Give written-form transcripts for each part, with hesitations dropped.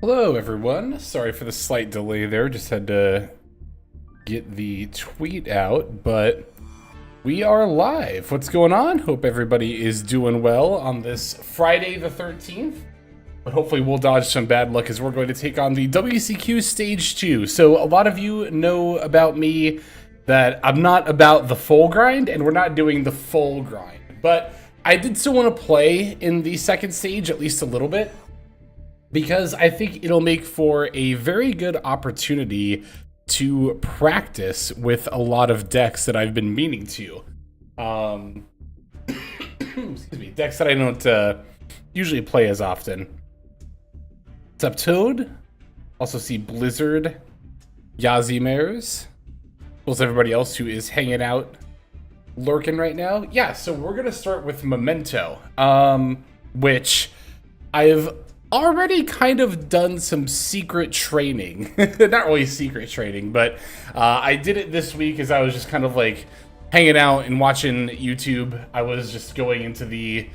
Hello, everyone. Sorry for the slight delay there. Just had to get the tweet out, but we are live. What's going on? Hope everybody is doing well on this Friday the 13th. But hopefully we'll dodge some bad luck as we're going to take on the WCQ Stage 2. So a lot of you know about me that I'm not about the full grind, and we're not doing the full grind. But I did still want to play in the second stage at least a little bit, because I think it'll make for a very good opportunity to practice with a lot of decks that I've been meaning to. Excuse me, decks that I don't usually play as often. What's up, Toad? Also see Blizzard, Yazimers, plus everybody else who is hanging out, lurking right now. Yeah, so we're gonna start with Momento, which I've already kind of done some secret training. Not really secret training, but I did it this week as I was just kind of like hanging out and watching YouTube. I was just going into the,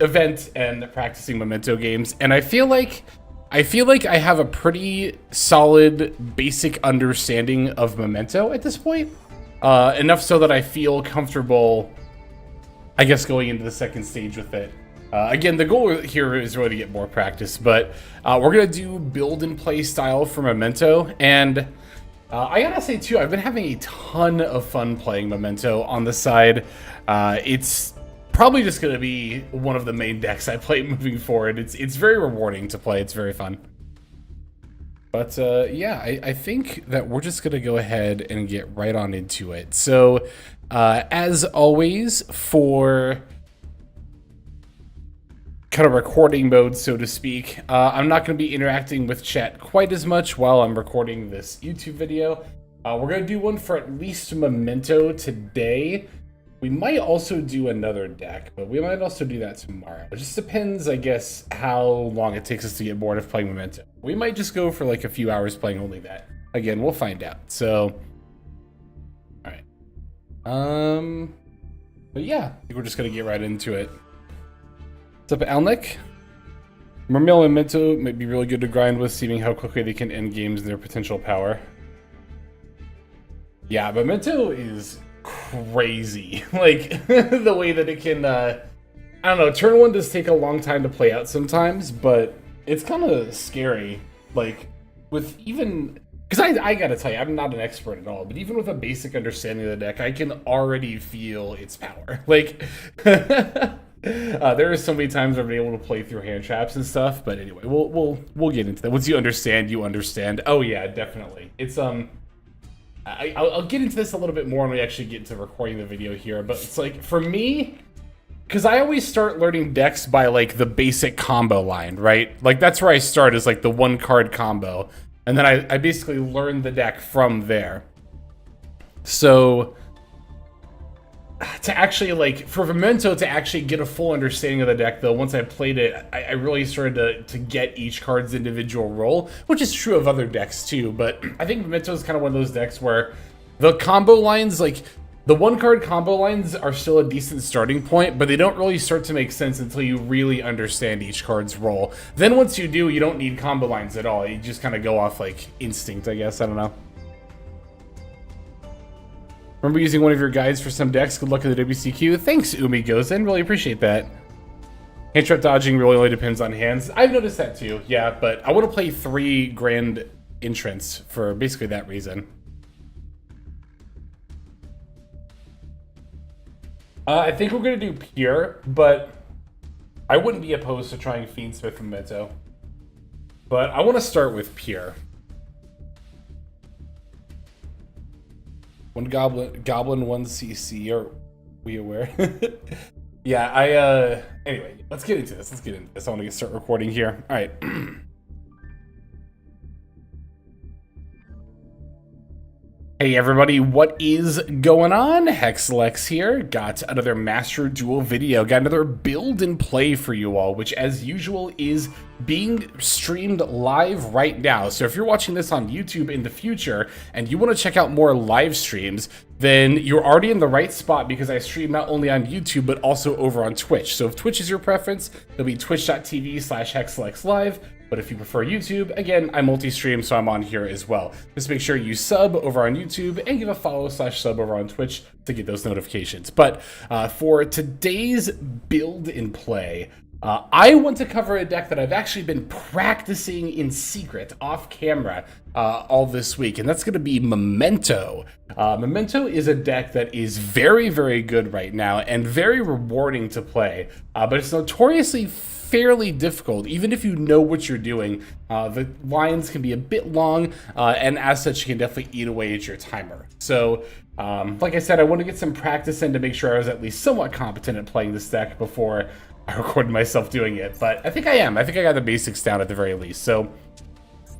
event and practicing Momento games, and I feel like I have a pretty solid basic understanding of Momento at this point. Enough so that I feel comfortable, I guess, going into the second stage with it. Again, the goal here is really to get more practice, but we're going to do build and play style for Momento, and I gotta say too, I've been having a ton of fun playing Momento on the side. It's probably just going to be one of the main decks I play moving forward. It's very rewarding to play, it's very fun. But yeah, I think that we're just going to go ahead and get right on into it. So, as always, for kind of recording mode, so to speak, I'm not going to be interacting with chat quite as much while I'm recording this YouTube video. We're going to do one for at least Memento today. We might also do another deck, but we might also do that tomorrow. It just depends, I guess, how long it takes us to get bored of playing Memento. We might just go for like a few hours playing only that. Again, we'll find out. So, all right. But yeah, I think we're just going to get right into it. What's up, Alnick? Mermill and Memento might be really good to grind with, seeing how quickly they can end games and their potential power. Yeah, but Memento is crazy. Like, the way that it can, I don't know, turn one does take a long time to play out sometimes, but it's kind of scary. Like, with even, because I gotta tell you, I'm not an expert at all, but even with a basic understanding of the deck, I can already feel its power. Like, there are so many times I've been able to play through hand traps and stuff, but anyway, we'll get into that. Once you understand, you understand. Oh yeah, definitely. It's I'll get into this a little bit more when we actually get into recording the video here, but it's like, for me, because I always start learning decks by like the basic combo line, right? Like that's where I start, is like the one card combo, and then I basically learn the deck from there. So to actually, like, for Memento to actually get a full understanding of the deck, though, once I played it, I really started to get each card's individual role, which is true of other decks too, but I think Memento is kind of one of those decks where the combo lines, like, the one-card combo lines are still a decent starting point, but they don't really start to make sense until you really understand each card's role. Then once you do, you don't need combo lines at all. You just kind of go off, like, instinct, I guess. I don't know. Remember using one of your guides for some decks? Good luck at the WCQ. Thanks, Umi Gozen. Really appreciate that. Hand trap dodging really only depends on hands. I've noticed that too, yeah, but I want to play 3 grand entrants for basically that reason. I think we're going to do Pure, but I wouldn't be opposed to trying Fiendsmith from Memento. But I want to start with Pure. One goblin, 1 CC, are we aware? Yeah, anyway, let's get into this. I want to start recording here. All right. Hey everybody, what is going on? Hexlex here. Got another Master Duel video. Got another build and play for you all, which as usual is being streamed live right now. So if you're watching this on YouTube in the future and you want to check out more live streams, then you're already in the right spot, because I stream not only on YouTube, but also over on Twitch. So if Twitch is your preference, it'll be twitch.tv/HexLexLive. But if you prefer YouTube, again, I multi-stream, so I'm on here as well. Just make sure you sub over on YouTube and give a follow/sub over on Twitch to get those notifications. But for today's build and play, I want to cover a deck that I've actually been practicing in secret, off camera, all this week, and that's going to be Momento. Momento is a deck that is very, very good right now and very rewarding to play, but it's notoriously fairly difficult, even if you know what you're doing. The lines can be a bit long, and as such, you can definitely eat away at your timer. So, like I said, I want to get some practice in to make sure I was at least somewhat competent at playing this deck before I recorded myself doing it, but I think I am. I think I got the basics down at the very least. So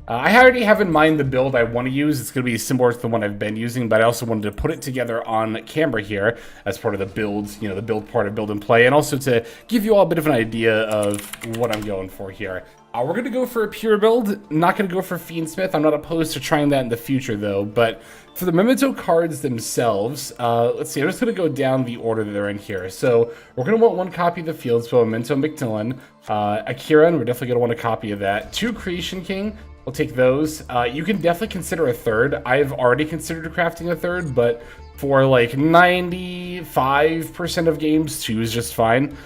I already have in mind the build I want to use. It's going to be similar to the one I've been using, but I also wanted to put it together on camera here as part of the build, the build part of build and play, and also to give you all a bit of an idea of what I'm going for here. We're going to go for a pure build, not going to go for Fiendsmith. I'm not opposed to trying that in the future, though. But for the Memento cards themselves, let's see, I'm just going to go down the order that they're in here. So we're going to want one copy of the Field Spell, Memento Macmillan, Akira, and we're definitely going to want a copy of that. 2 Creation King, we'll take those. You can definitely consider a third. I've already considered crafting a third, but for like 95% of games, 2 is just fine.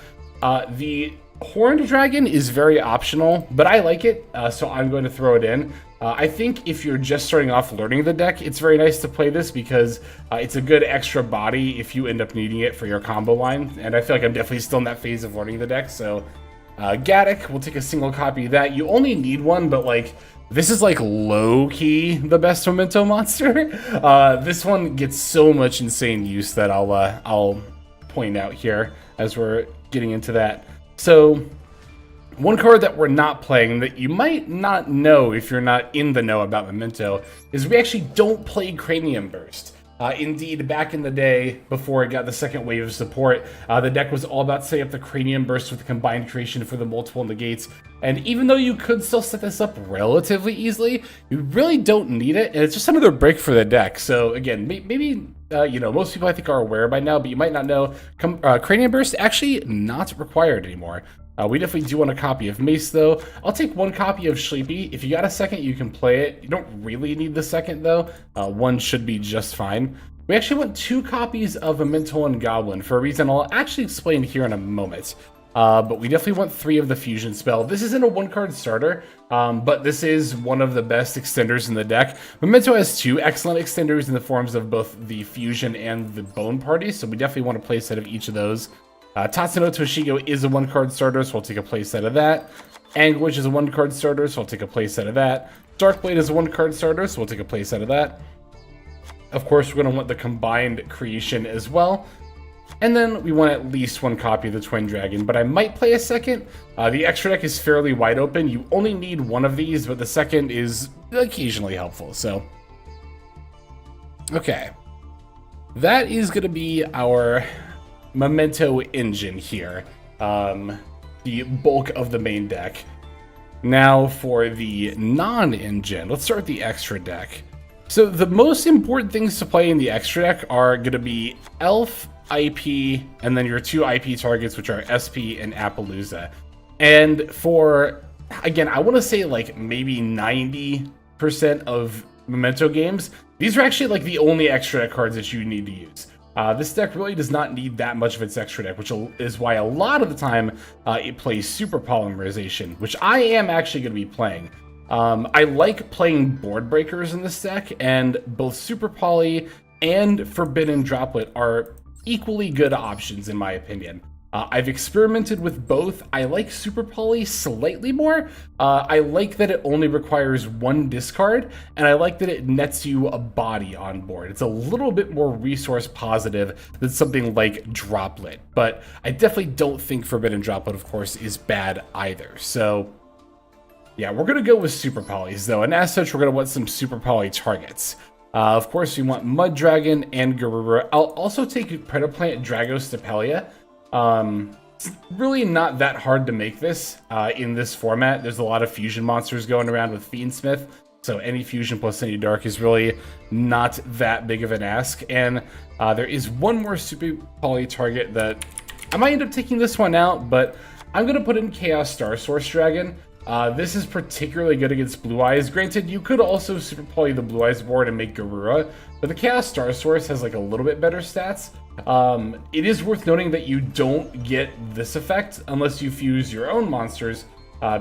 The Horned Dragon is very optional, but I like it, so I'm going to throw it in. I think if you're just starting off learning the deck, it's very nice to play this, because it's a good extra body if you end up needing it for your combo line, and I feel like I'm definitely still in that phase of learning the deck. So Gaddock, we'll take a single copy of that. You only need one, but like, this is like low-key the best Memento monster. This one gets so much insane use that I'll point out here as we're getting into that. So, one card that we're not playing that you might not know if you're not in the know about Memento is we actually don't play Cranium Burst. Indeed, back in the day, before it got the second wave of support, the deck was all about setting up the Cranium Burst with the combined creation for the multiple negates. And even though you could still set this up relatively easily, you really don't need it, and it's just another break for the deck. So again, maybe most people I think are aware by now, but you might not know, Cranium Burst actually not required anymore. We definitely do want a copy of Mace, though. I'll take one copy of Sleepy. If you got a second, you can play it. You don't really need the second, though. One should be just fine. We actually want 2 copies of Memento and Goblin for a reason I'll actually explain here in a moment. But we definitely want 3 of the Fusion spell. This isn't a 1-card starter, but this is one of the best extenders in the deck. Memento has 2 excellent extenders in the forms of both the Fusion and the Bone Party, so we definitely want to play a set of each of those. Tatsuno Toshigo is a 1-card starter, so I'll take a playset of that. Anguish is a 1-card starter, so I'll take a playset of that. Darkblade is a 1-card starter, so we'll take a playset of that. Of course, we're going to want the combined creation as well. And then we want at least 1 copy of the Twin Dragon, but I might play a second. The extra deck is fairly wide open. You only need 1 of these, but the second is occasionally helpful, so. Okay. That is going to be our Memento engine here, the bulk of the main deck. Now for the non-engine, let's start with the extra deck. So the most important things to play in the extra deck are going to be Elf, IP, and then your 2 IP targets, which are SP and Appaloosa. And for, again, I want to say like maybe 90% of Memento games, these are actually like the only extra deck cards that you need to use. This deck really does not need that much of its extra deck, which is why a lot of the time it plays Super Polymerization, which I am actually going to be playing. I like playing Board Breakers in this deck, and both Super Poly and Forbidden Droplet are equally good options in my opinion. I've experimented with both. I like Super Poly slightly more. I like that it only requires 1 discard, and I like that it nets you a body on board. It's a little bit more resource positive than something like Droplet, but I definitely don't think Forbidden Droplet, of course, is bad either. So yeah, we're going to go with Super Polys, though, and as such, we're going to want some Super Poly targets. Of course, we want Mud Dragon and Garura. I'll also take Predaplant Dragostapelia. really not that hard to make this in this format. There's a lot of fusion monsters going around with Fiendsmith, so any fusion plus any dark is really not that big of an ask. And there is one more super poly target that I might end up taking this one out, but I'm going to put in Chaos Star Source Dragon. This is particularly good against Blue Eyes. Granted, you could also super poly the Blue Eyes board and make Garura, but the Chaos Star Source has like a little bit better stats. It is worth noting that you don't get this effect unless you fuse your own monsters,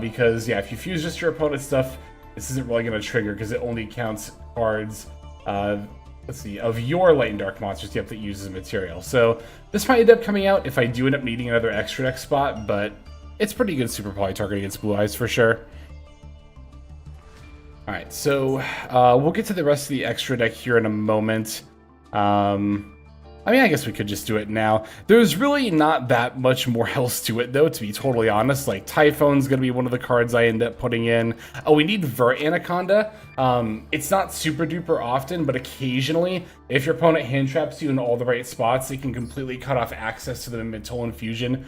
because yeah, if you fuse just your opponent's stuff, this isn't really going to trigger because it only counts cards, let's see, of your Light and Dark monsters that uses material. So this might end up coming out if I do end up needing another extra deck spot, but it's pretty good super poly target against Blue Eyes for sure. Alright, so we'll get to the rest of the extra deck here in a moment. I mean, I guess we could just do it now. There's really not that much more else to it, though, to be totally honest. Like, Typhoon's going to be one of the cards I end up putting in. Oh, we need Vert Anaconda. It's not super duper often, but occasionally, if your opponent hand traps you in all the right spots, it can completely cut off access to the Mental Infusion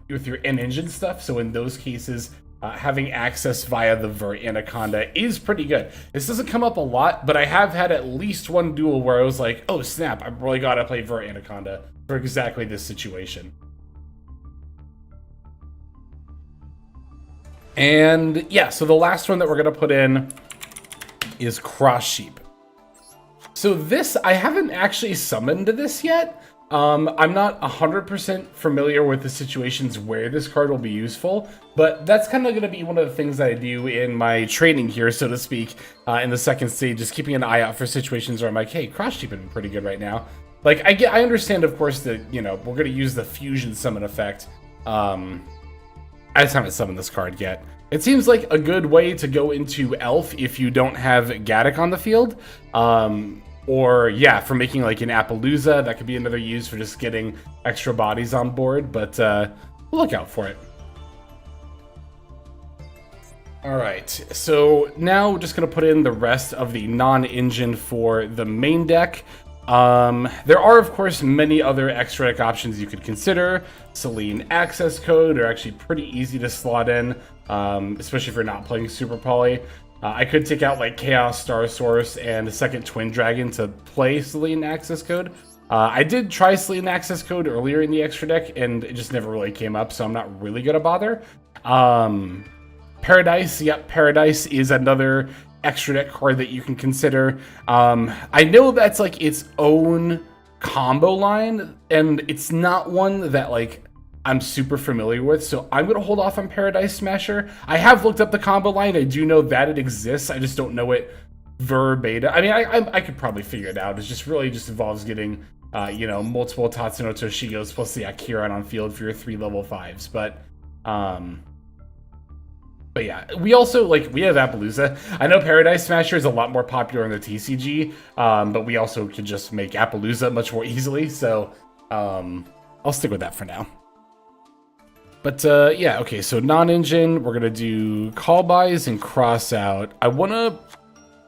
with your N-Engine stuff. So in those cases, having access via the Vert Anaconda is pretty good. This doesn't come up a lot, but I have had at least one duel where I was like, oh snap, I really gotta play Vert Anaconda for exactly this situation. And yeah, so the last one that we're gonna put in is Cross Sheep. So this, I haven't actually summoned this yet. I'm not 100% familiar with the situations where this card will be useful, but that's kind of going to be one of the things that I do in my training here, so to speak, in the second stage, just keeping an eye out for situations where I'm like, hey, Cross Sheep would be pretty good right now. Like, I understand, of course, that, you know, we're going to use the Fusion Summon effect. I just haven't summoned this card yet. It seems like a good way to go into Elf if you don't have Gaddock on the field. Or, yeah, for making, like, an Appaloosa. That could be another use for just getting extra bodies on board, but we'll look out for it. Alright, so now we're just going to put in the rest of the non-engine for the main deck. There are, of course, many other extra deck options you could consider. Selene Access Code are actually pretty easy to slot in, especially if you're not playing Super Poly. I could take out like Chaos Star Source and a second Twin Dragon to play Selene Access Code. I did try Selene Access Code earlier in the extra deck, and it just never really came up, so I'm not really gonna bother. Paradise, yep, Paradise is another extra deck card that you can consider. I know that's like its own combo line, and it's not one that like I'm super familiar with, so I'm going to hold off on Paradise Smasher. I have looked up the combo line. I do know that it exists. I just don't know it verbatim. I mean, I could probably figure it out. It just really just involves getting, you know, multiple Tatsuno Toshigos plus the Akiran on field for your 3 level 5s. But yeah, we also, like, we have Appaloosa. I know Paradise Smasher is a lot more popular in the TCG, but we also could just make Appaloosa much more easily, so I'll stick with that for now. But yeah, okay, so non-engine, we're gonna do call buys and cross out. I wanna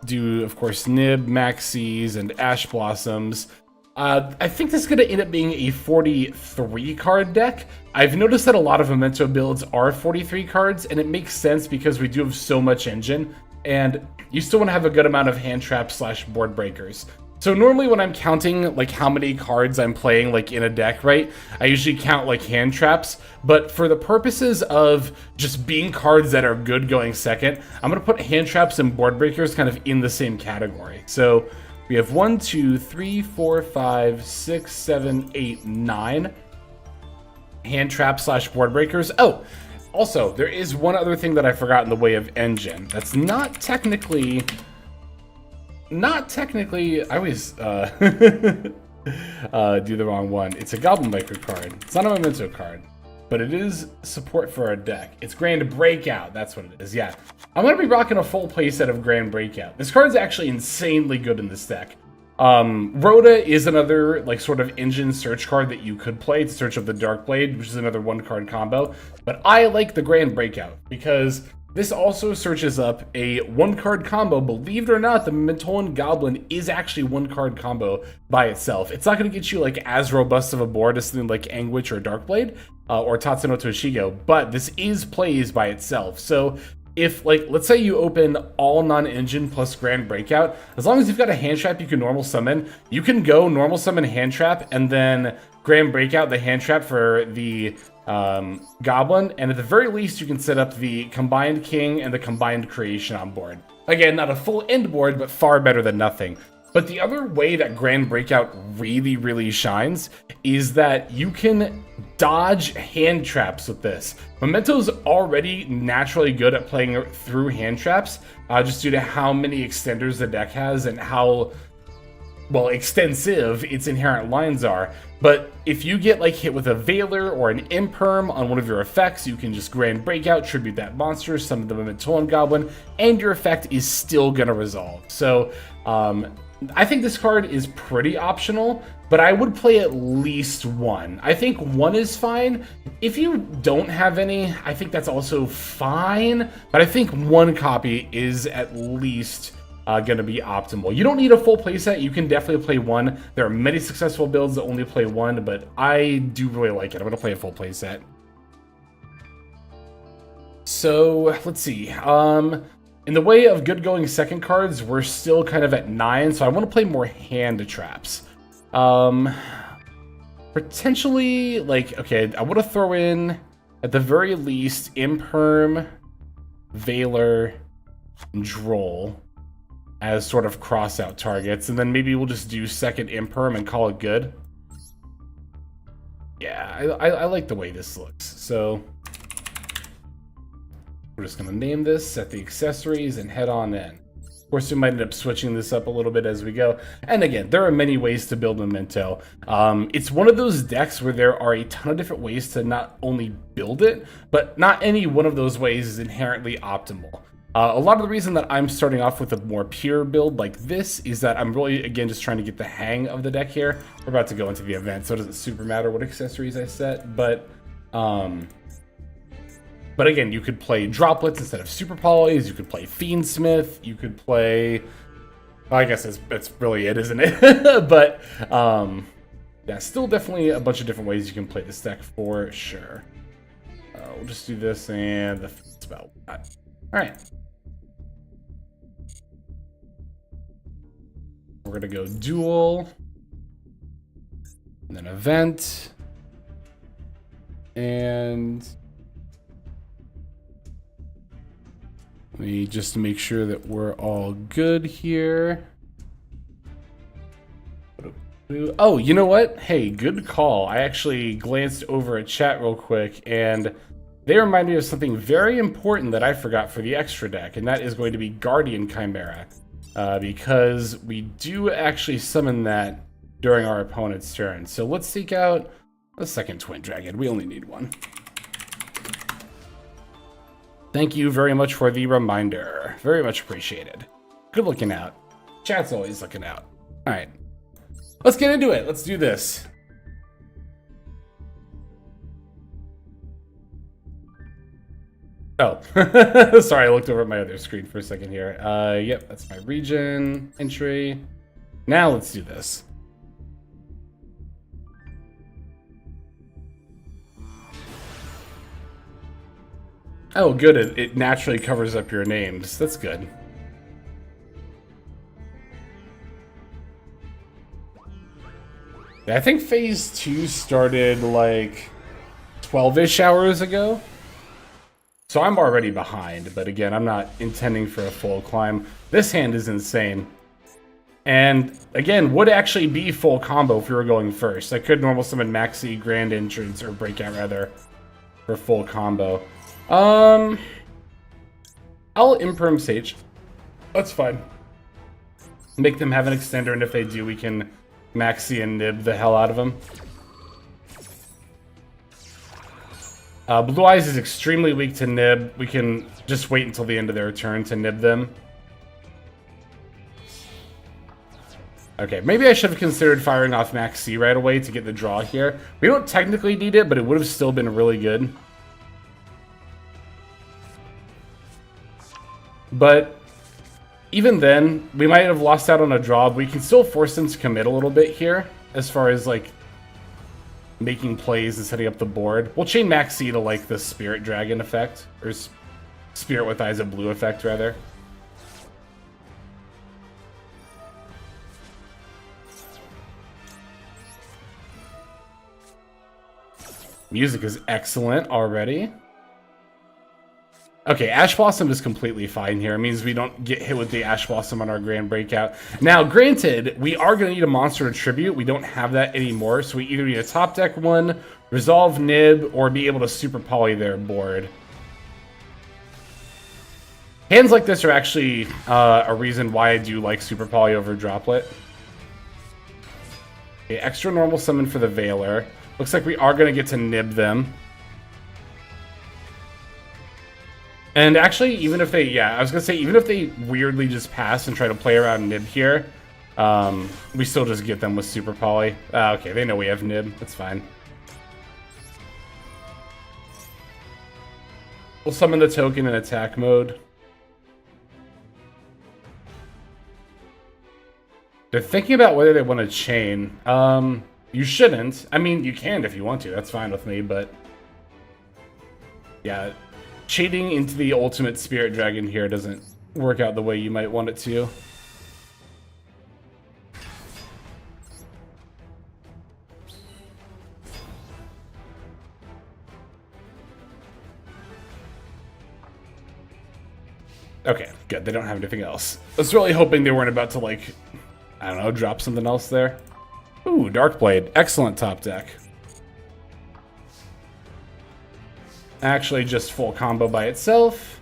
do, of course, Nib, Maxis, and Ash Blossoms. I think this is gonna end up being a 43 card deck. I've noticed that a lot of Memento builds are 43 cards, and it makes sense because we do have so much engine, and you still wanna have a good amount of hand traps / board breakers. So normally when I'm counting like how many cards I'm playing like in a deck, right, I usually count like hand traps, but for the purposes of just being cards that are good going second, I'm going to put hand traps and board breakers kind of in the same category. So we have 1, 2, 3, 4, 5, 6, 7, 8, 9 hand traps / board breakers. Oh, also there is one other thing that I forgot in the way of engine. That's not technically, I always do the wrong one. It's a Goblin Biker card. It's not a Memento card, but it is support for our deck. It's Grand Breakout. That's what it is. Yeah, I'm going to be rocking a full playset of Grand Breakout. This card is actually insanely good in this deck. Rhoda is another like sort of engine search card that you could play to search of the Dark Blade, which is another 1-card combo. But I like the Grand Breakout because this also searches up a 1-card combo. Believe it or not, the Mentolan Goblin is actually 1-card combo by itself. It's not going to get you like as robust of a board as something like Anguish or Darkblade, or Tatsuno Toshigo, but this is plays by itself. So if, like, let's say you open all non-engine plus Grand Breakout, as long as you've got a hand trap you can normal summon, you can go normal summon hand trap and then Grand Breakout the hand trap for the Goblin, and at the very least you can set up the combined King and the combined Creation on board. Again, not a full end board, but far better than nothing. But the other way that Grand Breakout really, really shines is that you can dodge hand traps with this. Memento's already naturally good at playing through hand traps, just due to how many extenders the deck has and how, well, extensive its inherent lines are. But if you get like hit with a Veiler or an Imperm on one of your effects, you can just Grand Breakout, tribute that monster, summon the Mementoan Goblin, and your effect is still gonna resolve. So, I think this card is pretty optional, but I would play at least one. I think one is fine. If you don't have any, I think that's also fine, but I think one copy is at least going to be optimal. You don't need a full playset. You can definitely play one. There are many successful builds that only play one, but I do really like it. I'm going to play a full playset. So, let's see. In the way of good going second cards, we're still kind of at 9, so I want to play more hand traps. Potentially, like, okay, I want to throw in, at the very least, Imperm, Veiler, and Droll as sort of cross-out targets, and then maybe we'll just do second Imperm and call it good. Yeah, I like the way this looks, so we're just going to name this, set the accessories, and head on in. Of course, we might end up switching this up a little bit as we go. And again, there are many ways to build Memento. It's one of those decks where there are a ton of different ways to not only build it, but not any one of those ways is inherently optimal. A lot of the reason that I'm starting off with a more pure build like this is that I'm really, again, just trying to get the hang of the deck here. We're about to go into the event, so it doesn't super matter what accessories I set, but again, you could play droplets instead of super polys, you could play Fiendsmith, you could play, well, I guess that's really it, isn't it? But, yeah, still definitely a bunch of different ways you can play this deck for sure. We'll just do this and the spell. All right. We're gonna go duel, and then event, and let me just make sure that we're all good here. Oh, you know what? Hey, good call. I actually glanced over at chat real quick, and they remind me of something very important that I forgot for the extra deck, and that is going to be Guardian Chimera, because we do actually summon that during our opponent's turn. So let's seek out a second Twin Dragon. We only need one. Thank you very much for the reminder. Very much appreciated. Good looking out. Chat's always looking out. All right. Let's get into it. Let's do this. Oh, sorry, I looked over at my other screen for a second here. Yep, that's my region entry. Now let's do this. Oh, good. It naturally covers up your names. That's good. Yeah, I think phase 2 started like 12-ish hours ago. So I'm already behind, but again, I'm not intending for a full climb. This hand is insane. And again, would actually be full combo if we were going first. I could normal summon Maxi, Grand Entrance, or Breakout rather, for full combo. I'll Imperm Sage. That's fine. Make them have an extender, and if they do, we can Maxi and Nib the hell out of them. Blue Eyes is extremely weak to Nib. We can just wait until the end of their turn to Nib them. Okay, maybe I should have considered firing off Max C right away to get the draw here. We don't technically need it, but it would have still been really good. But even then, we might have lost out on a draw. We can still force them to commit a little bit here, as far as like making plays and setting up the board. We'll chain Maxi to like the Spirit Dragon effect, or Spirit with Eyes of Blue effect, rather. Music is excellent already. Okay, Ash Blossom is completely fine here. It means we don't get hit with the Ash Blossom on our Grand Breakout. Now, granted, we are going to need a monster to tribute. We don't have that anymore, so we either need a top deck one, resolve Nib, or be able to super poly their board. Hands like this are actually a reason why I do like super poly over Droplet. Okay, extra normal summon for the Veiler. Looks like we are going to get to Nib them. And actually, even if they, yeah, I was going to say, even if they weirdly just pass and try to play around Nib here, we still just get them with Super Poly. Okay, they know we have Nib. That's fine. We'll summon the token in attack mode. They're thinking about whether they want to chain. You shouldn't. I mean, you can if you want to. That's fine with me, but... yeah, chaining into the ultimate Spirit Dragon here doesn't work out the way you might want it to. Okay, good. They don't have anything else. I was really hoping they weren't about to, like, I don't know, drop something else there. Ooh, Darkblade. Excellent top deck. Actually, just full combo by itself.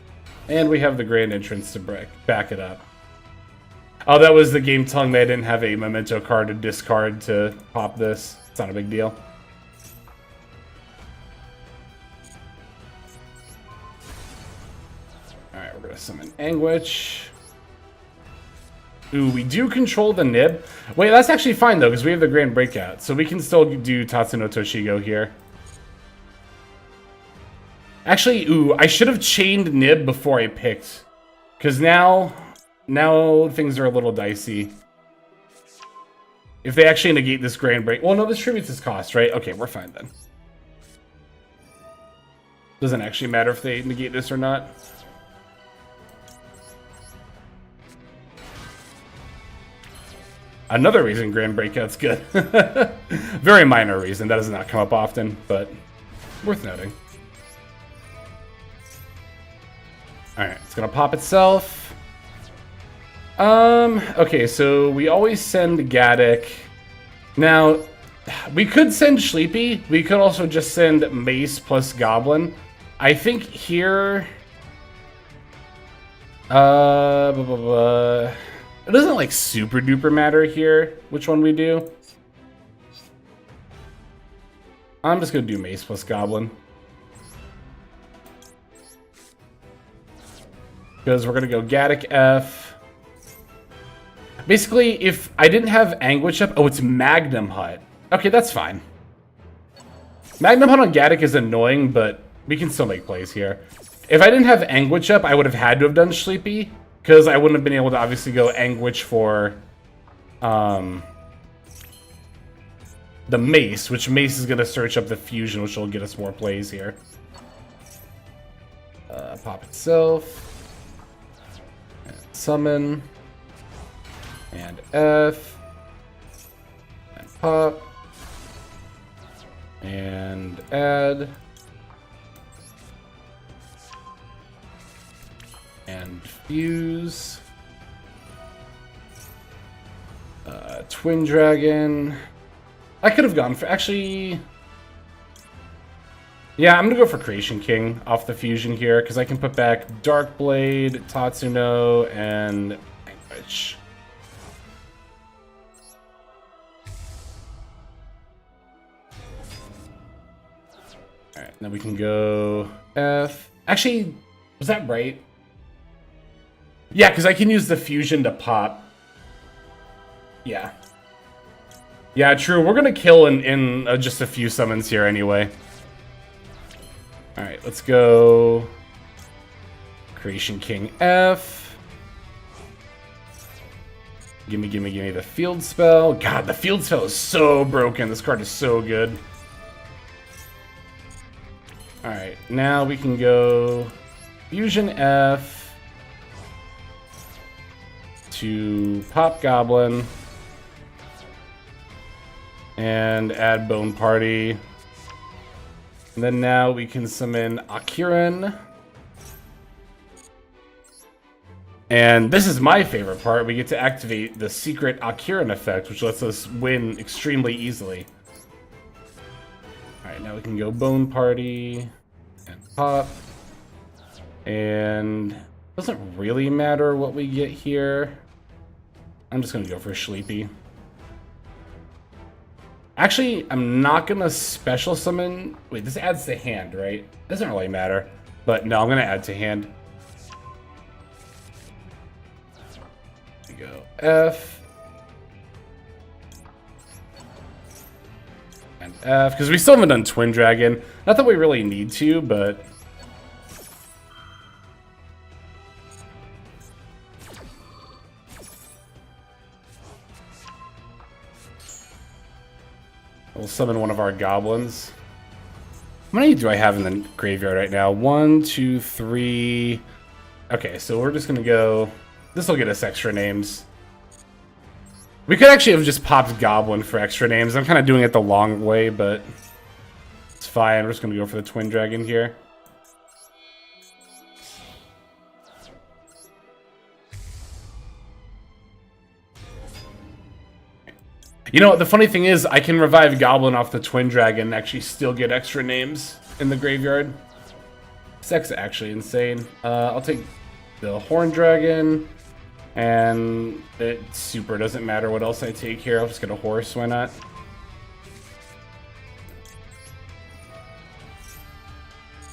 And we have the Grand Entrance to back it up. Oh, that was the game telling me I didn't have a Memento card to discard to pop this. It's not a big deal. Alright, we're going to summon Anguish. Ooh, we do control the Nib. Wait, that's actually fine, though, because we have the Grand Breakout. So we can still do Tatsuno Toshigo here. Actually, ooh, I should have chained Nib before I picked. Because now things are a little dicey. If they actually negate this Grand Break... well, no, this tributes its cost, right? Okay, we're fine then. Doesn't actually matter if they negate this or not. Another reason Grand Breakout's good. Very minor reason. That does not come up often, but worth noting. Alright, it's gonna pop itself. Okay, so we always send Gaddock. Now, we could send Sleepy. We could also just send Mace plus Goblin. I think here... it doesn't, like, super duper matter here which one we do. I'm just gonna do Mace plus Goblin. Because we're going to go Gaddock F. Basically, if I didn't have Anguish up... oh, it's Magnum Hut. Okay, that's fine. Magnum Hut on Gaddock is annoying, but we can still make plays here. If I didn't have Anguish up, I would have had to have done Sleepy. Because I wouldn't have been able to obviously go Anguish for... the Mace, which Mace is going to search up the Fusion, which will get us more plays here. Pop itself. Summon, and F, and pop, and add, and fuse, Twin Dragon. I could have gone for, actually, yeah, I'm gonna go for Creation King off the fusion here, because I can put back Darkblade, Tatsuno, and Anguish. Alright, then we can go F. Actually, was that right? Yeah, because I can use the fusion to pop. Yeah. Yeah, true. We're gonna kill in just a few summons here anyway. Alright, let's go Creation King F. Gimme the field spell. God, the field spell is so broken. This card is so good. now we can go Fusion F to Pop Goblin and add Bone Party. And then now we can summon Akiran. And this is my favorite part. We get to activate the secret Akiran effect, which lets us win extremely easily. Alright, now we can go Bone Party and Pop. And it doesn't really matter what we get here. I'm just going to go for Sleepy. Actually, I'm not going to special summon... Wait, this adds to hand, right? Doesn't really matter. But no, I'm going to add to hand. There we go. F. And F. Because we still haven't done Twin Dragon. Not that we really need to, but... We'll summon one of our goblins. How many do I have in the graveyard right now? 1, 2, 3. Okay, so we're just gonna go. This will get us extra names. We could actually have just popped Goblin for extra names. I'm kind of doing it the long way, but it's fine. We're just gonna go for the Twin Dragon here. You know what, the funny thing is, I can revive Goblin off the Twin Dragon and actually still get extra names in the graveyard. That's actually insane. I'll take the Horn Dragon, and it super doesn't matter what else I take here. I'll just get a horse, why not?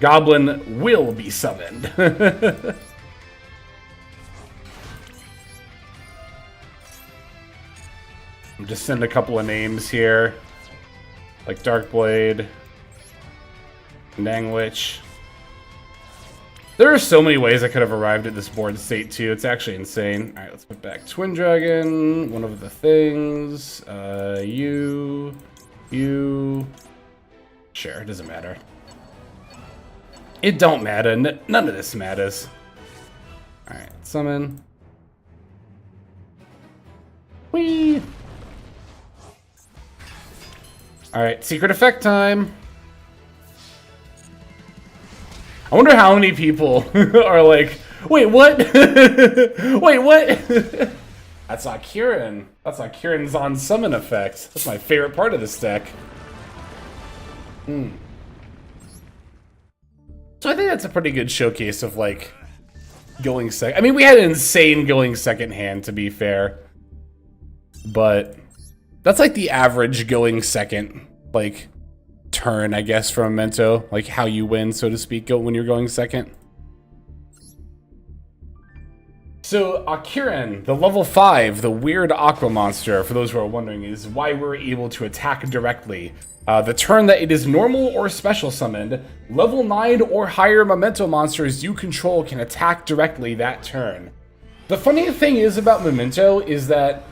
Goblin will be summoned. Just send a couple of names here, like Darkblade, Nangwitch. There are so many ways I could have arrived at this board state too. It's actually insane. All right, let's put back Twin Dragon, one of the things. You. Sure, it doesn't matter. It don't matter. None of this matters. All right, summon. Whee! Alright, secret effect time. I wonder how many people are like, wait, what? Wait, what? That's Akiran. That's Akiran's on summon effect. That's my favorite part of this deck. So I think that's a pretty good showcase of like going second. I mean, we had an insane going second hand, to be fair. But that's like the average going second, like, turn, I guess, from Memento. Like, how you win, so to speak, when you're going second. So, Akiran, the level 5, the weird aqua monster, for those who are wondering, is why we're able to attack directly. The turn that it is normal or special summoned, level 9 or higher Memento monsters you control can attack directly that turn. The funny thing is about Memento is that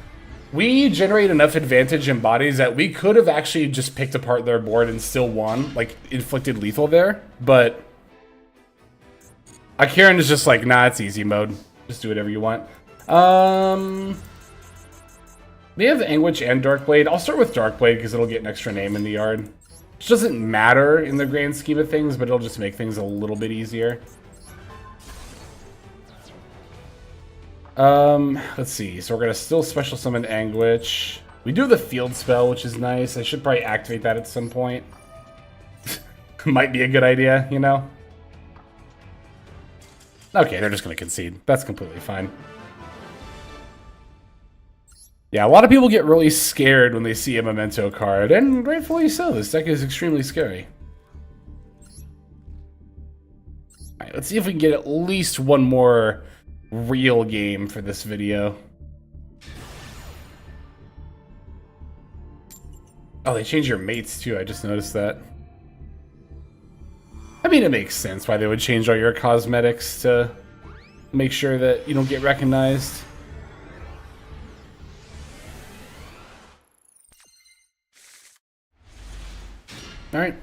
we generate enough advantage in bodies that we could have actually just picked apart their board and still won, like inflicted lethal there, but Akiran is just like, nah, it's easy mode. Just do whatever you want. We have Anguish and Darkblade. I'll start with Darkblade because it'll get an extra name in the yard. Which doesn't matter in the grand scheme of things, but it'll just make things a little bit easier. Let's see. So we're gonna still special summon Anguish. We do the field spell, which is nice. I should probably activate that at some point. Might be a good idea, you know? Okay, they're just gonna concede. That's completely fine. Yeah, a lot of people get really scared when they see a Memento card, and rightfully so. This deck is extremely scary. Alright, let's see if we can get at least one more real game for this video. Oh, they changed your mates too, I just noticed that. I mean, it makes sense why they would change all your cosmetics to make sure that you don't get recognized. Alright,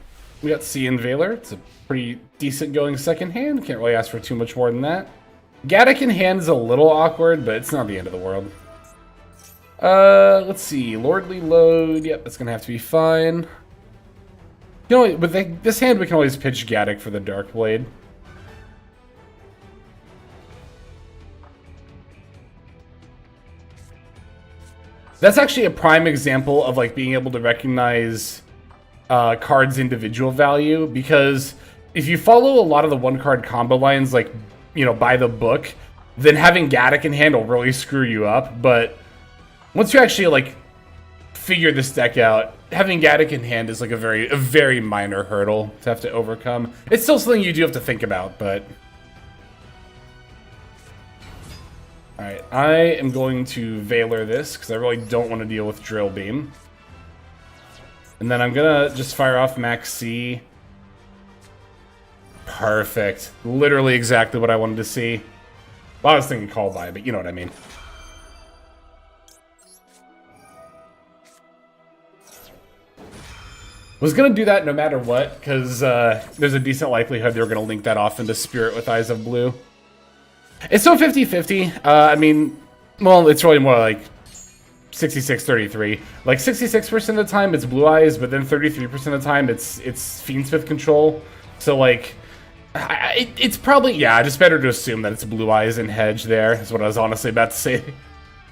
We got C and Valor. It's a pretty decent going second hand. Can't really ask for too much more than that. Gaddock in hand is a little awkward, but it's not the end of the world. Let's see. Lordly Load. Yep, that's going to have to be fine. You know, with this hand, we can always pitch Gaddock for the Dark Blade. That's actually a prime example of like being able to recognize cards' individual value, because if you follow a lot of the one-card combo lines, like, you know, by the book, then having Gaddock in hand will really screw you up. But once you actually like figure this deck out, having Gaddock in hand is like a very minor hurdle to have to overcome. It's still something you do have to think about, but alright, I am going to Valor this, because I really don't want to deal with Drill Beam. And then I'm gonna just fire off Max C. Perfect. Literally exactly what I wanted to see. Well, I was thinking Call By, but you know what I mean. Was gonna do that no matter what, because there's a decent likelihood they were gonna link that off into Spirit with Eyes of Blue. It's so 50-50. I mean, well, it's really more like 66-33. Like 66% of the time it's Blue Eyes, but then 33% of the time it's Fiendsmith control. So like, it's probably, yeah, just better to assume that it's Blue Eyes and Hedge there. Is what I was honestly about to say.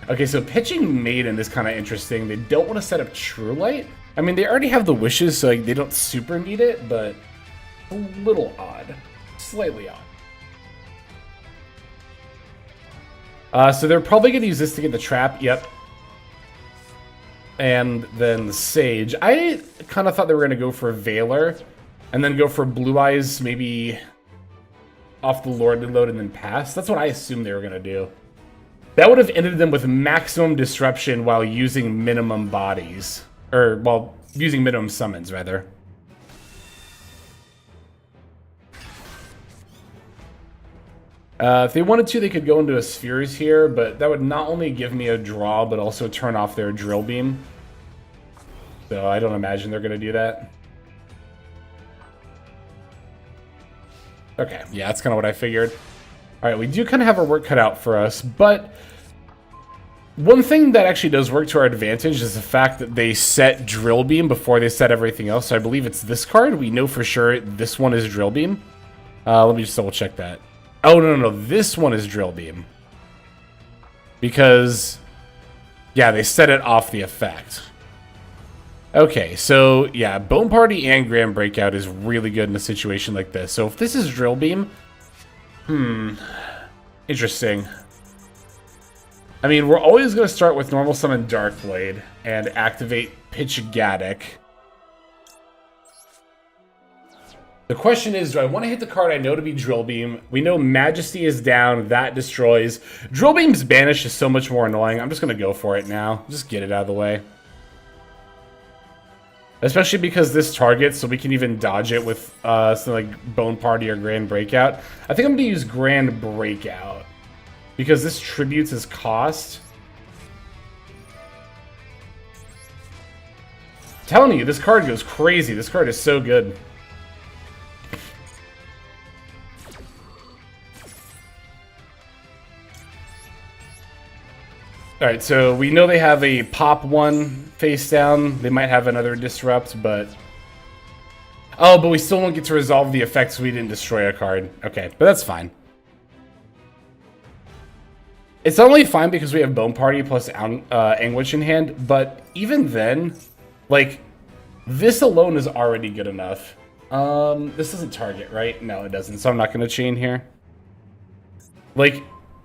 Okay, so pitching Maiden is kind of interesting. They don't want to set up True Light. I mean, they already have the Wishes, so like, they don't super need it, but a little odd. Slightly odd. So they're probably going to use this to get the trap. Yep. And then the Sage. I kind of thought they were going to go for Valor and then go for Blue Eyes, maybe off the Lordly Load and then pass. That's what I assumed they were going to do. That would have ended them with maximum disruption while using minimum bodies. Or, well, using minimum summons, rather. If they wanted to, they could go into a Spheres here, but that would not only give me a draw, but also turn off their Drill Beam. So I don't imagine they're going to do that. Okay, yeah, that's kind of what I figured. Alright, we do kind of have our work cut out for us, but one thing that actually does work to our advantage is the fact that they set Drill Beam before they set everything else. So I believe it's this card. We know for sure this one is Drill Beam. Let me just double check that. Oh, no. This one is Drill Beam. Because, yeah, they set it off the effect. Okay, so, yeah, Bone Party and Grand Breakout is really good in a situation like this. So if this is Drill Beam, interesting. I mean, we're always going to start with normal summon Dark Blade and activate Pitch Gaddock. The question is, do I want to hit the card I know to be Drill Beam? We know Majesty is down, that destroys. Drill Beam's Banish is so much more annoying. I'm just going to go for it now. Just get it out of the way. Especially because this targets, so we can even dodge it with something like Bone Party or Grand Breakout. I think I'm going to use Grand Breakout, because this tributes his cost. I'm telling you, this card goes crazy. This card is so good. Alright, so we know they have a pop one face down. They might have another disrupt, but... Oh, but we still won't get to resolve the effects, so we didn't destroy a card. Okay, but that's fine. It's only fine because we have Bone Party plus Anguish in hand, but even then, like, this alone is already good enough. This doesn't target, right? No, it doesn't, so I'm not going to chain here. Like,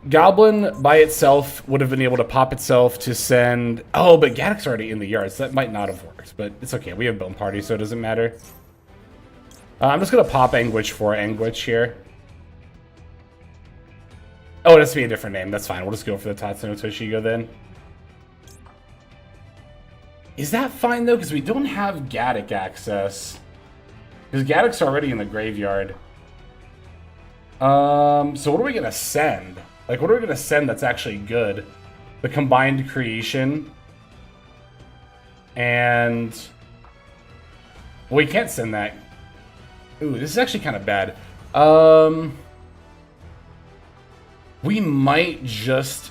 Goblin by itself would have been able to pop itself to send... Oh, but Gaddock's already in the yard, so that might not have worked, but it's okay. We have Bone Party, so it doesn't matter. I'm just going to pop Anguish for Anguish here. Oh, it has to be a different name. That's fine. We'll just go for the Tatsuno Toshigo then. Is that fine, though? Because we don't have Gaddock access. Because Gaddock's already in the graveyard. So what are we going to send? Like, what are we going to send that's actually good? The Combined Creation. And... Well, we can't send that. Ooh, this is actually kind of bad. We might just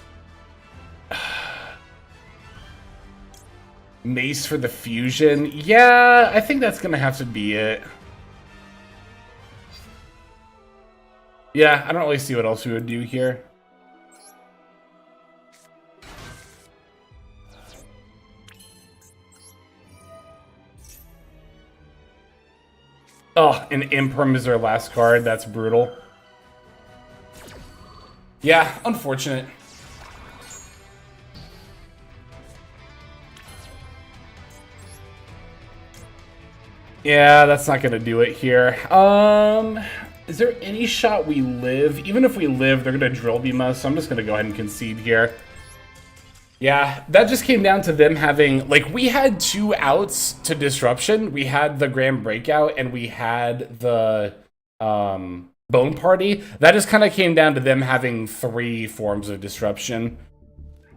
Mace for the fusion. Yeah, I think that's gonna have to be it. Yeah, I don't really see what else we would do here. Oh, and Imperm is our last card. That's brutal. Yeah, unfortunate. Yeah, that's not gonna do it here. Is there any shot we live? Even if we live, they're gonna drill beam us, so I'm just gonna go ahead and concede here. Yeah, that just came down to them having, like, we had 2 outs to disruption. We had the Grand Breakout and we had the Bone Party. That just kind of came down to them having 3 forms of disruption.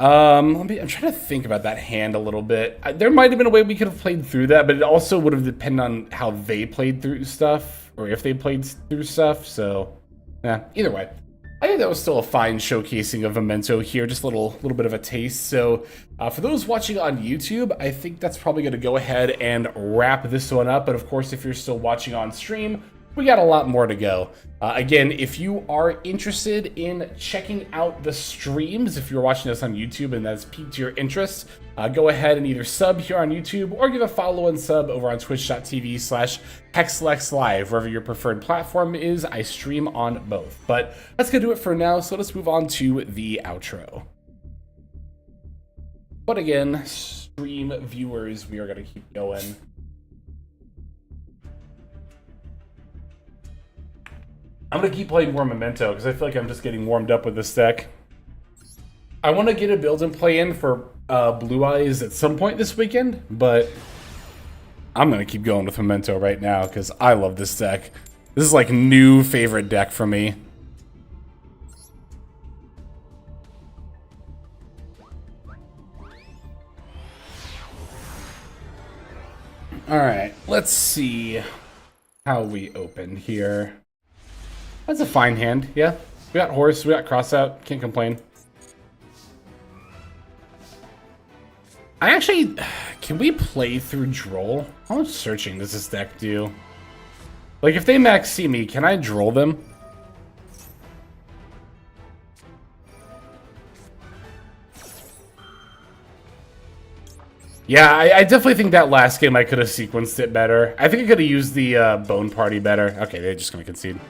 I'm trying to think about that hand a little bit. There might have been a way we could have played through that, but it also would have depended on how they played through stuff, or if they played through stuff, so, yeah, either way. I think that was still a fine showcasing of Memento here, just a little bit of a taste. So for those watching on YouTube, I think that's probably going to go ahead and wrap this one up. But of course, if you're still watching on stream, we got a lot more to go. Again, if you are interested in checking out the streams, if you're watching this on YouTube and that's piqued your interest, go ahead and either sub here on YouTube or give a follow and sub over on twitch.tv/HexLexLive, wherever your preferred platform is. I stream on both. But that's going to do it for now, so let's move on to the outro. But again, stream viewers, we are going to keep going. I'm going to keep playing more Memento because I feel like I'm just getting warmed up with this deck. I want to get a build and play in for Blue Eyes at some point this weekend, but I'm going to keep going with Memento right now because I love this deck. This is like new favorite deck for me. Alright, let's see how we open here. That's a fine hand, yeah. We got horse, we got cross out, can't complain. Can we play through Droll? How much searching does this deck do? Like, if they max see me, can I Droll them? Yeah, I definitely think that last game I could have sequenced it better. I think I could have used the Bone Party better. Okay, they're just going to concede.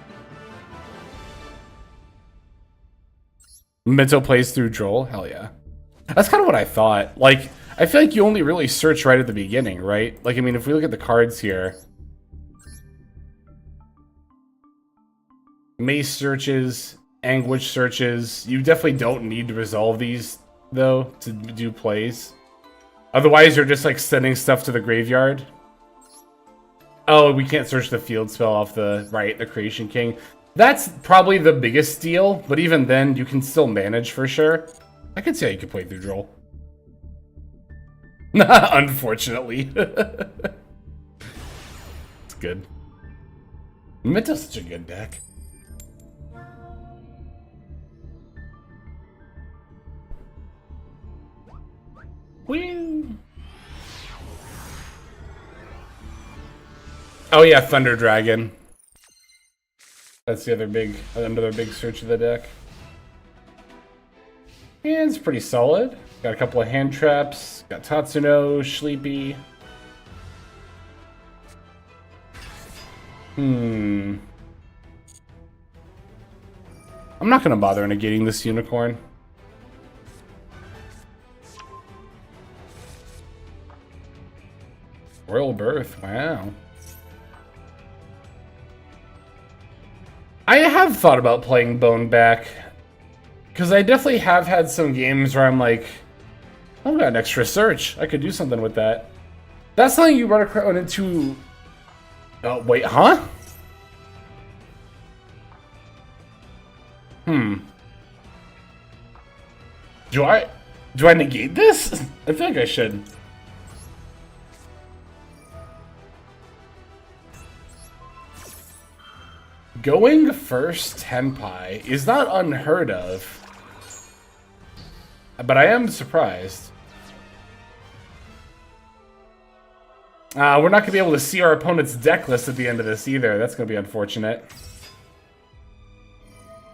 Memento plays through Droll? Hell yeah. That's kind of what I thought. Like, I feel like you only really search right at the beginning, right? Like, I mean, if we look at the cards here. Mace searches, Anguish searches. You definitely don't need to resolve these, though, to do plays. Otherwise, you're just, like, sending stuff to the graveyard. Oh, we can't search the field spell off the, right, the Creation King. That's probably the biggest deal, but even then, you can still manage for sure. I could see how you could play through Droll. Unfortunately. It's good. Memento's such a good deck. Whee! Oh yeah, Thunder Dragon. That's the other another big search of the deck. And it's pretty solid. Got a couple of hand traps. Got Tatsuno, Sleepy. I'm not gonna bother negating this unicorn. Royal Birth, wow. I have thought about playing Bone back, because I definitely have had some games where I'm like, I've got an extra search. I could do something with that. That's something you run into... Oh, wait, huh? Do I negate this? I feel like I should. Going first Tenpai is not unheard of. But I am surprised. We're not going to be able to see our opponent's deck list at the end of this either. That's going to be unfortunate.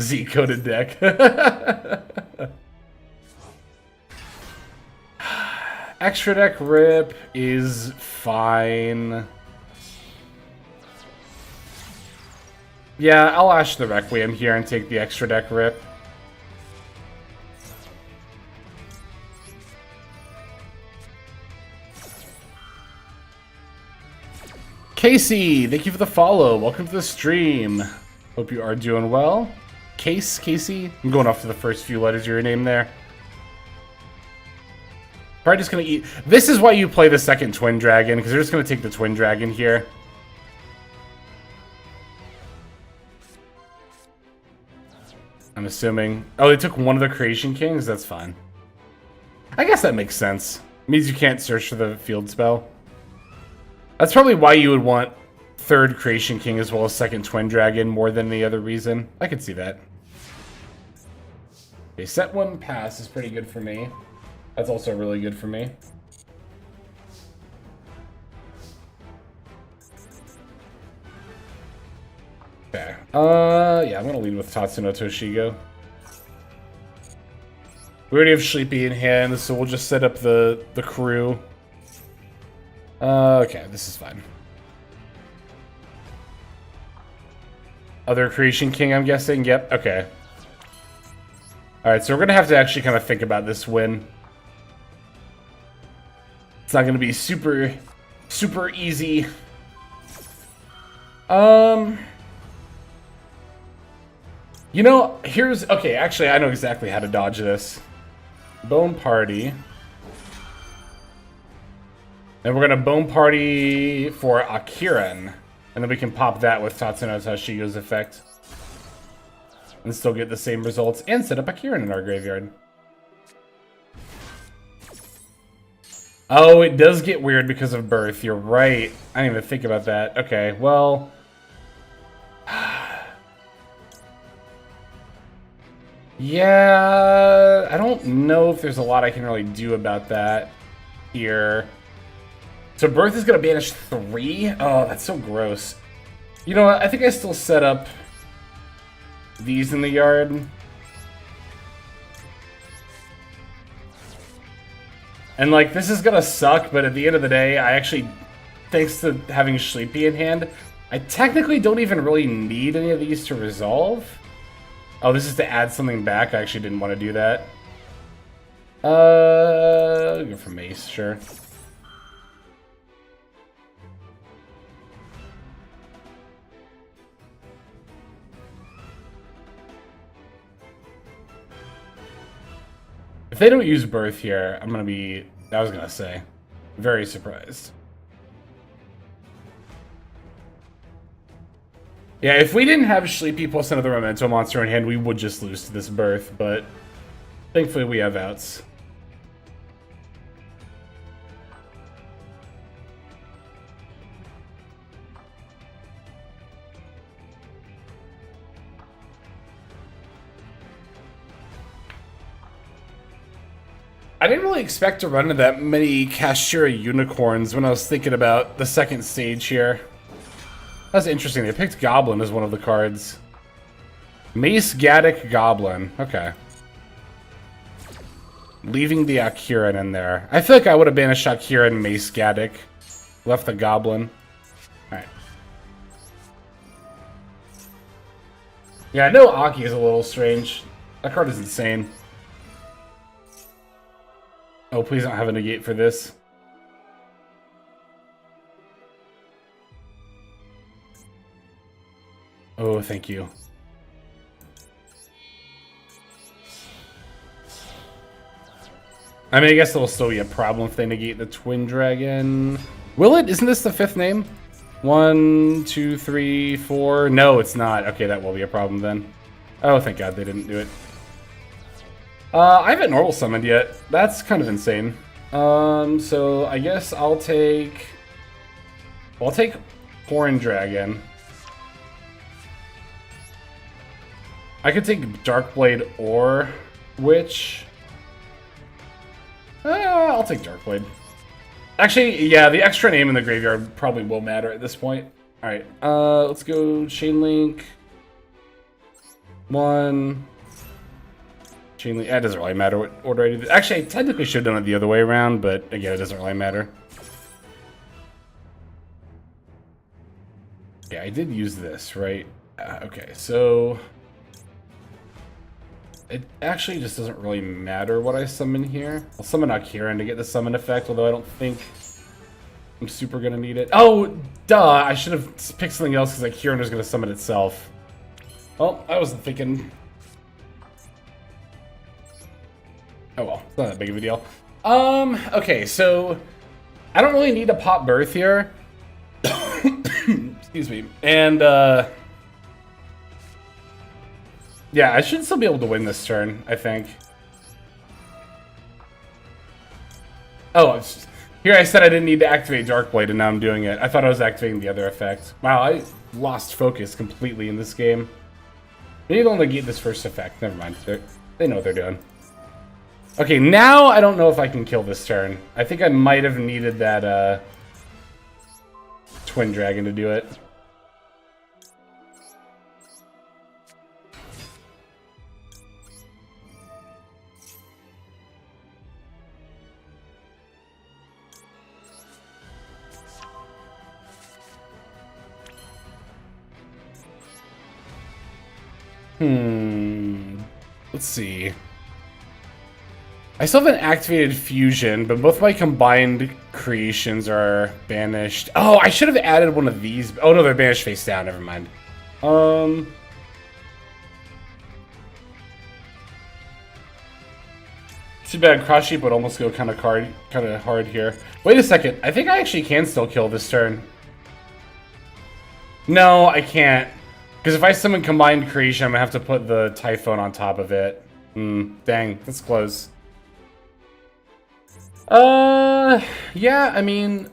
Z-coded deck. Extra deck rip is fine. Yeah, I'll Ash the Requiem here and take the extra deck rip. Casey, thank you for the follow. Welcome to the stream. Hope you are doing well. Casey? I'm going off to the first few letters of your name there. Probably just gonna eat. This is why you play the second Twin Dragon, because they're just gonna take the Twin Dragon here. I'm assuming. Oh, they took one of the Creation Kings? That's fine. I guess that makes sense. It means you can't search for the field spell. That's probably why you would want third Creation King as well as second Twin Dragon more than any other reason. I could see that. Okay, set one pass is pretty good for me. That's also really good for me. Okay. Yeah, I'm gonna lead with Tatsuno Toshigo. We already have Sleepy in hand, so we'll just set up the crew. Okay, this is fine. Other Creation King, I'm guessing? Yep, okay. Alright, so we're gonna have to actually kind of think about this win. It's not gonna be super easy. You know, here's... Okay, actually, I know exactly how to dodge this. Bone Party. And we're going to Bone Party for Akiran. And then we can pop that with Tatsuno Toshigo's effect. And still get the same results. And set up Akiran in our graveyard. Oh, it does get weird because of Birth. You're right. I didn't even think about that. Okay, well... Yeah, I don't know if there's a lot I can really do about that here. So Birth is going to banish 3? Oh, that's so gross. You know what? I think I still set up these in the yard. And, like, this is going to suck, but at the end of the day, I actually, thanks to having Sleepy in hand, I technically don't even really need any of these to resolve. Oh, this is to add something back? I actually didn't want to do that. Go for Mace, sure. If they don't use Birth here, I'm gonna be, I was gonna say, very surprised. Yeah, if we didn't have Sleepy plus another Memento monster in hand, we would just lose to this Birth, but thankfully we have outs. I didn't really expect to run into that many Kashira Unicorns when I was thinking about the second stage here. That's interesting. They picked Goblin as one of the cards. Mace Gaddick Goblin. Okay. Leaving the Akiran in there. I feel like I would have banished Akiran, Mace Gaddick. Left the Goblin. Alright. Yeah, I know Aki is a little strange. That card is insane. Oh, please don't have a negate for this. Oh, thank you. I mean, I guess it'll still be a problem if they negate the Twin Dragon. Will it? Isn't this the 5th name? 1, 2, 3, 4. No, it's not. Okay, that will be a problem then. Oh, thank God they didn't do it. I haven't normal summoned yet. That's kind of insane. So I guess I'll take Horn Dragon. I could take Darkblade or Witch. I'll take Darkblade. Actually, yeah, the extra name in the graveyard probably will matter at this point. All right, let's go Chain Link. 1. Chain Link. That doesn't really matter what order I do. Actually, I technically should have done it the other way around, but again, it doesn't really matter. Yeah, I did use this, right? Okay, so it actually just doesn't really matter what I summon here. I'll summon Akiran to get the summon effect, although I don't think I'm super gonna need it. Oh, duh! I should have picked something else because Akiran was gonna summon itself. Well, I wasn't thinking. Oh well, it's not that big of a deal. Okay, so I don't really need a pop birth here. Excuse me. And yeah, I should still be able to win this turn, I think. Oh, here I said I didn't need to activate Darkblade, and now I'm doing it. I thought I was activating the other effect. Wow, I lost focus completely in this game. I need to only get this first effect. Never mind. They know what they're doing. Okay, now I don't know if I can kill this turn. I think I might have needed that Twin Dragon to do it. Let's see. I still haven't activated Fusion, but both my combined creations are banished. Oh, I should have added one of these. Oh no, they're banished face down. Never mind. Too bad. Cross Sheep would almost go kind of hard here. Wait a second. I think I actually can still kill this turn. No, I can't. Because if I summon combined creation, I'm gonna have to put the Typhon on top of it. Dang, that's close. Yeah, I mean,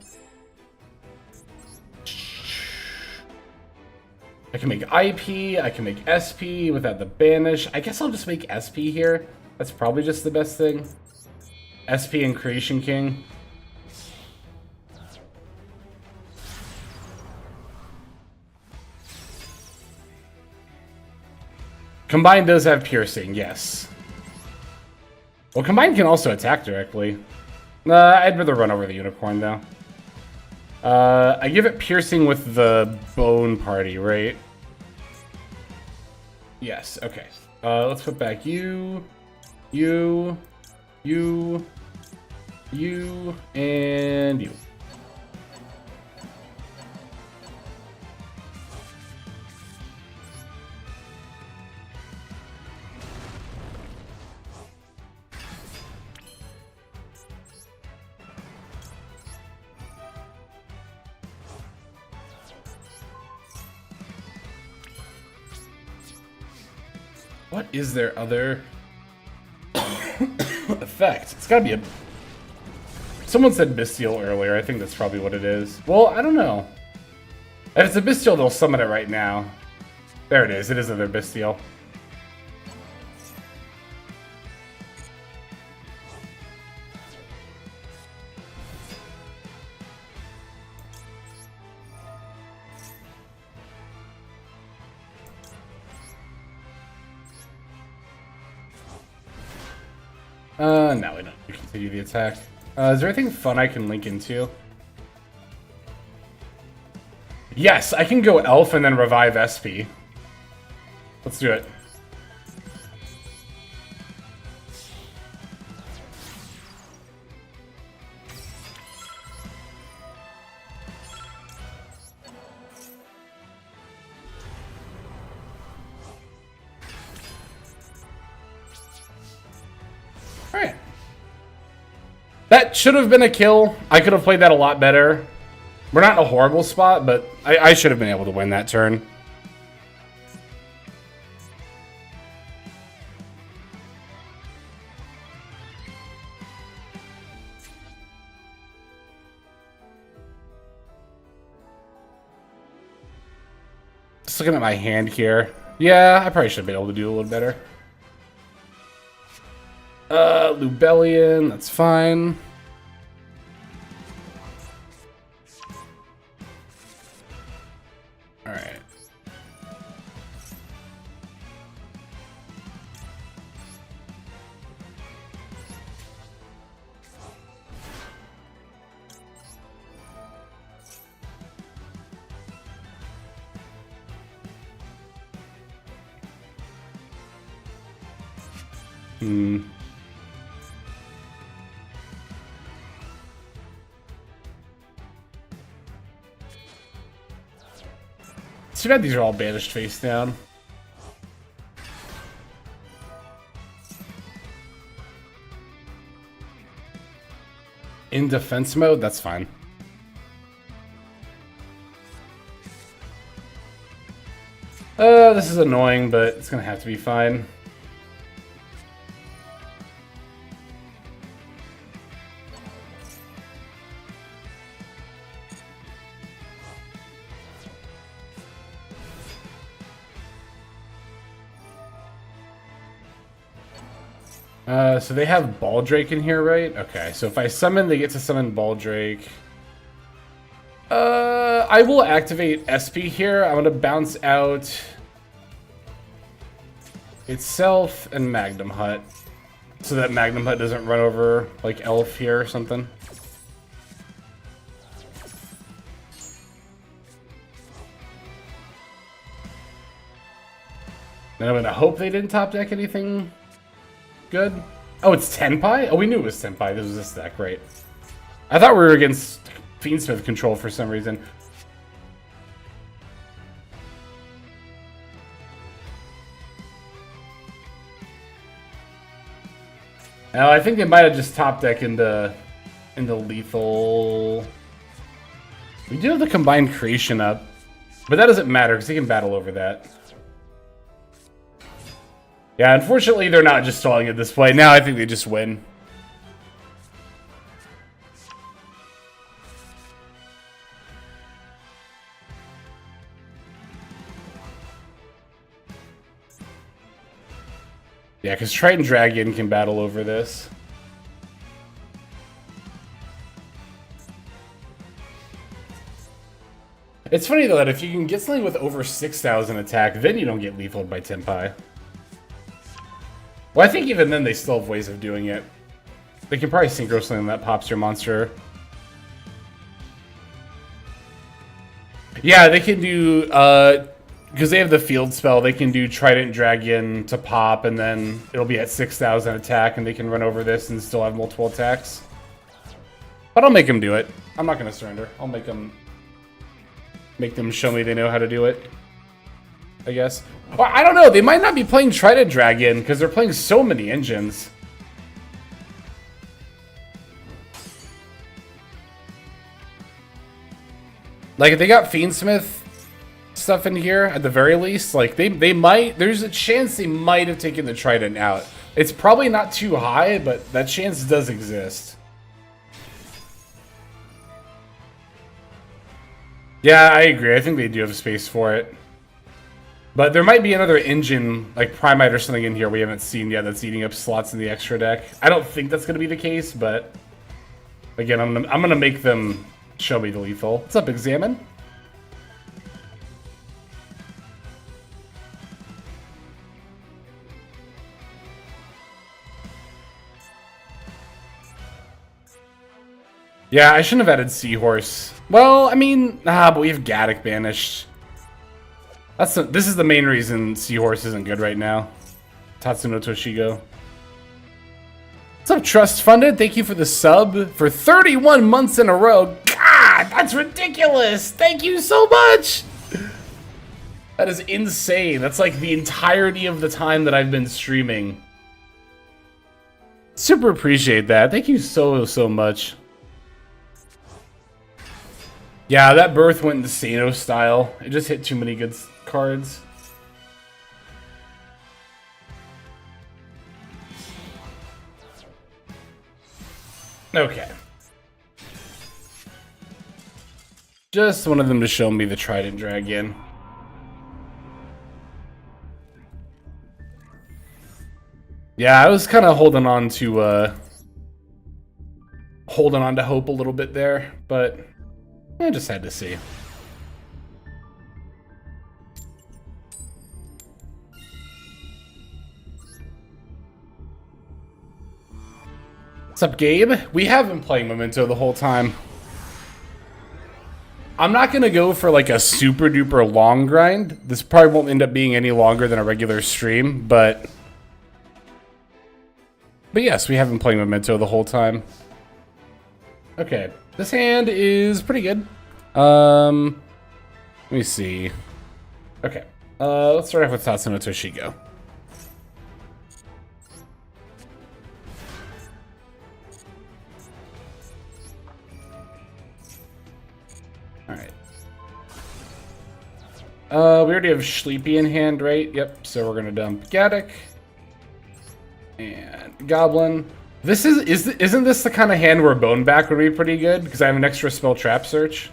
I can make IP, I can make SP without the banish. I guess I'll just make SP here. That's probably just the best thing. SP and Creation King. Combine does have piercing, yes. Well, Combine can also attack directly. I'd rather run over the Unicorn, though. I give it piercing with the Bone Party, right? Yes, okay. Let's put back you, and you. What is their other effect? It's gotta be a... Someone said Bestial earlier. I think that's probably what it is. Well, I don't know. If it's a Bestial, they'll summon it right now. There it is. It is another Bestial. No, we don't. We continue the attack. Is there anything fun I can link into? Yes, I can go Elf and then revive SP. Let's do it. Alright. That should have been a kill. I could have played that a lot better. We're not in a horrible spot, but I should have been able to win that turn. Just looking at my hand here. Yeah, I probably should have been able to do a little better. Lubellion, that's fine. Alright. Too bad these are all banished face down. In defense mode, that's fine. This is annoying, but it's gonna have to be fine. So they have Baldrake in here, right? Okay, so if I summon, they get to summon Baldrake. I will activate SP here. I'm gonna bounce out itself and Magnum Hut, so that Magnum Hut doesn't run over like Elf here or something. And I'm gonna hope they didn't top deck anything good. Oh, it's Tenpai? Oh, we knew it was Tenpai. This was this deck, right? I thought we were against Fiendsmith control for some reason. Now, I think they might have just top deck into lethal. We do have the combined creation up, but that doesn't matter because they can battle over that. Yeah, unfortunately, they're not just stalling at this point. Now I think they just win. Yeah, because Triton Dragon can battle over this. It's funny, though, that if you can get something with over 6,000 attack, then you don't get lethaled by Tenpai. Well, I think even then they still have ways of doing it. They can probably synchro something that pops your monster. Yeah, they can do, because they have the field spell, they can do Trident Dragon to pop, and then it'll be at 6,000 attack, and they can run over this and still have multiple attacks. But I'll make them do it. I'm not going to surrender. I'll make them show me they know how to do it, I guess. Well, I don't know. They might not be playing Trident Dragon because they're playing so many engines. Like, if they got Fiendsmith stuff in here, at the very least, like, they might... There's a chance they might have taken the Trident out. It's probably not too high, but that chance does exist. Yeah, I agree. I think they do have space for it. But there might be another engine, like Primite or something in here we haven't seen yet that's eating up slots in the extra deck. I don't think that's going to be the case, but... Again, I'm gonna make them show me the lethal. What's up, Examine? Yeah, I shouldn't have added Seahorse. Well, I mean, but we have Gaddock banished. This is the main reason Seahorse isn't good right now. Tatsuno Toshigo. What's up, Trust Funded? Thank you for the sub for 31 months in a row. God, that's ridiculous. Thank you so much. That is insane. That's like the entirety of the time that I've been streaming. Super appreciate that. Thank you so much. Yeah, that birth went into Sano style. It just hit too many good cards. Okay. Just wanted them to show me the Trident Dragon. Yeah, I was kind of holding on to hope a little bit there, but I just had to see. What's up, Gabe? We have been playing Memento the whole time. I'm not gonna go for like a super duper long grind. This probably won't end up being any longer than a regular stream, but yes, we have been playing Memento the whole time. Okay, this hand is pretty good. Let me see. Okay, let's start off with Tatsuno Toshiko. Alright. We already have Sleepy in hand, right? Yep, so we're gonna dump Gaddock. And Goblin. Isn't this the kind of hand where Bone Back would be pretty good? Because I have an extra spell trap search.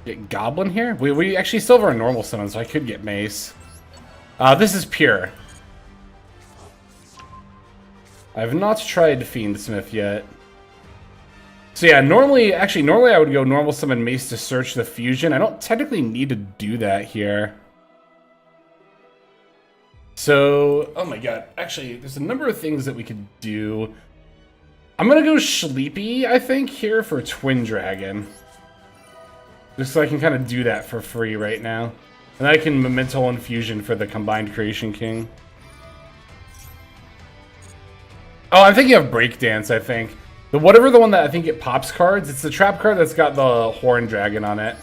Get Goblin here? We actually still have our normal summon, so I could get Mace. This is pure. I have not tried Fiendsmith yet. So yeah, normally I would go normal summon Mace to search the fusion. I don't technically need to do that here. So, oh my god, actually, there's a number of things that we could do. I'm gonna go Sleepy, I think, here for Twin Dragon. Just so I can kind of do that for free right now. And then I can Memento Infusion for the Combined Creation King. Oh, I'm thinking of Breakdance, I think. Whatever the one that I think it pops cards, it's the trap card that's got the Horn Dragon on it.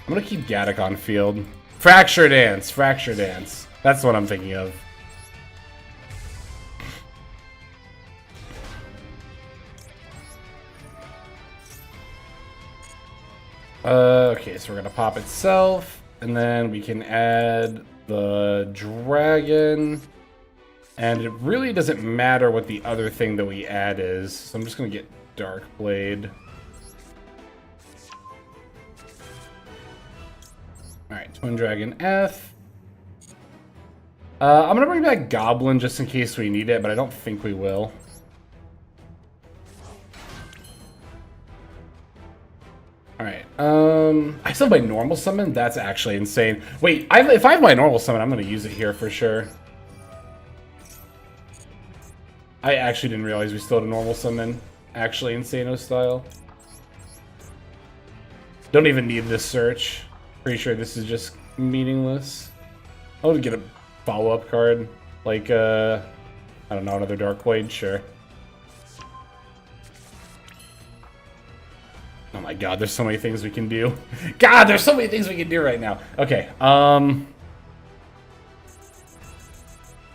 I'm gonna keep Gaddock on field. Fracture Dance. That's what I'm thinking of. Okay, so we're gonna pop itself, and then we can add the dragon. And it really doesn't matter what the other thing that we add is, so I'm just gonna get Dark Blade. Alright, Twin Dragon F. I'm gonna bring back Goblin just in case we need it, but I don't think we will. Alright, I still have my normal summon? That's actually insane. Wait, if I have my normal summon, I'm gonna use it here for sure. I actually didn't realize we still had a normal summon, actually, Insano style. Don't even need this search. Pretty sure this is just meaningless. I'll get a follow-up card, like, I don't know, another Dark Blade, sure. Oh my god, there's so many things we can do. God, there's so many things we can do right now. Okay,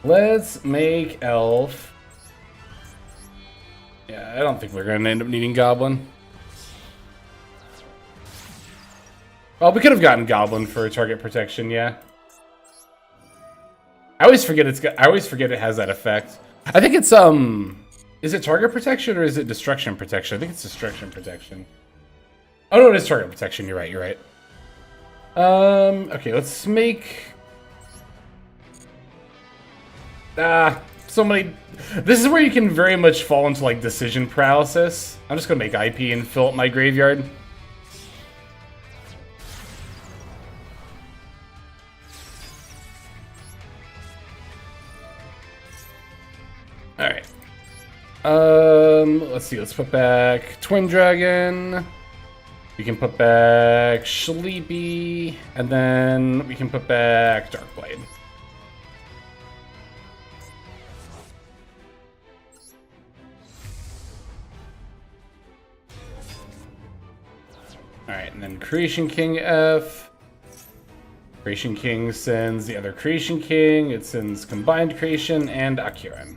let's make Elf. Yeah, I don't think we're gonna end up needing Goblin. Well, we could have gotten Goblin for target protection, yeah. I always forget it has that effect. I think it's is it target protection or is it destruction protection? I think it's destruction protection. Oh no, it is target protection, you're right. Okay, let's make so many. This is where you can very much fall into like decision paralysis. I'm just gonna make IP and fill up my graveyard. Alright. Let's see, let's put back Twin Dragon. We can put back Sleepy, and then we can put back Darkblade. Alright, and then Creation King F. Creation King sends the other Creation King. It sends Combined Creation and Akiran.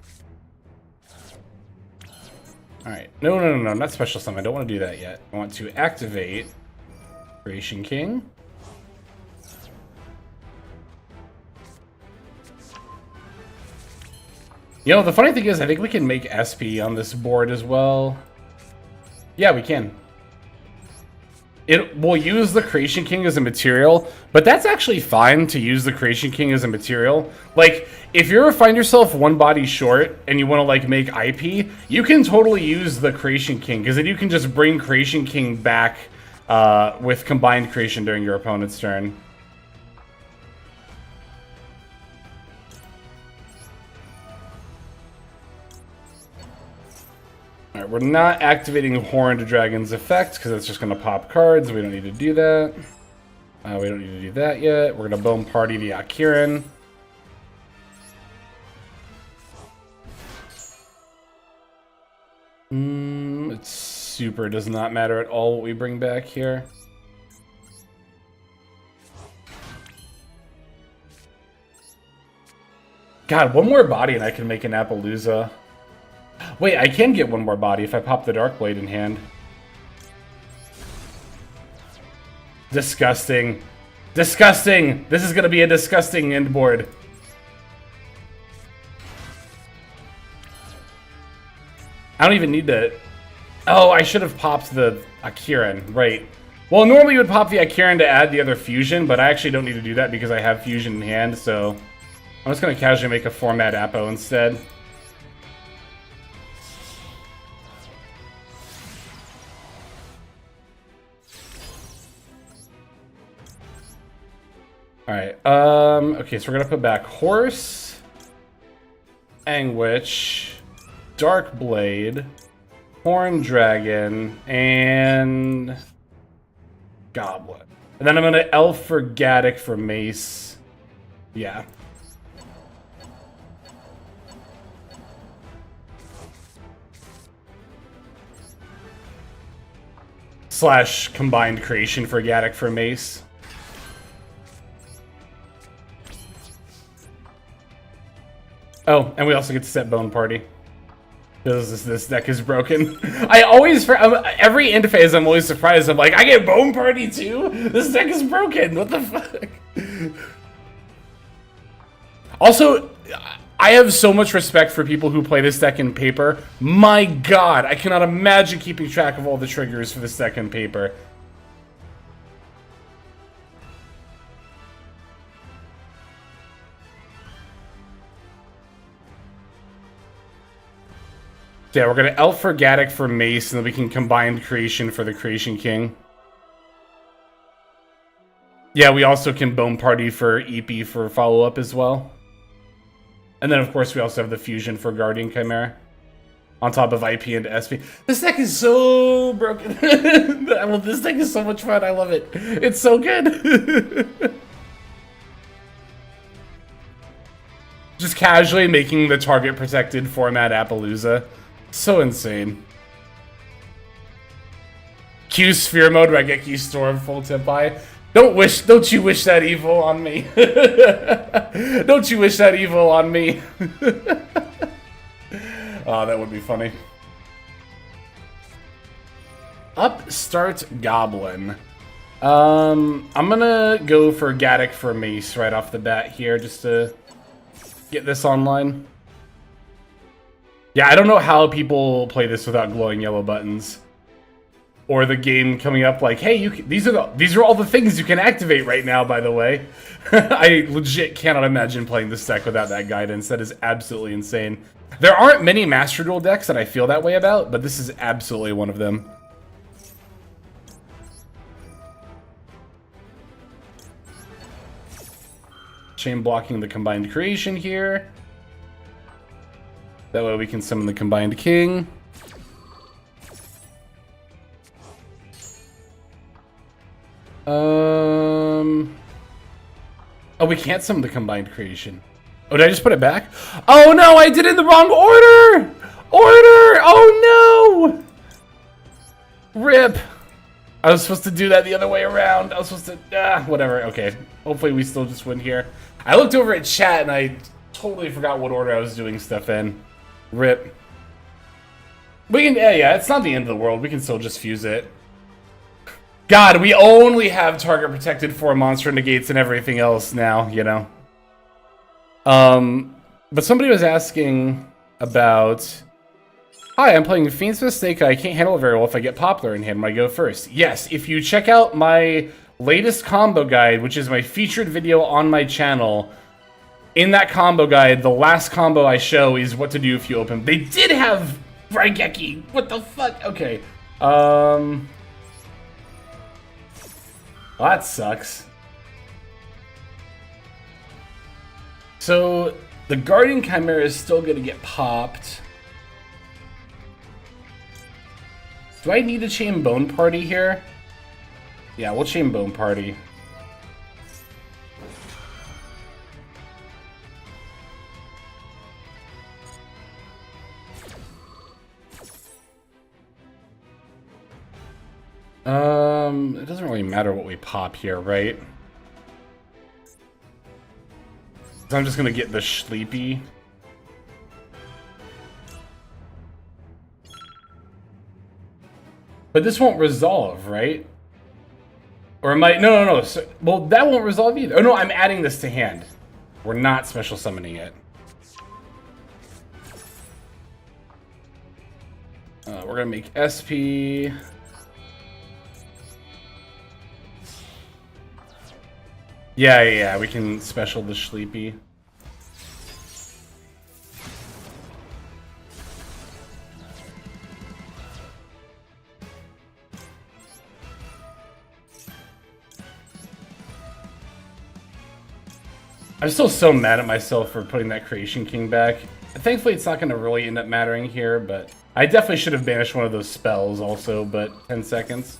Alright, no, not Special Summon. I don't want to do that yet. I want to activate Creation King. You know, the funny thing is, I think we can make SP on this board as well. Yeah, we can. It will use the Creation King as a material, but that's actually fine to use the Creation King as a material. Like, if you ever find yourself one body short and you want to, like, make IP, you can totally use the Creation King, because then you can just bring Creation King back with combined creation during your opponent's turn. Alright, we're not activating Horned Dragon's effect, because it's just going to pop cards. We don't need to do that. We don't need to do that yet. We're going to Bone Party the Akiran. It super does not matter at all what we bring back here. God, one more body and I can make an Appaloosa. Wait, I can get one more body if I pop the Darkblade in hand. Disgusting. Disgusting! This is gonna be a disgusting end board. I don't even need to... Oh, I should have popped the Akiran, right. Well, normally you would pop the Akiran to add the other fusion, but I actually don't need to do that because I have fusion in hand, so... I'm just gonna casually make a format Appo instead. Alright, okay, so we're gonna put back Horse, Anguish, Darkblade, Horned Dragon, and Goblin. And then I'm gonna Elf for Gaddock for Mace. Yeah. Slash combined creation for Gaddock for Mace. Oh, and we also get to set Bone Party. Because this deck is broken. I always, every end phase, I'm always surprised. I'm like, I get Bone Party too? This deck is broken. What the fuck? Also, I have so much respect for people who play this deck in paper. My god, I cannot imagine keeping track of all the triggers for this deck in paper. Yeah, we're gonna Elf for Gaddock for Mace, and then we can combine creation for the Creation King. Yeah, we also can Bone Party for EP for follow-up as well. And then, of course, we also have the fusion for Guardian Chimera. On top of IP and SP. This deck is so broken. This deck is so much fun. I love it. It's so good. Just casually making the target protected format Appaloosa. So insane. Q Sphere Mode, Raigeki Storm, Full Tempai. Don't you wish that evil on me. Don't you wish that evil on me. Oh, that would be funny. Upstart Goblin. I'm gonna go for Gaddock for Mace right off the bat here, just to get this online. Yeah, I don't know how people play this without glowing yellow buttons. Or the game coming up like, hey, these are all the things you can activate right now, by the way. I legit cannot imagine playing this deck without that guidance. That is absolutely insane. There aren't many Master Duel decks that I feel that way about, but this is absolutely one of them. Chain blocking the combined creation here. That way we can summon the combined king. Oh, we can't summon the combined creation. Oh, did I just put it back? Oh no, I did it in the wrong order! Oh no! RIP! I was supposed to do that the other way around. I was supposed to, whatever, okay. Hopefully we still just win here. I looked over at chat and I totally forgot what order I was doing stuff in. RIP. We can, yeah, it's not the end of the world. We can still just fuse it. God, we only have target protected for monster negates and everything else now, you know. But somebody was asking, about... Hi, I'm playing Fiends with Snake. I can't handle it very well if I get Poplar in hand when I go first. Yes, if you check out my latest combo guide, which is my featured video on my channel, in that combo guide, the last combo I show is what to do if you open. They did have Raigeki. What the fuck? Okay. Well, that sucks. So, the Guardian Chimera is still gonna get popped. Do I need to chain Bone Party here? Yeah, we'll chain Bone Party. It doesn't really matter what we pop here, right? So I'm just gonna get the Sleepy. But this won't resolve, right? Or am I... No. So, well, that won't resolve either. Oh, no, I'm adding this to hand. We're not special summoning it. We're gonna make SP... Yeah, we can special the Sleepy. I'm still so mad at myself for putting that Creation King back. Thankfully, it's not going to really end up mattering here, but I definitely should have banished one of those spells also, but 10 seconds.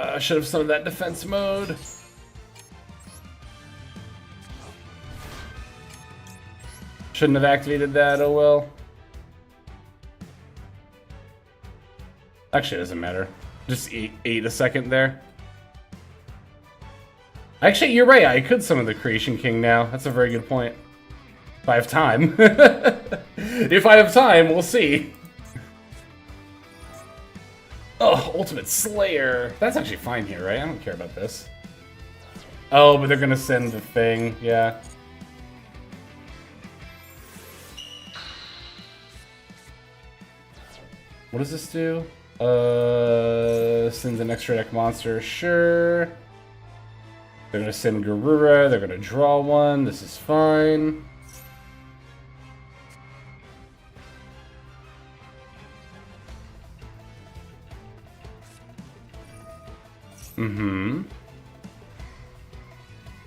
I should have summoned that defense mode. Shouldn't have activated that, oh well. Actually, it doesn't matter. Just ate a second there. Actually, you're right. I could summon the Creation King now. That's a very good point. If I have time. If I have time, we'll see. Oh, Ultimate Slayer. That's actually fine here, right? I don't care about this. Oh, but they're gonna send the thing. Yeah. What does this do? Sends an extra deck monster. Sure. They're gonna send Garura. They're gonna draw one. This is fine.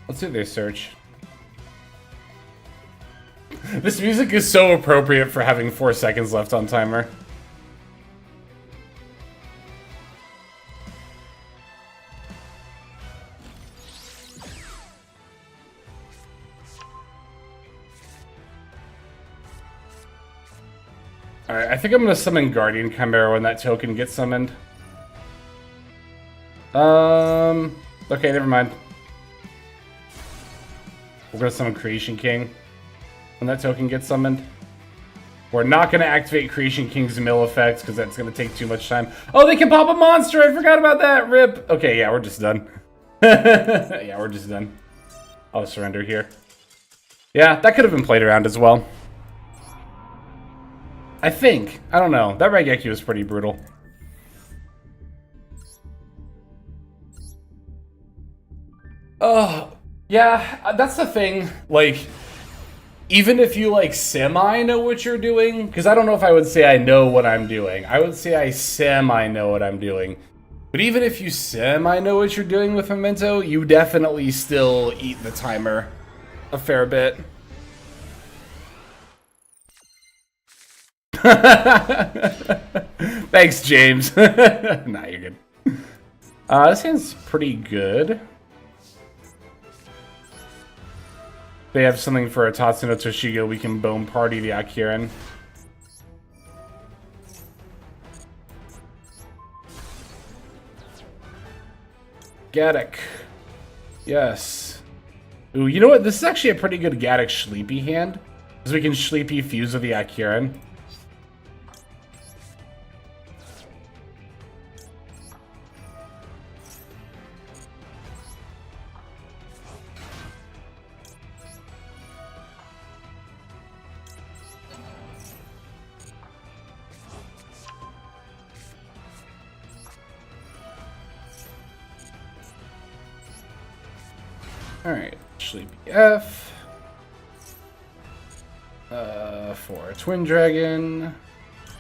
Let's do their search. This music is so appropriate for having 4 seconds left on timer. Alright, I think I'm gonna summon Guardian Chimera when that token gets summoned. Okay, never mind. We're gonna summon Creation King when that token gets summoned. We're not gonna activate Creation King's mill effects because that's gonna take too much time. Oh, they can pop a monster! I forgot about that! RIP! Okay, yeah, we're just done. Yeah, we're just done. I'll surrender here. Yeah, that could have been played around as well. I think. I don't know. That Raigeki was pretty brutal. Yeah, that's the thing. Like, even if you, like, semi-know what you're doing, because I don't know if I would say I know what I'm doing. I would say I semi-know what I'm doing. But even if you semi-know what you're doing with Memento, you definitely still eat the timer a fair bit. Thanks, James. Nah, you're good. This hand's pretty good. They have something for a Tatsuno Toshigo. We can Bone Party the Akiren. Gaddock. Yes. Ooh, you know what? This is actually a pretty good Gaddock Sleepy hand. Because we can Sleepy fuse with the Akiren. Alright, Sleepy F. For Twin Dragon,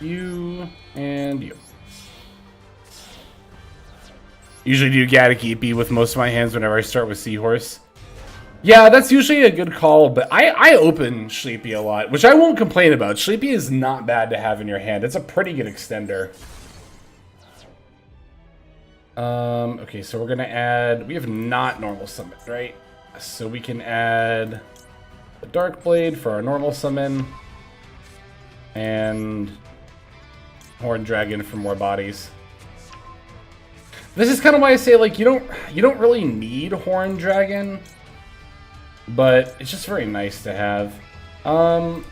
you, and you. Usually do Gattaca EP with most of my hands whenever I start with Seahorse. Yeah, that's usually a good call, but I open Sleepy a lot, which I won't complain about. Sleepy is not bad to have in your hand. It's a pretty good extender. Okay, so we're gonna add... We have not normal summon, right? So we can add the Dark Blade for our normal summon, and Horned Dragon for more bodies. This is kind of why I say, like, you don't really need Horned Dragon, but it's just very nice to have. Am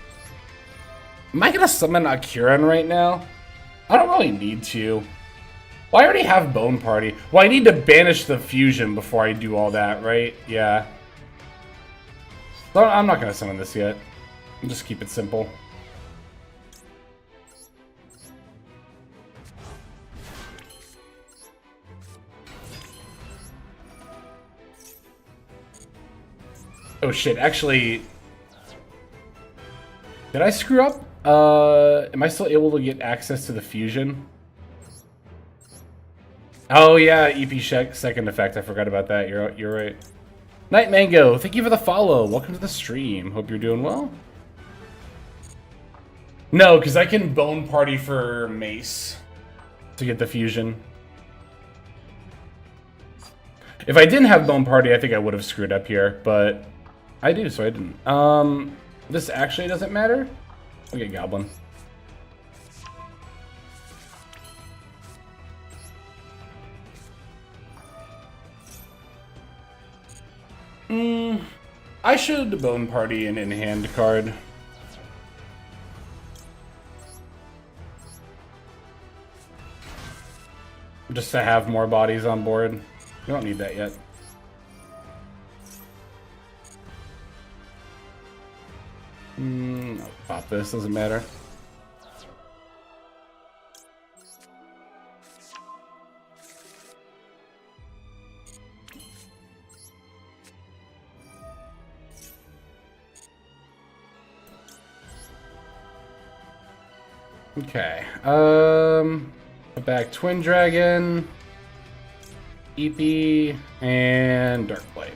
I gonna summon Akiran right now? I don't really need to. Well, I already have Bone Party. Well, I need to banish the fusion before I do all that, right? Yeah. So I'm not gonna summon this yet. I'll just keep it simple. Oh shit, actually... Did I screw up? Am I still able to get access to the fusion? Oh yeah, EP second effect. I forgot about that. You're right. Night Mango, thank you for the follow. Welcome to the stream. Hope you're doing well. No, because I can Bone Party for Mace to get the fusion. If I didn't have Bone Party, I think I would have screwed up here, but I do, so I didn't. This actually doesn't matter. I'll get Goblin. I should Bone Party an in-hand card. Just to have more bodies on board. We don't need that yet. I'll pop this, doesn't matter. Okay. Back Twin Dragon, EP, and Dark Blade.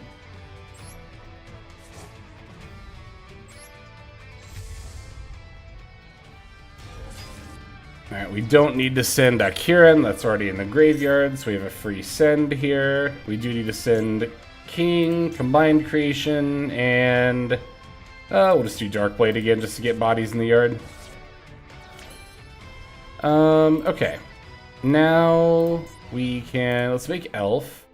Alright, we don't need to send Akiran, that's already in the graveyard, so we have a free send here. We do need to send King, Combined Creation, and we'll just do Dark Blade again just to get bodies in the yard. Okay. Now we can, let's make Elf.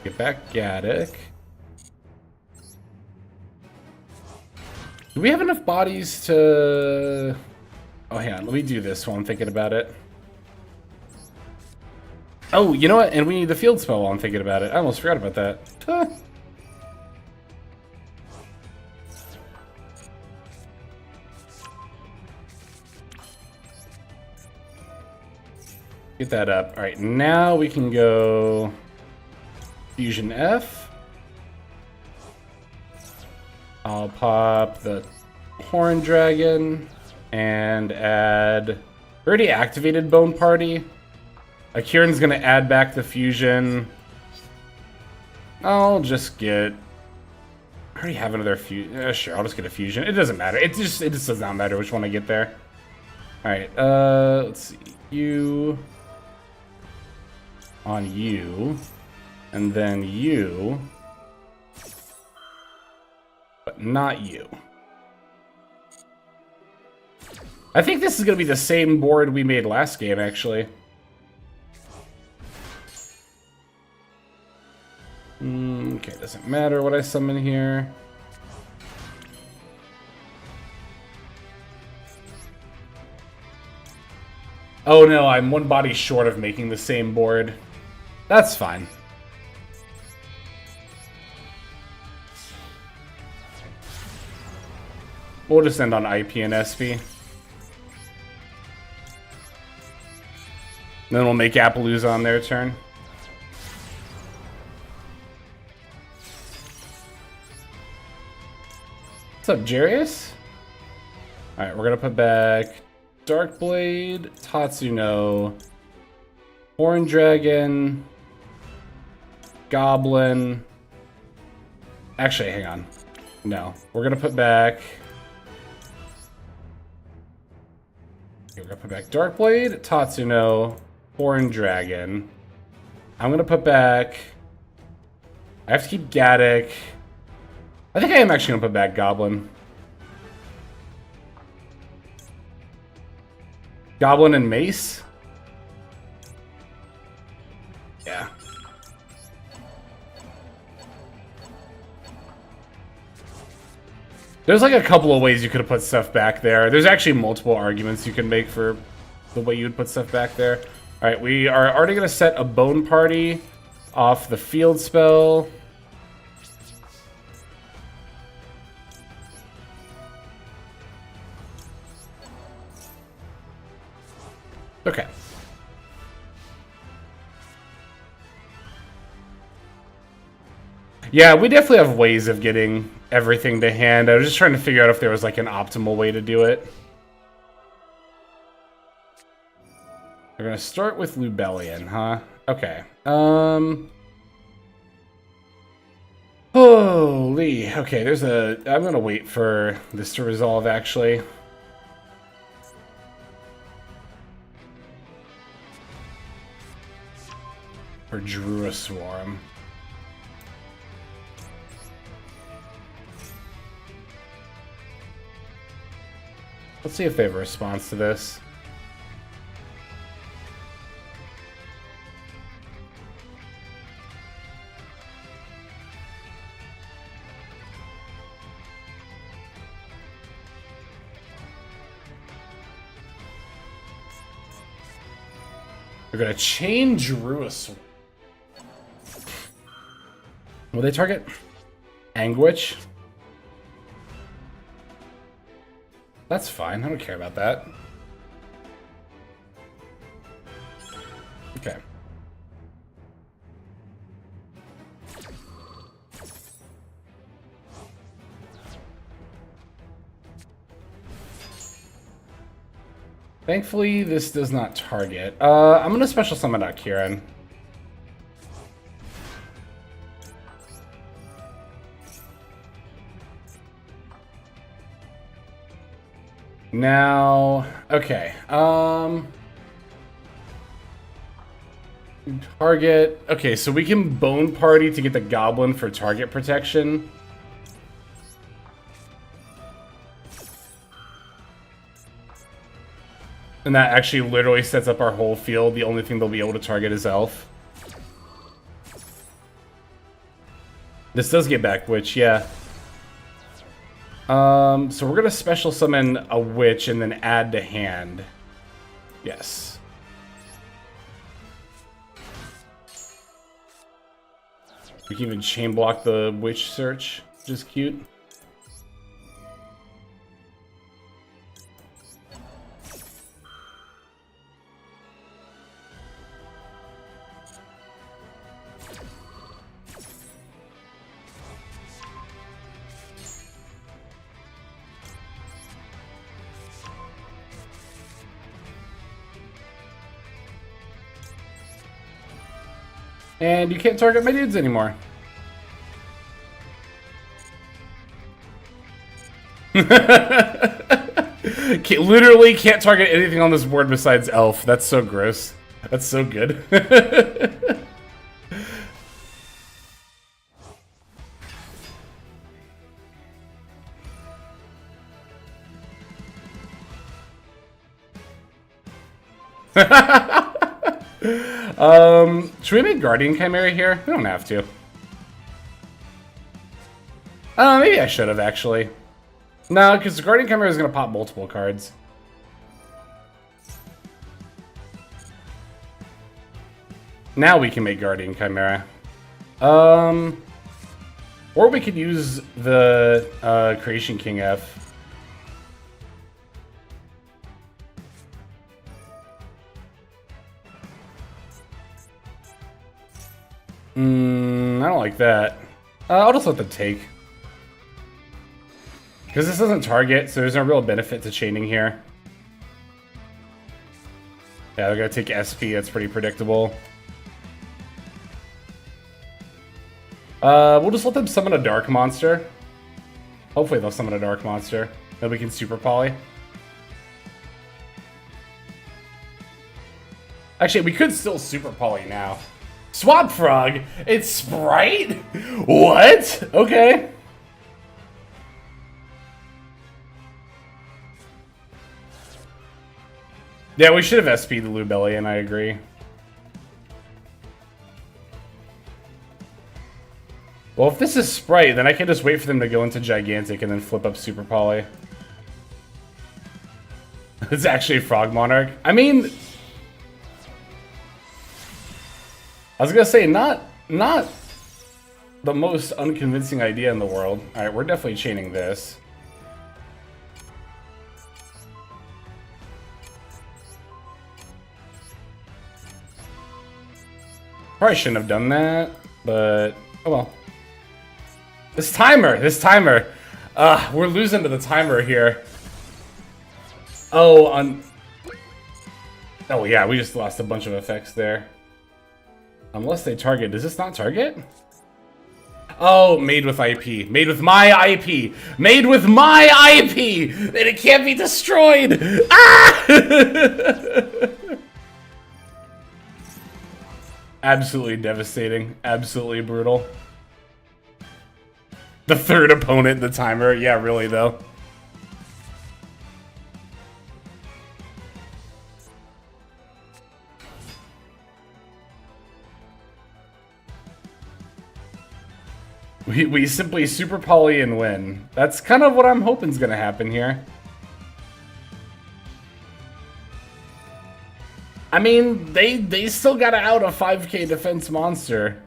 Get back Gaddock. Do we have enough bodies to... Oh, hang on, let me do this while I'm thinking about it. Oh, you know what? And we need the field spell while I'm thinking about it. I almost forgot about that. Huh. Get that up. All right, now we can go Fusion F. I'll pop the Horned Dragon and add... Already activated Bone Party. Akiran's gonna add back the fusion. I'll just get... I already have another fusion. Sure, I'll just get a fusion. It doesn't matter. It just does not matter which one I get there. Alright, let's see. You... On you. And then you. But not you. I think this is gonna be the same board we made last game, actually. Okay, doesn't matter what I summon here. Oh no, I'm one body short of making the same board. That's fine. We'll just end on IP and SP. Then we'll make Appaloosa on their turn. What's up, Jarius? Alright, we're gonna put back Darkblade, Tatsuno, Horn Dragon, Goblin. Actually, hang on. No, we're gonna put back. Okay, we're gonna put back Darkblade, Tatsuno, Horn Dragon. I'm gonna put back. I have to keep Gaddock. I think I am actually gonna put back Goblin. Goblin and Mace? Yeah. There's like a couple of ways you could have put stuff back there. There's actually multiple arguments you can make for the way you would put stuff back there. Alright, we are already going to set a Bone Party off the field spell. Okay. Yeah, we definitely have ways of getting everything to hand. I was just trying to figure out if there was like an optimal way to do it. We're gonna start with Lubellion, huh? Okay. Holy. Okay, there's a... I'm gonna wait for this to resolve, actually. For Druid Swarm. Let's see if they have a response to this. We're gonna chain Druid Swarm. Will they target Anguish? That's fine. I don't care about that. Okay. Thankfully, this does not target. I'm gonna special summon out Kieran. Now, okay. Target. Okay, so we can Bone Party to get the Goblin for target protection. And that actually literally sets up our whole field. The only thing they'll be able to target is Elf. This does get back Witch, yeah. So we're gonna special summon a Witch and then add to hand. Yes. We can even chain block the Witch search, which is cute. And you can't target my dudes anymore. Literally can't target anything on this board besides Elf. That's so gross. That's so good. Should we make Guardian Chimera here? We don't have to. Maybe I should have, actually. No, because Guardian Chimera is going to pop multiple cards. Now we can make Guardian Chimera. Or we could use the Creation King F. I don't like that. I'll just let them take. Because this doesn't target, so there's no real benefit to chaining here. Yeah, they're gonna take SP, that's pretty predictable. We'll just let them summon a dark monster. Hopefully they'll summon a dark monster. Then we can super poly. Actually, we could still super poly now. Swap Frog! It's Sprite? What? Okay. Yeah, we should have SP'd the Lubellion, I agree. Well, if this is Sprite, then I can just wait for them to go into Gigantic and then flip up Super Poly. It's actually Frog Monarch. I mean... I was gonna say, not the most unconvincing idea in the world. Alright, we're definitely chaining this. Probably shouldn't have done that, but oh well. This timer! We're losing to the timer here. Oh, oh yeah, we just lost a bunch of effects there. Unless they target. Does this not target? Oh, made with IP. Made with my IP. Made with my IP! And it can't be destroyed! Ah! Absolutely devastating. Absolutely brutal. The third opponent, the timer. Yeah, really, though. We simply super poly and win. That's kind of what I'm hoping is going to happen here. I mean, they still got to out a 5k defense monster.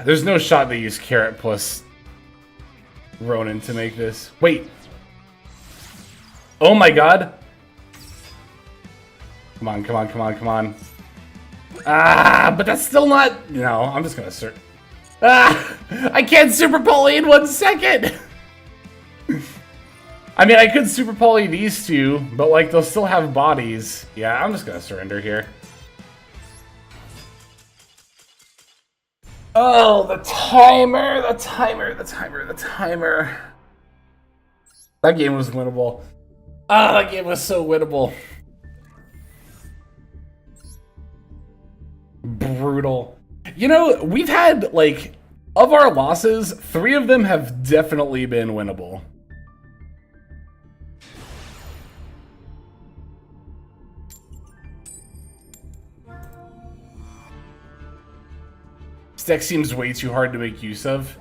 There's no shot they use Carrot plus Ronin to make this. Wait. Oh my god. Come on, come on, come on, come on. Ah, but that's still not... No, I'm just gonna search. Ah! I can't super poly in 1 second! I mean, I could super poly these two, but like, they'll still have bodies. Yeah, I'm just gonna surrender here. Oh, the timer, the timer, the timer, the timer. That game was winnable. Ah, that game was so winnable. Brutal. You know, we've had, like, of our losses, 3 of them have definitely been winnable. This deck seems way too hard to make use of.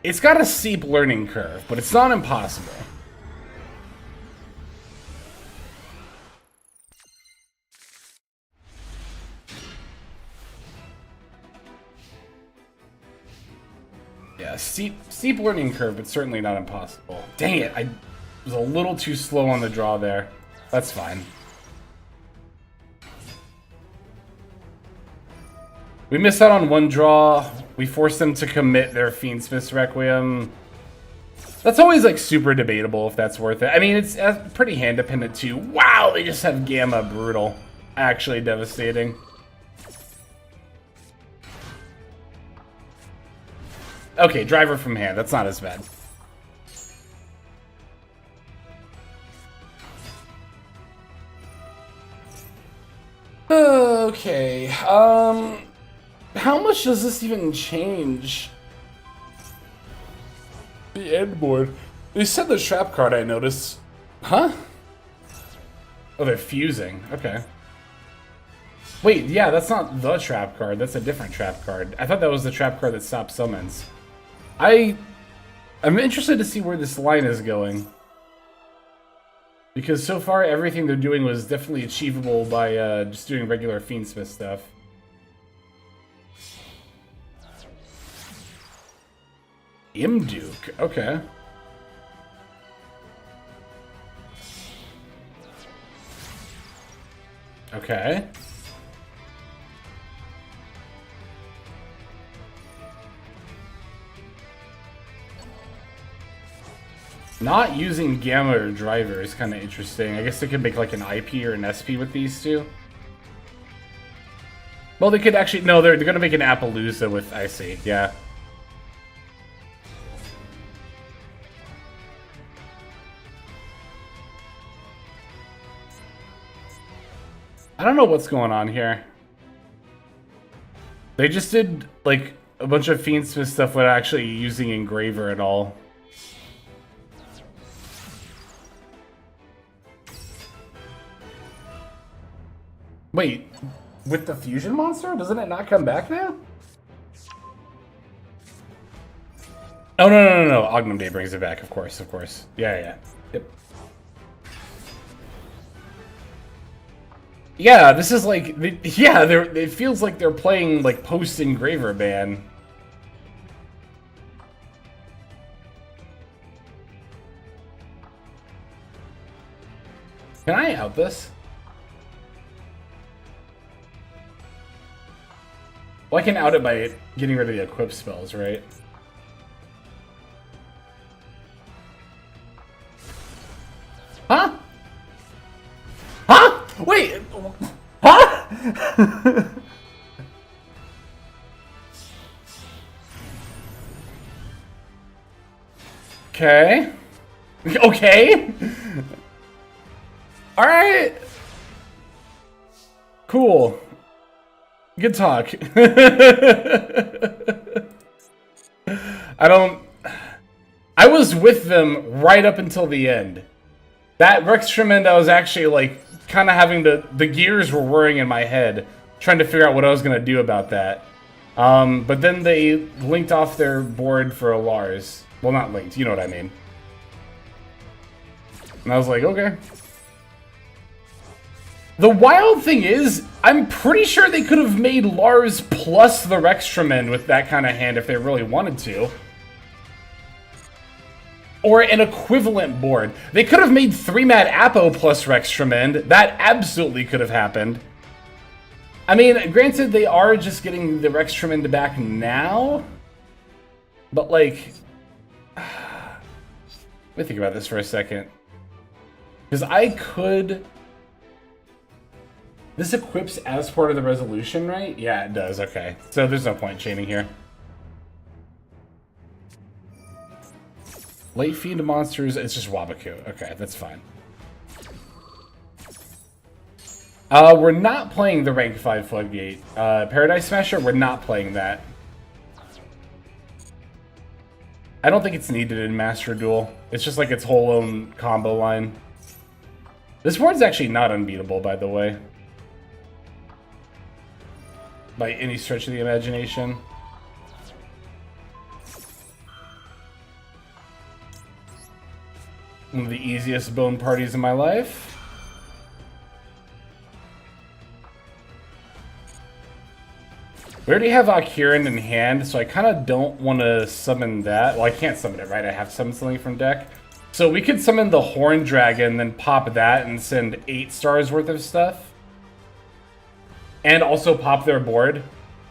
It's got a steep learning curve, but it's not impossible. Yeah, steep learning curve, but certainly not impossible. Dang it, I was a little too slow on the draw there. That's fine. We missed out on 1 draw. We forced them to commit their Fiendsmith's Requiem. That's always, like, super debatable if that's worth it. I mean, it's pretty hand dependent too. Wow, they just have Gamma. Brutal. Actually devastating. Okay, driver from hand. That's not as bad. Okay, how much does this even change the end board? They said the trap card, I noticed. Huh? Oh, they're fusing. Okay. Wait, yeah, that's not the trap card. That's a different trap card. I thought that was the trap card that stops summons. I'm interested to see where this line is going. Because so far, everything they're doing was definitely achievable by just doing regular Fiendsmith stuff. Imduke, okay. Okay. Not using Gamma or Driver is kind of interesting. I guess they could make like an IP or an SP with these two. Well, they could actually... No, they're going to make an Appaloosa with... I see, yeah. I don't know what's going on here. They just did, like, a bunch of Fiendsmith stuff without actually using Engraver at all. Wait, with the fusion monster? Doesn't it not come back now? Oh, no. Ognum Day brings it back, of course. Yeah. Yep. Yeah, this is like... Yeah, it feels like they're playing, like, post-Engraver ban. Can I out this? Well, I can out it by getting rid of the equip spells, right? Huh? Huh? Wait! Huh? Okay. Okay. Alright. Cool. Good talk. I was with them right up until the end. That Rex Tremend, I was actually like kind of having the gears were whirring in my head, trying to figure out what I was gonna do about that. But then they linked off their board for a Lars. Well, not linked, you know what I mean. And I was like, okay. The wild thing is, I'm pretty sure they could have made Lars plus the Rex Tremend with that kind of hand if they really wanted to. Or an equivalent board. They could have made 3-mat Apo plus Rex Tremend. That absolutely could have happened. I mean, granted, they are just getting the Rex Tremend back now. But, like... Let me think about this for a second. Because I could... This equips as part of the resolution, right? Yeah, it does. Okay. So there's no point chaining here. Late Fiend monsters, it's just Wabaku. Okay, that's fine. We're not playing the rank 5 Floodgate. Paradise Smasher, we're not playing that. I don't think it's needed in Master Duel. It's just like its whole own combo line. This board's actually not unbeatable, by the way. By any stretch of the imagination. One of the easiest bone parties in my life. We already have Akiran in hand, so I kind of don't want to summon that. Well, I can't summon it, right? I have to summon something from deck. So we could summon the Horn Dragon, then pop that and send 8 stars worth of stuff. And also pop their board,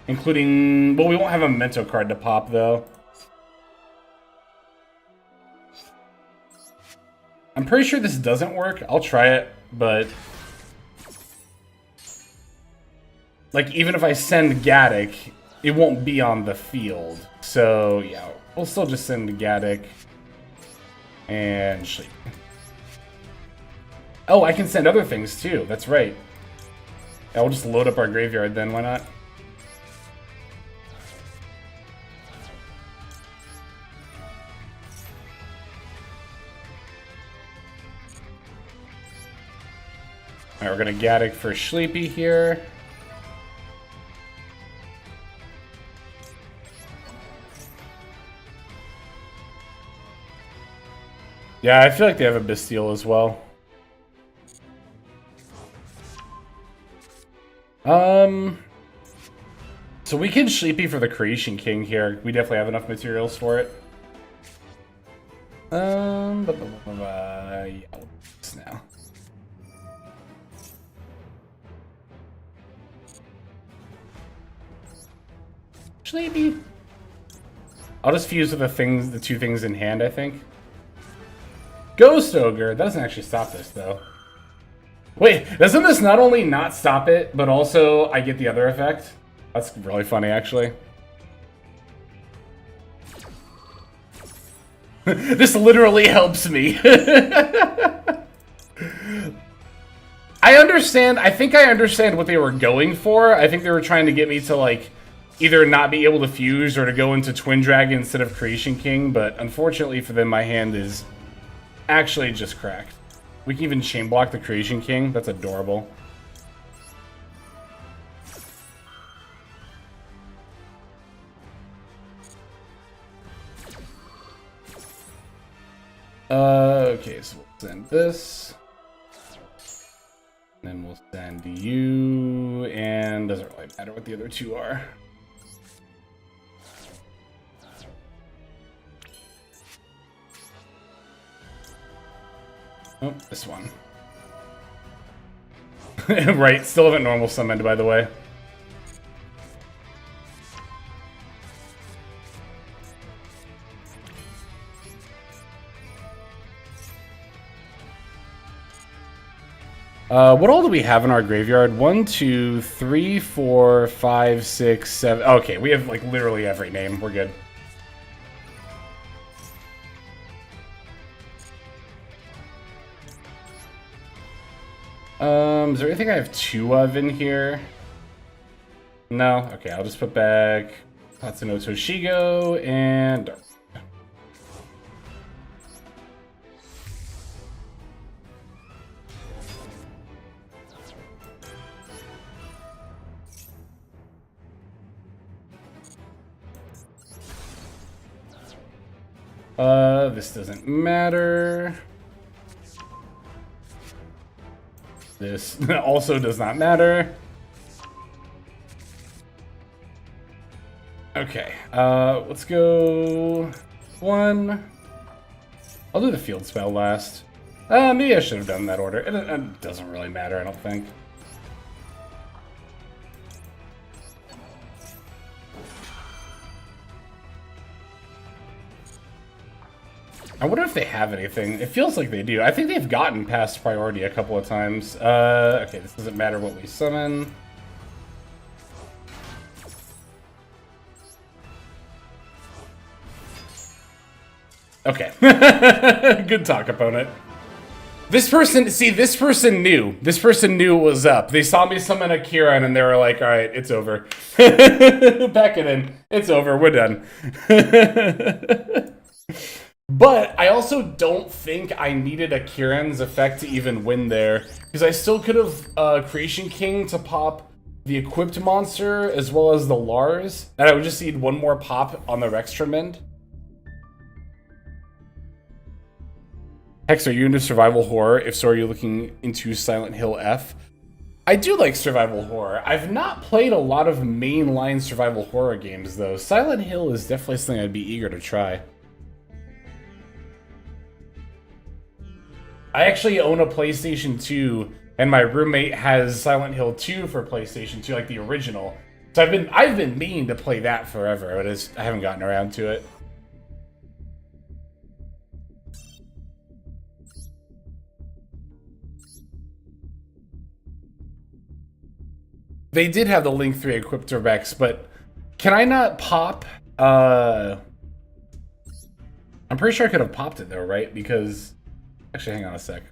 including... Well, we won't have a Memento card to pop, though. I'm pretty sure this doesn't work. I'll try it, but... Like, even if I send Gaddock, it won't be on the field. So, yeah, we'll still just send Gaddock. And Sleep. Oh, I can send other things, too. That's right. Yeah, we'll just load up our graveyard then, why not? Alright, we're gonna Gaddock for Sleepy here. Yeah, I feel like they have a Bastille as well. So we can Sleepy for the Creation King here. We definitely have enough materials for it. Yeah, now. maybe? I'll just fuse with the two things in hand, I think. Ghost Ogre. That doesn't actually stop this, though. Wait, doesn't this not only not stop it, but also I get the other effect? That's really funny, actually. This literally helps me. I understand. I think I understand what they were going for. I think they were trying to get me to, like, either not be able to fuse or to go into Twin Dragon instead of Creation King, but unfortunately for them, my hand is actually just cracked. We can even chain block the Creation King. That's adorable. Okay, so we'll send this. And then we'll send you, and doesn't really matter what the other two are. Oh, this one. Right, still haven't normal summoned, by the way. What all do we have in our graveyard? 1, 2, 3, 4, 5, 6, 7. Okay, we have like literally every name. We're good. Is there anything I have 2 of in here? No? Okay, I'll just put back Tatsuno Toshigo and... this doesn't matter. This also does not matter. Okay, let's go 1. I'll do the field spell last. Maybe I should have done that order. It doesn't really matter, I don't think. I wonder if they have anything. It feels like they do. I think they've gotten past priority a couple of times. Okay, this doesn't matter what we summon. Okay. Good talk, opponent. This person, see, this person knew. This person knew what was up. They saw me summon a Kieran and they were like, all right, it's over. Pack it in. It's over. We're done. But I also don't think I needed a Kieran's effect to even win there, because I still could have Creation King to pop the equipped monster as well as the Lars, and I would just need 1 more pop on the Rex Tremend. Hex, are you into survival horror? If so, are you looking into Silent Hill F? I do like survival horror. I've not played a lot of mainline survival horror games, though. Silent Hill is definitely something I'd be eager to try. I actually own a PlayStation 2, and my roommate has Silent Hill 2 for PlayStation 2, like the original. So I've been meaning to play that forever, but I haven't gotten around to it. They did have the Link 3 equipped to Rex, but can I not pop? I'm pretty sure I could have popped it though, right? Because actually, hang on a sec.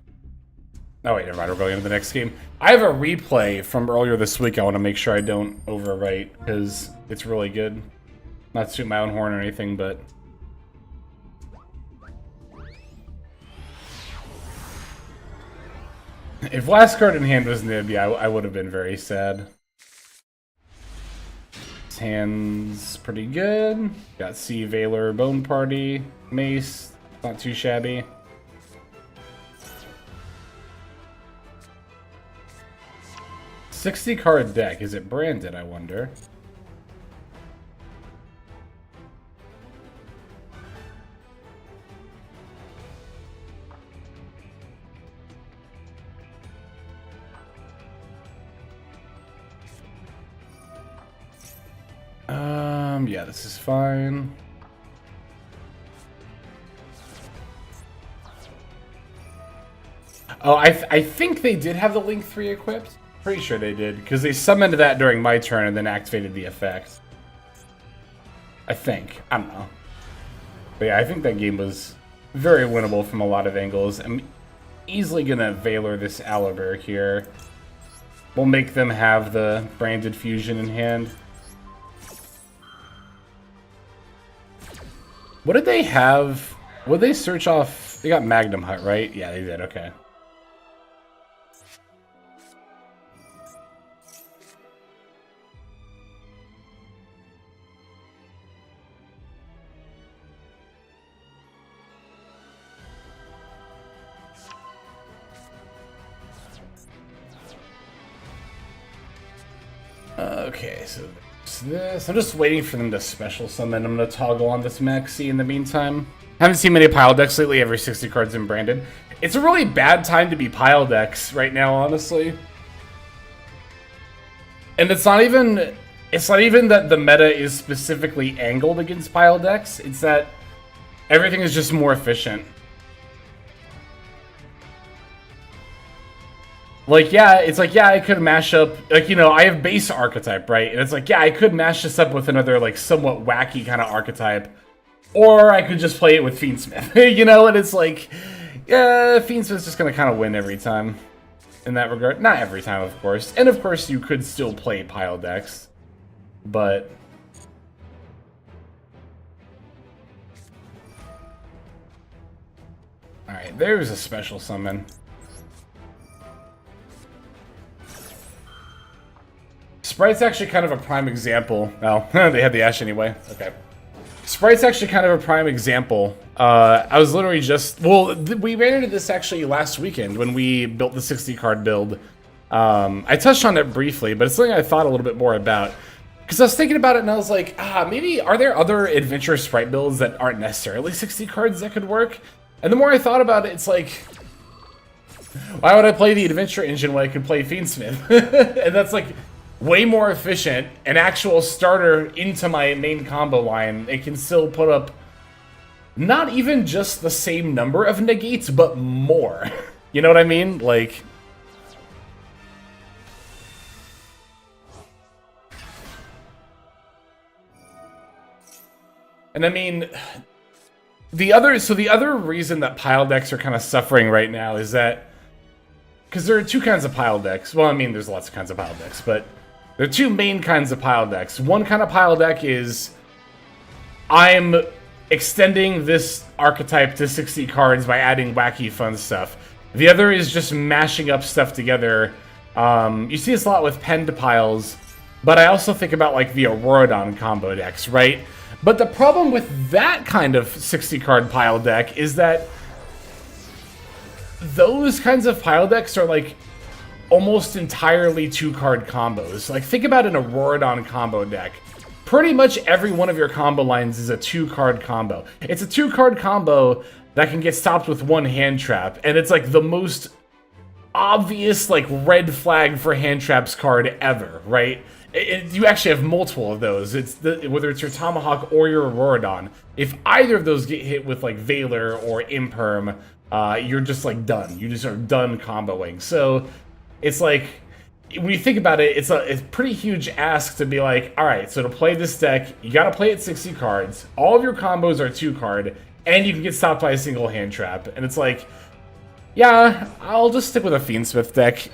Oh wait, never mind. We're going into the next game. I have a replay from earlier this week. I want to make sure I don't overwrite because it's really good. Not to toot my own horn or anything, but if last card in hand was Nib, yeah, I would have been very sad. His hand's pretty good. Got Sea Veiler, Bone Party, Mace. Not too shabby. $60-card deck. Is it branded, I wonder? Yeah, this is fine. Oh, I think they did have the Link 3 equipped. Pretty sure they did, because they summoned that during my turn and then activated the effect. I think. I don't know. But yeah, I think that game was very winnable from a lot of angles. I'm easily going to Valor this Owlbear here. We'll make them have the branded fusion in hand. What did they have? Would they search off? They got Magnum Hut, right? Yeah, they did. Okay. Okay, so this. I'm just waiting for them to special summon. I'm going to toggle on this Maxi in the meantime. Haven't seen many pile decks lately. Every 60 cards in branded. It's a really bad time to be pile decks right now, honestly. And it's not even that the meta is specifically angled against pile decks. It's that everything is just more efficient. Like, yeah, it's like, yeah, I could mash up, like, you know, I have base archetype, right? And it's like, yeah, I could mash this up with another, like, somewhat wacky kind of archetype. Or I could just play it with Fiendsmith, you know? And it's like, yeah, Fiendsmith's just going to kind of win every time in that regard. Not every time, of course. And, of course, you could still play pile decks. But... Alright, there's a special summon. Sprite's actually kind of a prime example. Well, they had the Ash anyway. Okay. Sprite's actually kind of a prime example. I was literally just... Well, we ran into this actually last weekend when we built the 60-card build. I touched on it briefly, but it's something I thought a little bit more about. Because I was thinking about it and I was like, maybe are there other adventure Sprite builds that aren't necessarily 60 cards that could work? And the more I thought about it, it's like... Why would I play the adventure engine when I could play Fiendsmith? And that's like... way more efficient, an actual starter into my main combo line. It can still put up not even just the same number of negates, but more. You know what I mean? Like... And I mean... the other reason that pile decks are kind of suffering right now is that... Because there are two kinds of pile decks. Well, I mean, there's lots of kinds of pile decks, but... there are two main kinds of pile decks. One kind of pile deck is, I'm extending this archetype to 60 cards by adding wacky fun stuff. The other is just mashing up stuff together. You see this a lot with penned piles, but I also think about like the Auroradon combo decks, right? But the problem with that kind of 60 card pile deck is that those kinds of pile decks are like almost entirely 2-card combos. Like, think about an Auroradon combo deck. Pretty much every one of your combo lines is a 2-card combo. It's a 2-card combo that can get stopped with one hand trap, and it's like the most obvious, like, red flag for hand traps card ever, right? You actually have multiple of those. Whether it's your Tomahawk or your Auroradon. If either of those get hit with, like, Valor or Imperm, you're just, like, done. You just are done comboing. So... it's like, when you think about it, it's a pretty huge ask to be like, alright, so to play this deck, you gotta play it 60 cards, all of your combos are 2-card, and you can get stopped by a single hand trap. And it's like, yeah, I'll just stick with a Fiendsmith deck.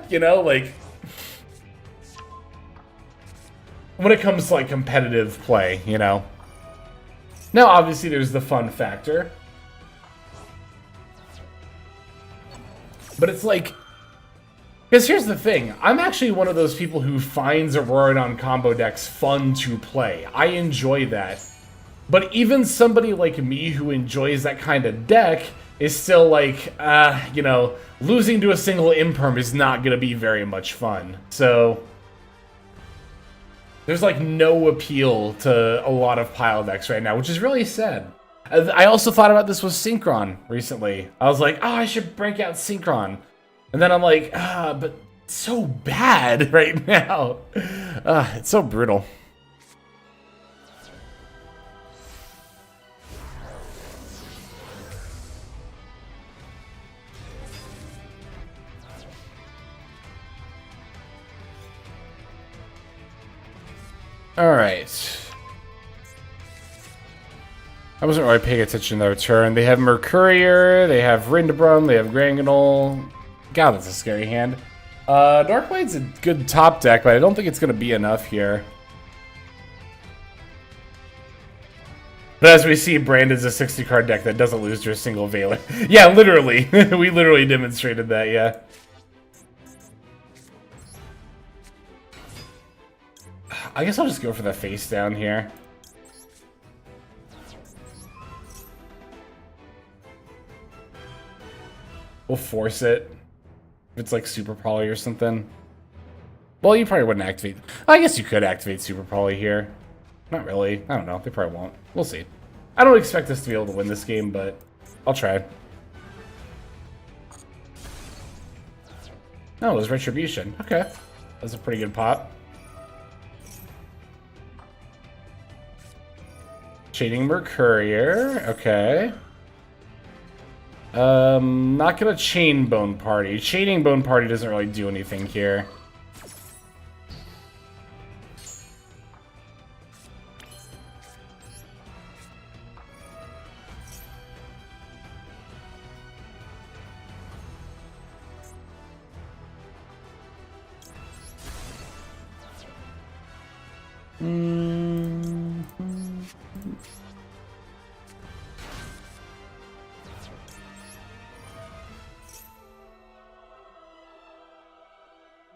You know, like... when it comes to, like, competitive play, you know? Now, obviously, there's the fun factor. But it's like... because here's the thing, I'm actually one of those people who finds Auroradon combo decks fun to play. I enjoy that. But even somebody like me who enjoys that kind of deck is still like, you know, losing to a single Imperm is not going to be very much fun. So, there's like no appeal to a lot of pile decks right now, which is really sad. I also thought about this with Synchron recently. I was like, oh, I should break out Synchron. And then I'm like, but it's so bad right now. It's so brutal. Alright. I wasn't really paying attention to their turn. They have Mercurier, they have Rindbrum, they have Granganol. God, that's a scary hand. Darkblade's a good top deck, but I don't think it's going to be enough here. But as we see, Brandon's a 60-card deck that doesn't lose to a single Veiler. Yeah, literally. We literally demonstrated that, yeah. I guess I'll just go for the face down here. We'll force it. If it's like Super Poly or something. Well, you probably wouldn't activate. I guess you could activate Super Poly here. Not really. I don't know. They probably won't. We'll see. I don't expect us to be able to win this game, but I'll try. Oh, it was Retribution. Okay. That's a pretty good pop. Shading Mercurier. Okay. Not gonna Chain Bone Party. Chaining Bone Party doesn't really do anything here.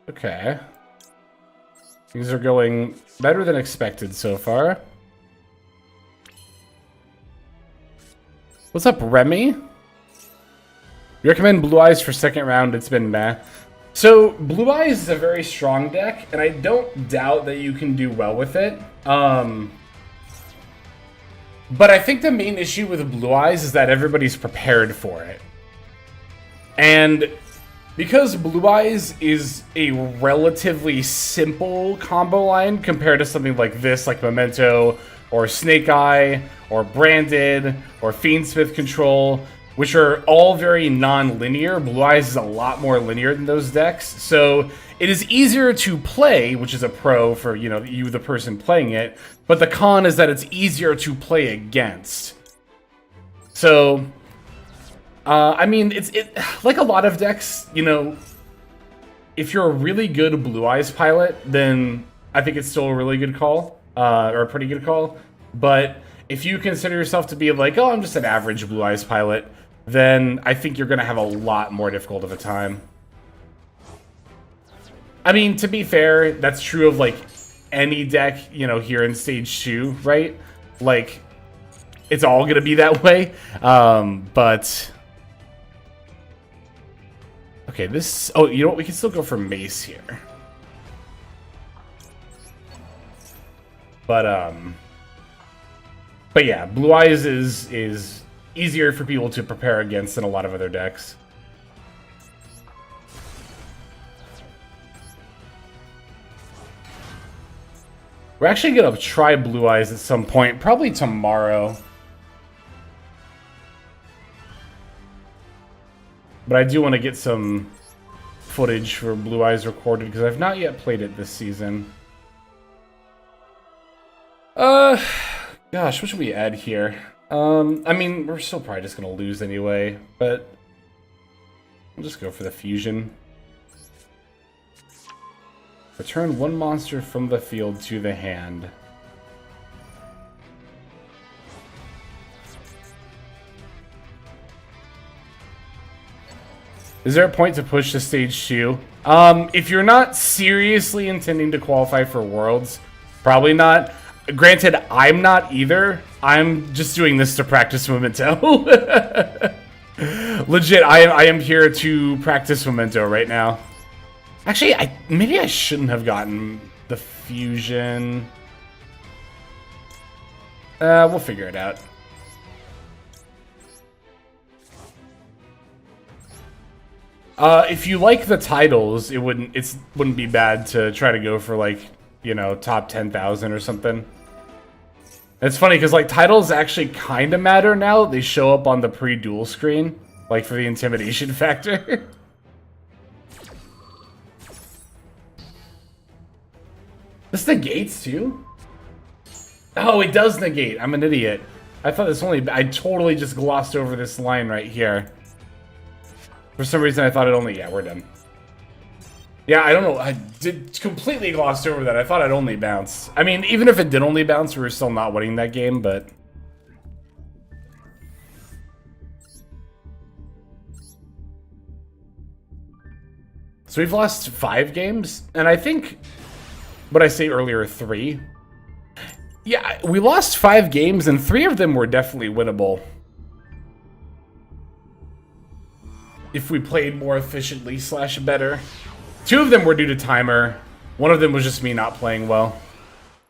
Okay. Things are going better than expected so far. What's up, Remy? You recommend Blue Eyes for second round? It's been meh. So, Blue Eyes is a very strong deck, and I don't doubt that you can do well with it. But I think the main issue with Blue Eyes is that everybody's prepared for it. And because Blue Eyes is a relatively simple combo line compared to something like this, like Memento, or Snake Eye, or Branded, or Fiendsmith Control, which are all very non-linear. Blue Eyes is a lot more linear than those decks. So it is easier to play, which is a pro for, you know, you, the person playing it. But the con is that it's easier to play against. So I mean, it's like a lot of decks, you know, if you're a really good Blue Eyes pilot, then I think it's still a really good call, or a pretty good call. But if you consider yourself to be like, oh, I'm just an average Blue Eyes pilot, then I think you're going to have a lot more difficult of a time. I mean, to be fair, that's true of, like, any deck, you know, here in Stage 2, right? Like, it's all going to be that way. But okay, this... Oh, you know what? We can still go for Mace here. But yeah, Blue Eyes is easier for people to prepare against than a lot of other decks. We're actually going to try Blue Eyes at some point, probably tomorrow. But I do want to get some footage for Blue Eyes recorded, because I've not yet played it this season. Gosh, what should we add here? I mean, we're still probably just going to lose anyway, but I'll just go for the fusion. Return one monster from the field to the hand. Is there a point to push to stage 2? If you're not seriously intending to qualify for Worlds, probably not. Granted, I'm not either. I'm just doing this to practice Memento. Legit, I am here to practice Memento right now. Actually, maybe I shouldn't have gotten the fusion. We'll figure it out. If you like the titles, it wouldn't be bad to try to go for, like, you know, top 10,000 or something. It's funny because, like, titles actually kind of matter now. They show up on the pre-duel screen, like, for the intimidation factor. This negates too? Oh, it does negate. I'm an idiot. I thought this only... I totally just glossed over this line right here. For some reason, I thought it only... Yeah, we're done. Yeah, I don't know. I did completely glossed over that. I thought I'd only bounce. I mean, even if it did only bounce, we were still not winning that game, but... So we've lost 5 games, and I think... What I say earlier, 3. Yeah, we lost 5 games, and 3 of them were definitely winnable. If we played more efficiently / better. 2 of them were due to timer. 1 of them was just me not playing well.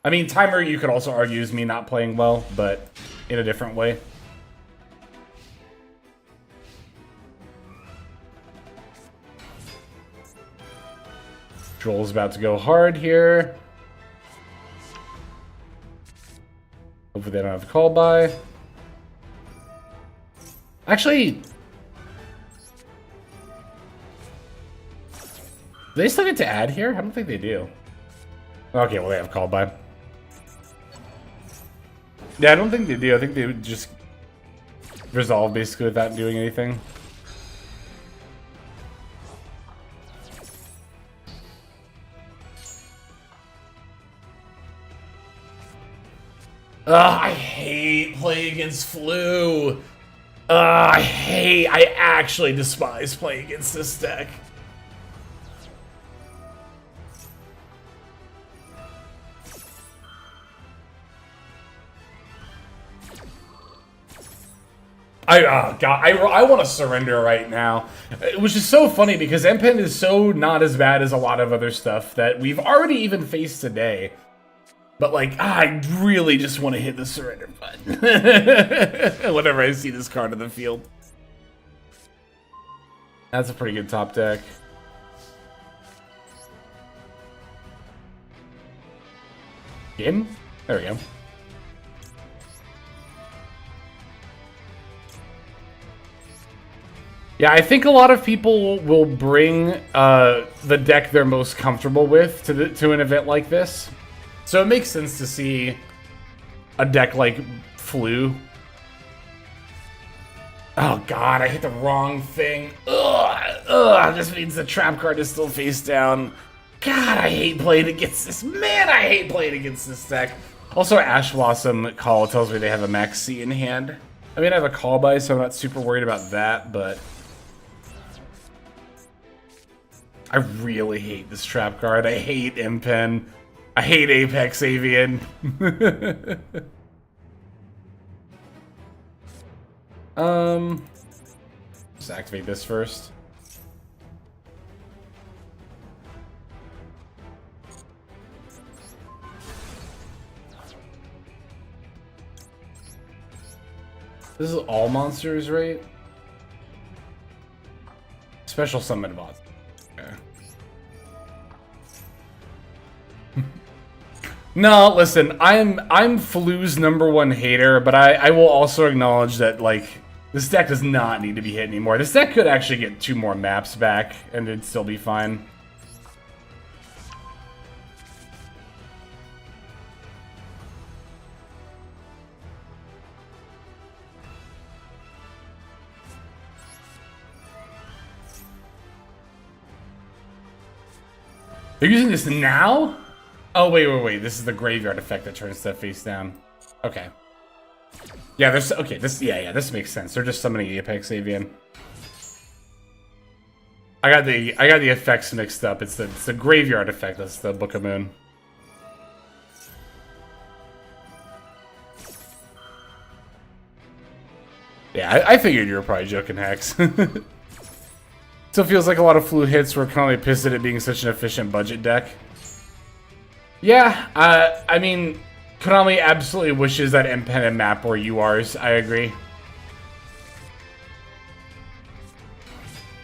I mean, timer you could also argue is me not playing well, but in a different way. Droll's about to go hard here. Hopefully they don't have a call by. Actually, do they still get to add here? I don't think they do. Okay, well they have call by. Yeah, I don't think they do. I think they would just resolve basically without doing anything. I hate playing against Flu. I actually despise playing against this deck. God, I want to surrender right now. Which is so funny because MPen is so not as bad as a lot of other stuff that we've already even faced today. But like, I really just want to hit the surrender button whenever I see this card in the field. That's a pretty good top deck. In? There we go. Yeah, I think a lot of people will bring the deck they're most comfortable with to an event like this. So it makes sense to see a deck like Flu. Oh god, I hit the wrong thing. Ugh, this means the trap card is still face down. God, I hate playing against this. Man, I hate playing against this deck. Also, Ash Blossom Call tells me they have a Max C in hand. I mean, I have a call by, so I'm not super worried about that, but... I really hate this trap card. I hate MPen. I hate Apex Avian. Let's activate this first. This is all monsters, right? Special summon VODS. Okay. No, listen, I'm Flu's #1 hater, but I will also acknowledge that, like, this deck does not need to be hit anymore. This deck could actually get 2 more maps back, and it'd still be fine. They're using this now? Oh, wait. This is the graveyard effect that turns stuff face down. Okay. Yeah, there's... Okay, this... Yeah, this makes sense. They're just summoning Apex Avian. I got the effects mixed up. It's the graveyard effect. That's the Book of Moon. Yeah, I figured you were probably joking, Hex. Still feels like a lot of Flu hits were kind of pissed at it being such an efficient budget deck. Yeah, I mean, Konami absolutely wishes that MPen and map were URs. I agree.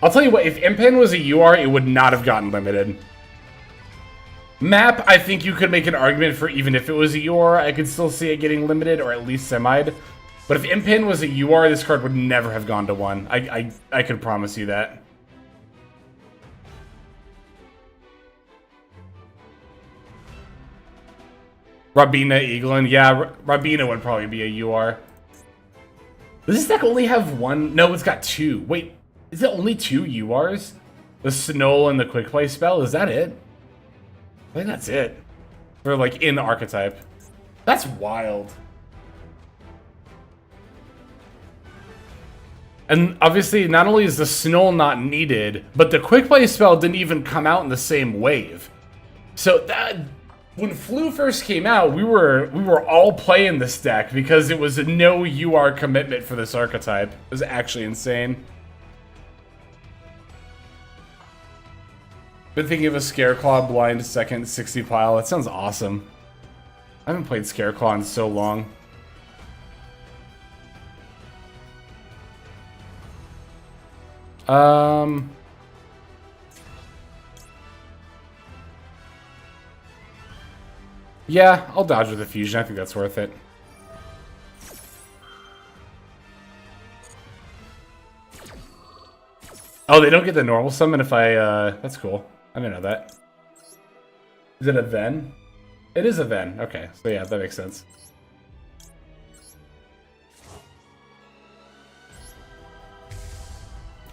I'll tell you what, if MPen was a UR, it would not have gotten limited. Map, I think you could make an argument for even if it was a UR, I could still see it getting limited, or at least semi'd. But if MPen was a UR, this card would never have gone to 1. I could promise you that. Rabina, Eaglin. Yeah, Rabina would probably be a UR. Does this deck only have one? No, it's got two. Wait, is it only two URs? The Snow and the Quick Play spell? Is that it? I think that's it. For like in the archetype. That's wild. And obviously, not only is the Snow not needed, but the Quick Play spell didn't even come out in the same wave. So that, when Flu first came out, we were all playing this deck because it was a no UR commitment for this archetype. It was actually insane. Been thinking of a Scareclaw blind second 60 pile. That sounds awesome. I haven't played Scareclaw in so long. Yeah, I'll dodge with a fusion. I think that's worth it. Oh, they don't get the normal summon if I, that's cool. I didn't know that. Is it a then? It is a then. Okay, so yeah, that makes sense.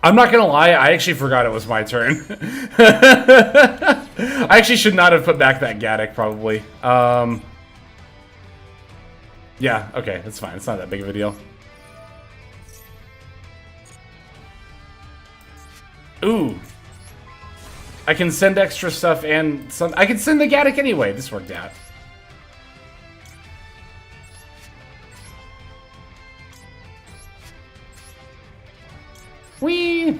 I'm not gonna lie, I actually forgot it was my turn. I actually should not have put back that Gaddock, probably. Yeah, okay, that's fine. It's not that big of a deal. Ooh. I can send extra stuff and some... I can send the Gaddock anyway. This worked out. Whee!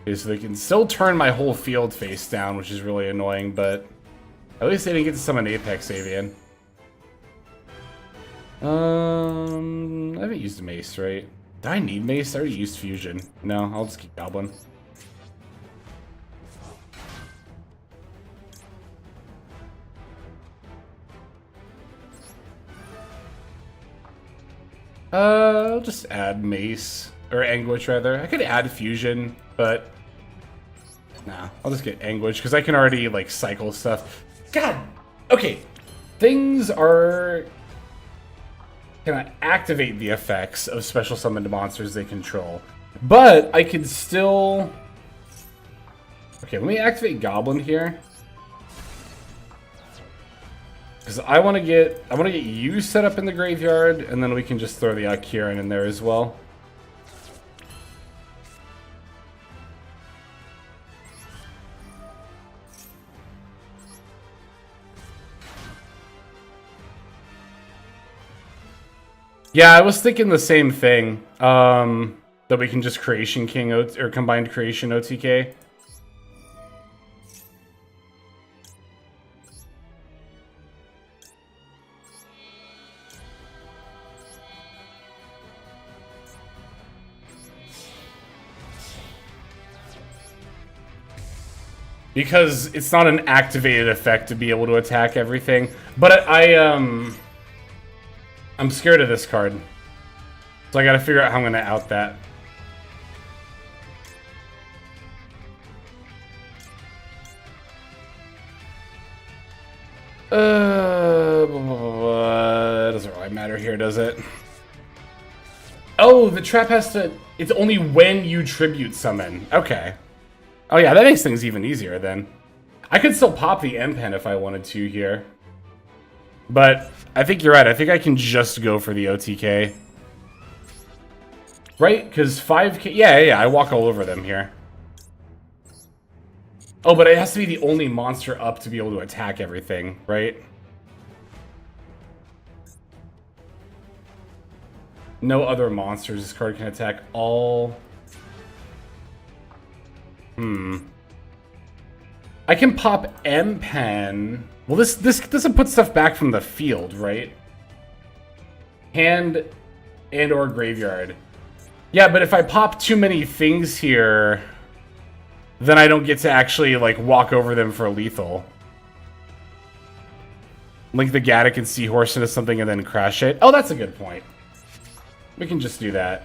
Okay, so they can still turn my whole field face down, which is really annoying, but at least they didn't get to summon Apex Avian. I haven't used Mace, right? Do I need Mace? I already used Fusion. No, I'll just keep Goblin. I'll just add Mace. Or Anguish, rather. I could add Fusion, but... Nah, I'll just get Anguish, because I can already, like, cycle stuff. God! Okay. Things are... Can activate the effects of special summoned monsters they control. But I can still... Okay, let me activate Goblin here. Because I want to get you set up in the graveyard, and then we can just throw the Akiran in there as well. Yeah, I was thinking the same thing. That we can just Creation King or Combined Creation OTK. Because it's not an activated effect to be able to attack everything. But I'm scared of this card. So I gotta figure out how I'm gonna out that. It doesn't really matter here, does it? Oh, the trap has to... It's only when you tribute summon. Okay. Oh yeah, that makes things even easier then. I could still pop the M-Pen if I wanted to here. But I think you're right. I think I can just go for the OTK. Right? Because 5k... Yeah, I walk all over them here. Oh, but it has to be the only monster up to be able to attack everything, right? No other monsters. This card can attack all... I can pop M-Pen... Well, this doesn't put stuff back from the field, right? Hand and or graveyard. Yeah, but if I pop too many things here, then I don't get to actually, like, walk over them for a lethal. Link the Gaddock and Seahorse into something and then crash it. Oh, that's a good point. We can just do that.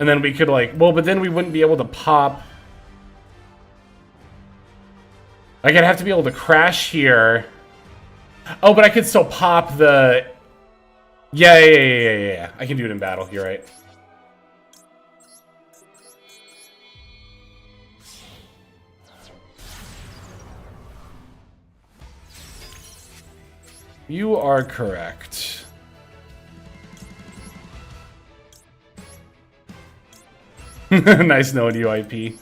And then we could like, well, but then we wouldn't be able to pop. Like I'd have to be able to crash here. Oh, but I could still pop the... Yeah. I can do it in battle, you're right. You are correct. Nice knowing you, IP.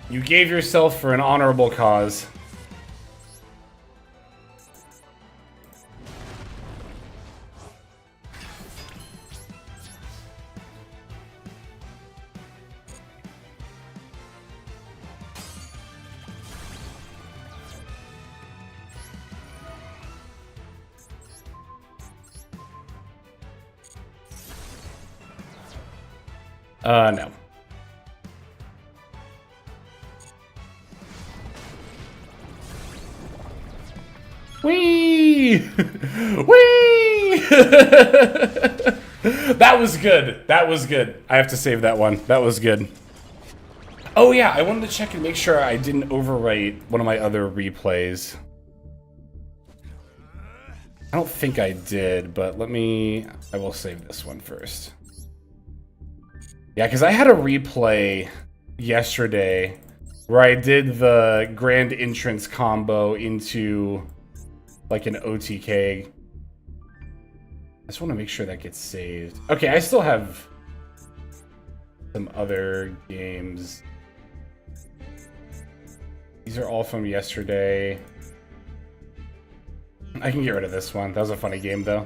You gave yourself for an honorable cause. No. Whee! Whee! That was good. That was good. I have to save that one. That was good. Oh yeah, I wanted to check and make sure I didn't overwrite one of my other replays. I don't think I did, but I will save this one first. Yeah, because I had a replay yesterday where I did the grand entrance combo into like an OTK. I just want to make sure that gets saved. Okay, I still have some other games. These are all from yesterday. I can get rid of this one. That was a funny game though.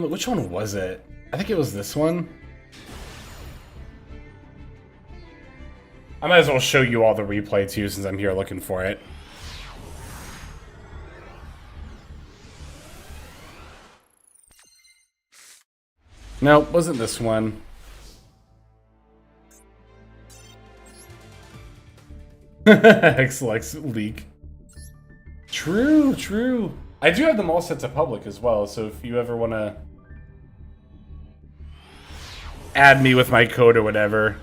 Which one was it? I think it was this one. I might as well show you all the replay too since I'm here looking for it. No, wasn't this one. XLX leak. True, true. I do have them all set to public as well, so if you ever want to add me with my code or whatever,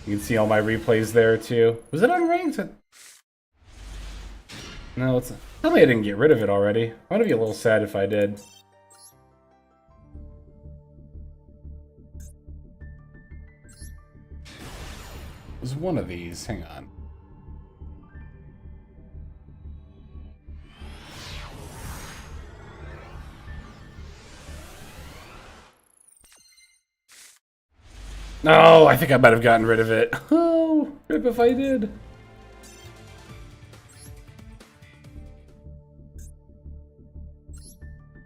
you can see all my replays there too. Was it unranked? No, it's... Tell me I didn't get rid of it already. I'm gonna be a little sad if I did. It was one of these. Hang on. No, I think I might have gotten rid of it. Oh, rip if I did.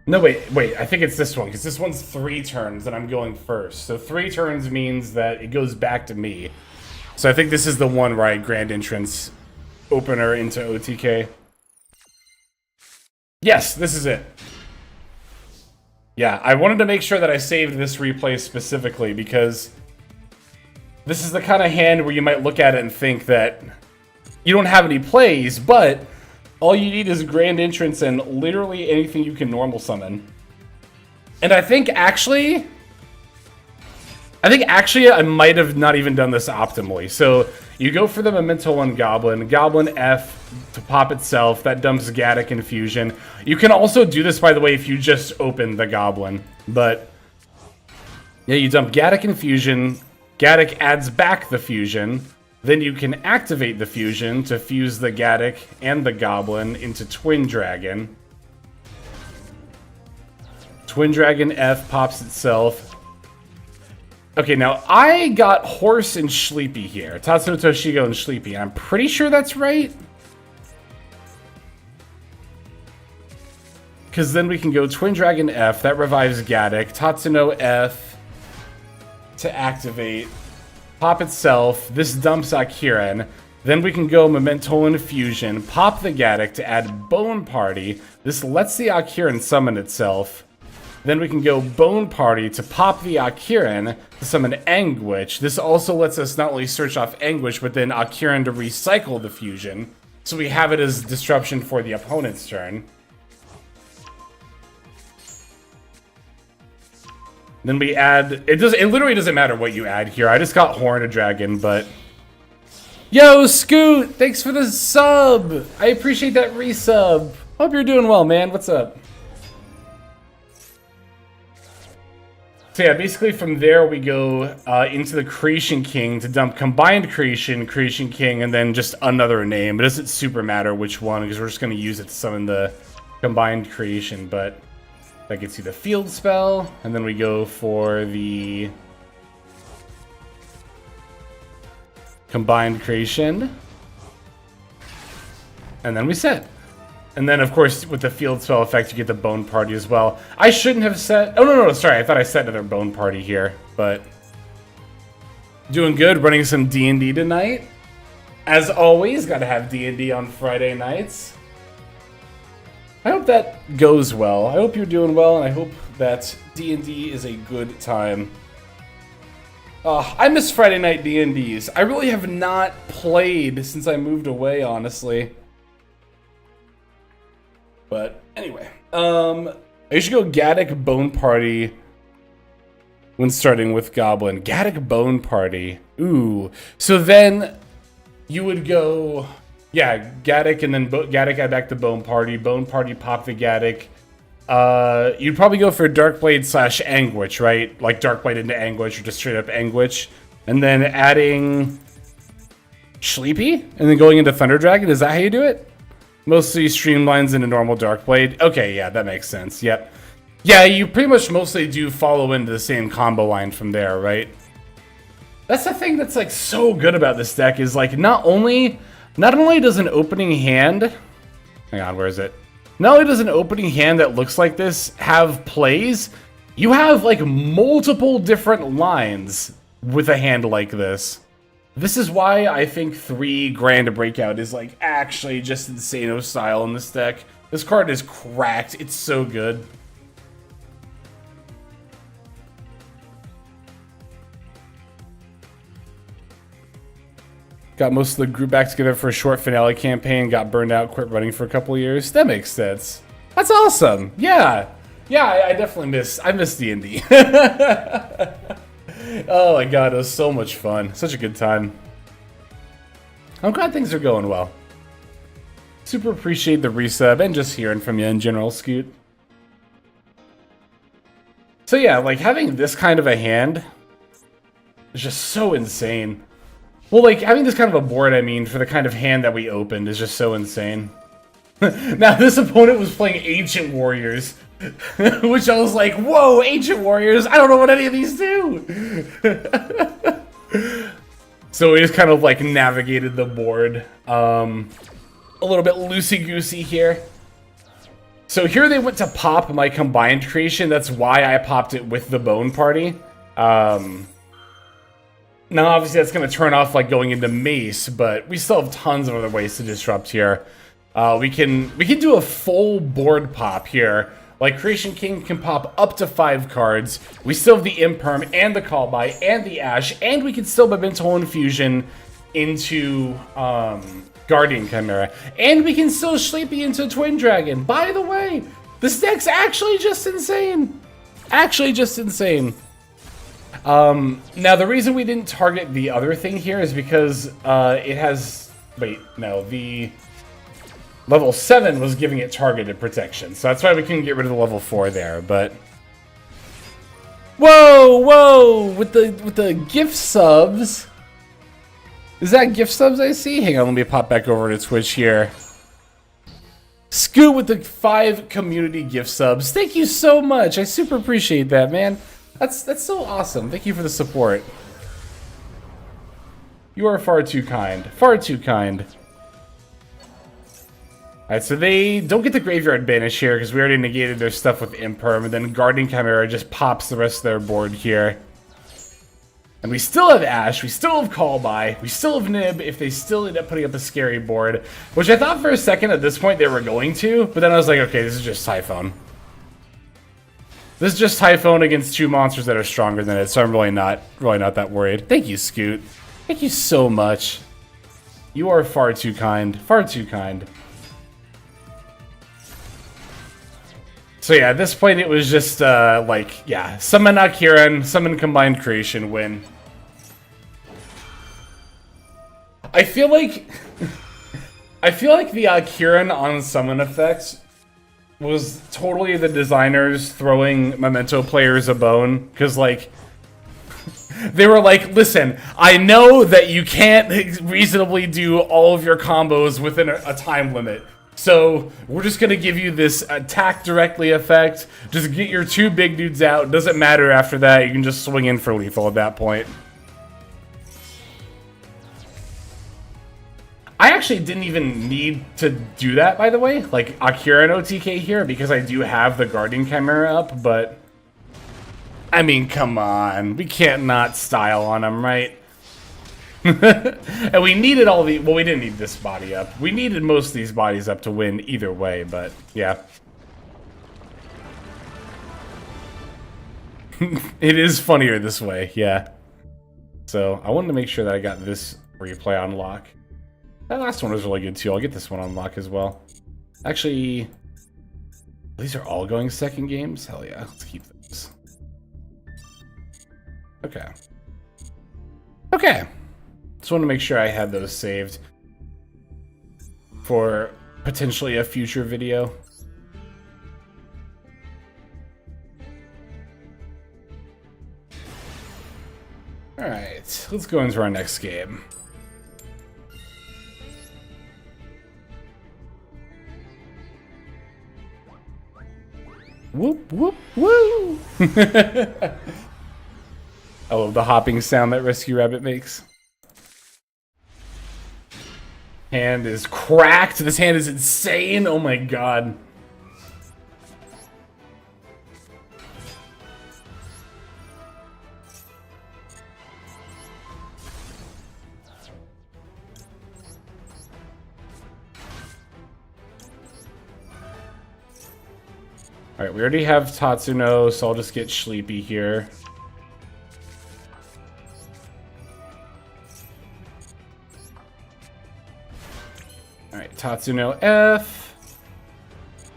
No, wait, I think it's this one, because this one's 3 turns and I'm going first. So 3 turns means that it goes back to me. So I think this is the one where I grand entrance opener into OTK. Yes, this is it. Yeah, I wanted to make sure that I saved this replay specifically because this is the kind of hand where you might look at it and think that you don't have any plays, but all you need is grand entrance and literally anything you can normal summon. And I think actually I might have not even done this optimally. So you go for the Memento on Goblin, Goblin F to pop itself, that dumps Gaddock Infusion. You can also do this, by the way, if you just open the Goblin. But yeah, you dump Gaddock Infusion, Gaddock adds back the fusion, then you can activate the fusion to fuse the Gaddock and the Goblin into Twin Dragon. Twin Dragon F pops itself. Okay, now I got Horse and Sleepy here. Tatsuno Toshigo and Sleepy. I'm pretty sure that's right. Because then we can go Twin Dragon F, that revives Gaddock. Tatsuno F to activate. Pop itself. This dumps Akiran. Then we can go Memento Infusion. Pop the Gaddock to add Bone Party. This lets the Akiran summon itself. Then we can go Bone Party to pop the Akiran to summon Anguish. This also lets us not only search off Anguish, but then Akiran to recycle the fusion. So we have it as disruption for the opponent's turn. Then we add, it literally doesn't matter what you add here. I just got Horn a Dragon, but... Yo, Scoot! Thanks for the sub! I appreciate that resub. Hope you're doing well, man. What's up? So yeah, basically from there we go into the Creation King to dump Combined Creation, Creation King, and then just another name. It doesn't super matter which one, because we're just going to use it to summon the Combined Creation, but that gets you the field spell, and then we go for the Combined Creation, and then we set. And then, of course, with the field spell effect, you get the Bone Party as well. I shouldn't have set... Oh, no, sorry. I thought I set another Bone Party here, but... Doing good. Running some D&D tonight. As always, gotta have D&D on Friday nights. I hope that goes well. I hope you're doing well, and I hope that D&D is a good time. I miss Friday night D&Ds. I really have not played since I moved away, honestly. But anyway, I should go Gaddock Bone Party when starting with Goblin. Gaddock Bone Party. Ooh. So then you would go, yeah, Gaddock, and then Gaddock add back the Bone Party. Bone Party pop the Gaddock. You'd probably go for Darkblade / Anguish, right? Like Darkblade into Anguish, or just straight up Anguish. And then adding Sleepy, and then going into Thunder Dragon. Is that how you do it? Mostly streamlines into normal Darkblade. Okay, yeah, that makes sense. Yep. Yeah, you pretty much mostly do follow into the same combo line from there, right? That's the thing that's like so good about this deck is like not only does an opening hand, hang on, where is it? Not only does an opening hand that looks like this have plays, you have like multiple different lines with a hand like this. This is why I think 3 Grand Breakout is like actually just Insano style in this deck. This card is cracked. It's so good. Got most of the group back together for a short finale campaign. Got burned out, quit running for a couple of years. That makes sense. That's awesome. Yeah. Yeah, I definitely miss D&D. Oh my god, it was so much fun. Such a good time. I'm glad things are going well. Super appreciate the resub and just hearing from you in general, Scoot. So yeah, like having this kind of a hand is just so insane. Well, like having this kind of a board, I mean, for the kind of hand that we opened is just so insane. Now, this opponent was playing Ancient Warriors, which I was like, whoa, Ancient Warriors, I don't know what any of these do. So we just kind of like navigated the board a little bit loosey-goosey here. So here they went to pop my Combined Creation. That's why I popped it with the Bone Party. Now, obviously, that's going to turn off like going into Mace, but we still have tons of other ways to disrupt here. We can do a full board pop here. Like Creation King can pop up to 5 cards. We still have the Imperm and the Call By and the Ash, and we can still Memento Infusion into Guardian Chimera, and we can still Sleepy into Twin Dragon. By the way, this deck's actually just insane. Actually, just insane. Now the reason we didn't target the other thing here is because it has. Wait, no, the level 7 was giving it targeted protection, so that's why we couldn't get rid of the level 4 there. But whoa, with the gift subs. Is that gift subs I see? Hang on, let me pop back over to Twitch here. Scoot with the 5 community gift subs. Thank you so much. I super appreciate that, man. That's so awesome. Thank you for the support. You are far too kind. Far too kind. Alright, so they don't get the Graveyard Banish here because we already negated their stuff with Imperm, and then Guardian Chimera just pops the rest of their board here. And we still have Ash, we still have Call By, we still have Nib if they still end up putting up a scary board, which I thought for a second at this point they were going to, but then I was like, okay, this is just Typhone. This is just Typhone against 2 monsters that are stronger than it, so I'm really not that worried. Thank you, Scoot. Thank you so much. You are far too kind. Far too kind. So yeah, at this point it was just like, yeah, summon Akiran, summon Combined Creation, win. I feel like the Akiran on summon effects was totally the designers throwing Memento players a bone, because like they were like, listen, I know that you can't reasonably do all of your combos within a time limit. So we're just gonna give you this attack directly effect. Just get your 2 big dudes out. Doesn't matter after that. You can just swing in for lethal at that point. I actually didn't even need to do that, by the way. Like Akira and OTK here, because I do have the Guardian Chimera up, but I mean, come on. We can't not style on him, right? And we needed all the... Well, we didn't need this body up. We needed most of these bodies up to win either way, but yeah. It is funnier this way, yeah. So, I wanted to make sure that I got this replay on lock. That last one was really good too. I'll get this one on lock as well. Actually, these are all going second games? Hell yeah, let's keep those. Okay. Okay. Just want to make sure I had those saved for potentially a future video. Alright, let's go into our next game. Whoop, whoop, woo! I love the hopping sound that Rescue Rabbit makes. Hand is cracked. This hand is insane. Oh my god. Alright, we already have Tatsuno, so I'll just get Sleepy here. Alright, Tatsuno F.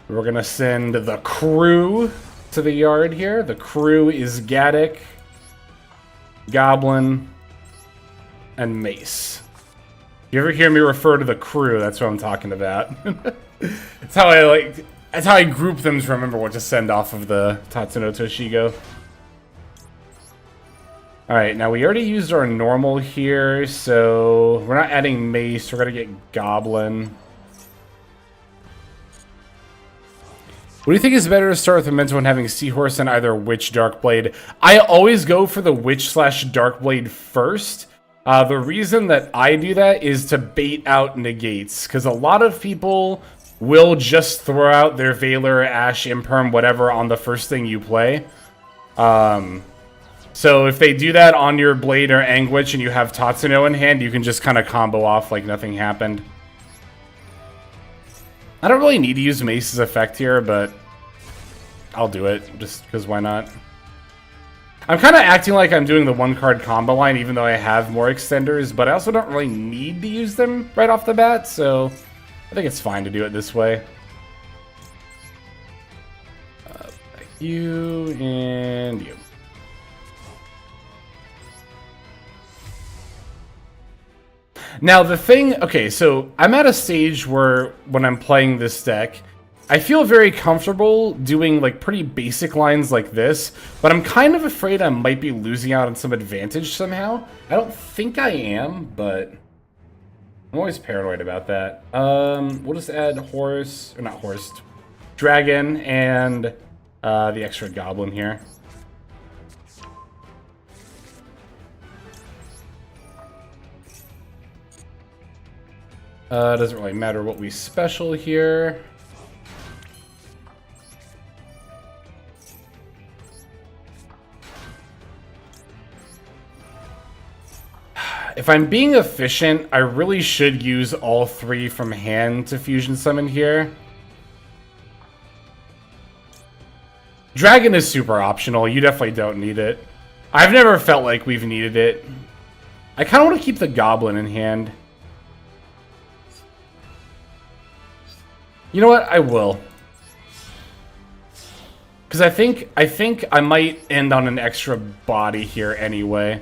We're gonna send the crew to the yard here. The crew is Gaddick, Goblin, and Mace. If you ever hear me refer to the crew, that's what I'm talking about. That's how I like... That's how I group them to remember what to send off of the Tatsuno Toshigo. Alright, now we already used our normal here, so we're not adding Mace, we're gonna get Goblin. What do you think is better to start with Memento and having Seahorse and either Witch Darkblade? I always go for the Witch / Darkblade first. The reason that I do that is to bait out negates, because a lot of people will just throw out their Valor, Ash, Imperm, whatever on the first thing you play. So if they do that on your Blade or Anguish and you have Tatsuno in hand, you can just kind of combo off like nothing happened. I don't really need to use Mace's effect here, but I'll do it, just because why not? I'm kind of acting like I'm doing the one-card combo line, even though I have more extenders, but I also don't really need to use them right off the bat, so I think it's fine to do it this way. You and you. Now the thing, okay, so I'm at a stage where when I'm playing this deck, I feel very comfortable doing like pretty basic lines like this, but I'm kind of afraid I might be losing out on some advantage somehow. I don't think I am, but I'm always paranoid about that. We'll just add horse, or not horse, dragon, and the extra goblin here. Doesn't really matter what we special here. If I'm being efficient, I really should use all three from hand to fusion summon here. Dragon is super optional. You definitely don't need it. I've never felt like we've needed it. I kind of want to keep the goblin in hand. You know what? I will. Because I think I might end on an extra body here anyway.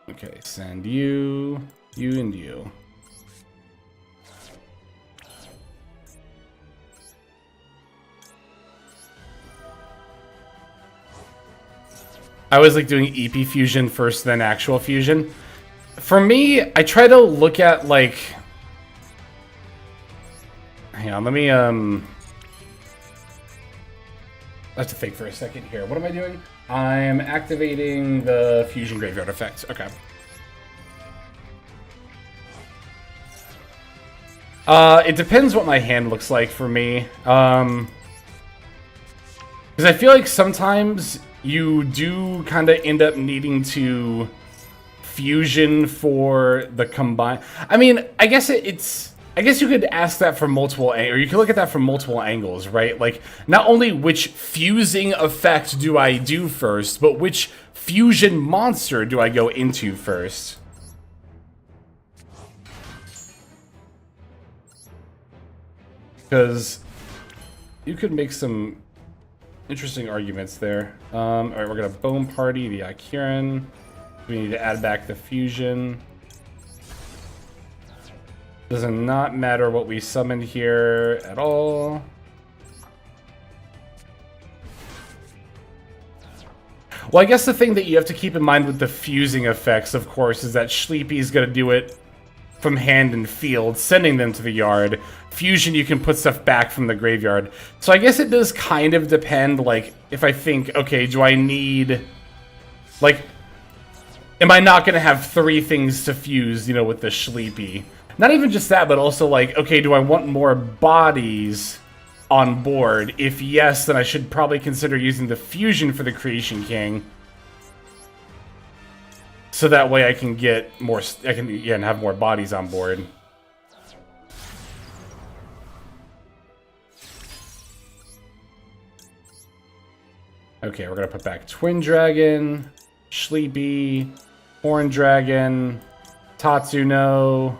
Okay, send you, you, and you. I always like doing EP fusion first, then actual fusion. For me, I try to look at, like... Hang on, let me, I have to think for a second here. What am I doing? I'm activating the fusion graveyard effect. Okay. It depends what my hand looks like for me. Because I feel like sometimes you do kind of end up needing to fusion for the combine. I mean, I guess I guess you could ask that from multiple, or you could look at that from multiple angles, right? Like, not only which fusing effect do I do first, but which fusion monster do I go into first? Because you could make some interesting arguments there. Alright, we're gonna Bone Party the Akiran. We need to add back the fusion. Does not matter what we summoned here at all. Well, I guess the thing that you have to keep in mind with the fusing effects, of course, is that Sleepy's gonna do it from hand and field, sending them to the yard. Fusion, you can put stuff back from the graveyard. So I guess it does kind of depend, like, if I think, okay, do I need... Like, am I not gonna have 3 things to fuse, you know, with the Sleepy? Not even just that, but also like, okay, do I want more bodies on board? If yes, then I should probably consider using the fusion for the Creation King. So that way I can get more, and have more bodies on board. Okay, we're gonna put back Twin Dragon, Sleepy, Horn Dragon, Tatsuno,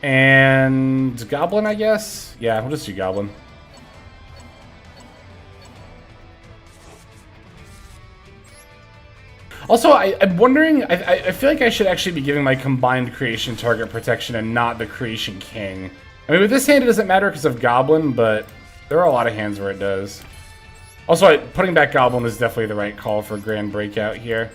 and Goblin, I guess? Yeah, we'll just do Goblin. Also, I'm wondering, I feel like I should actually be giving my combined creation target protection and not the Creation King. I mean, with this hand it doesn't matter because of Goblin, but there are a lot of hands where it does. Also, putting back Goblin is definitely the right call for Grand Breakout here.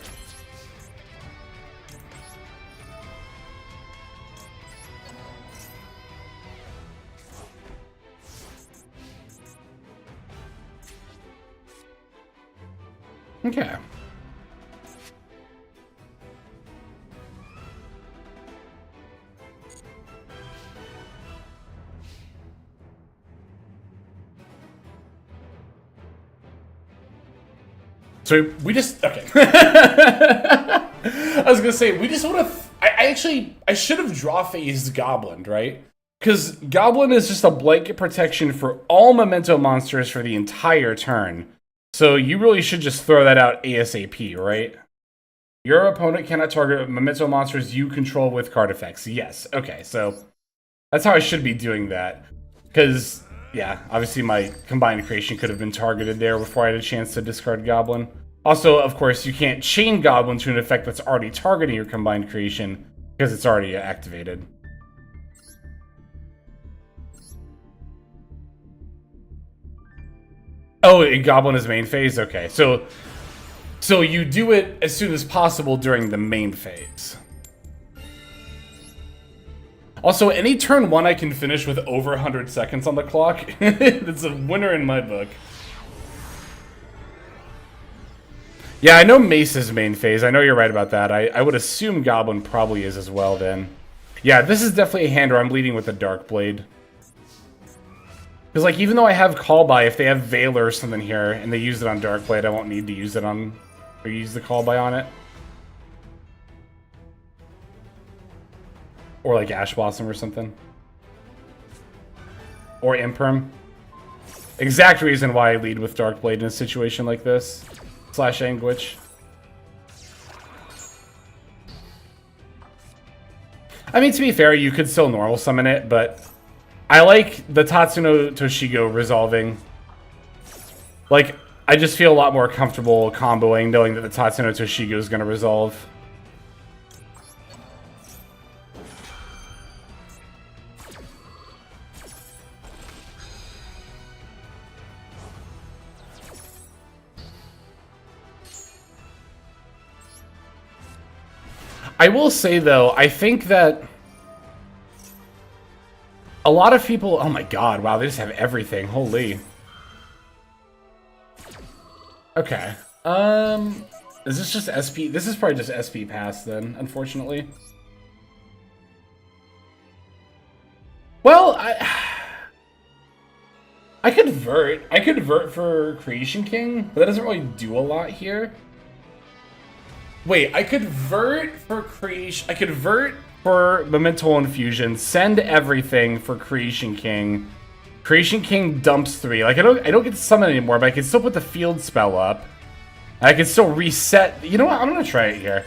Okay. So we just, okay. I was gonna say, we just want to, I should have draw phased Goblin, right? Because Goblin is just a blanket protection for all Memento monsters for the entire turn. So you really should just throw that out ASAP, right? Your opponent cannot target Memento monsters you control with card effects. Yes, okay, so that's how I should be doing that. Because, yeah, obviously my combined creation could have been targeted there before I had a chance to discard Goblin. Also, of course, you can't chain Goblin to an effect that's already targeting your combined creation because it's already activated. Oh, Goblin is main phase? Okay, so you do it as soon as possible during the main phase. Also, any turn 1 I can finish with over 100 seconds on the clock, it's a winner in my book. Yeah, I know Mace is main phase. I know you're right about that. I would assume Goblin probably is as well then. Yeah, this is definitely a hand where I'm leading with the Dark Blade. Because, like, even though I have Call By, if they have Veiler or something here, and they use it on Dark Blade, I won't need to use it on... or use the Call By on it. Or, like, Ash Blossom or something. Or Imperm. Exact reason why I lead with Dark Blade in a situation like this. Slash Anguish. I mean, to be fair, you could still normal summon it, but I like the Tatsuno Toshigo resolving. Like, I just feel a lot more comfortable comboing knowing that the Tatsuno Toshigo is going to resolve. I will say, though, I think that a lot of people... Oh my god, wow, they just have everything. Holy. Okay. Is this just SP? This is probably just SP pass, then, unfortunately. Well, I could vert. I could vert for Creation King, but that doesn't really do a lot here. Wait, I could vert for Creation... I could vert for Memento Infusion, send everything for Creation King. Creation King dumps 3. Like, I don't get to summon anymore, but I can still put the field spell up. I can still reset... You know what? I'm gonna try it here.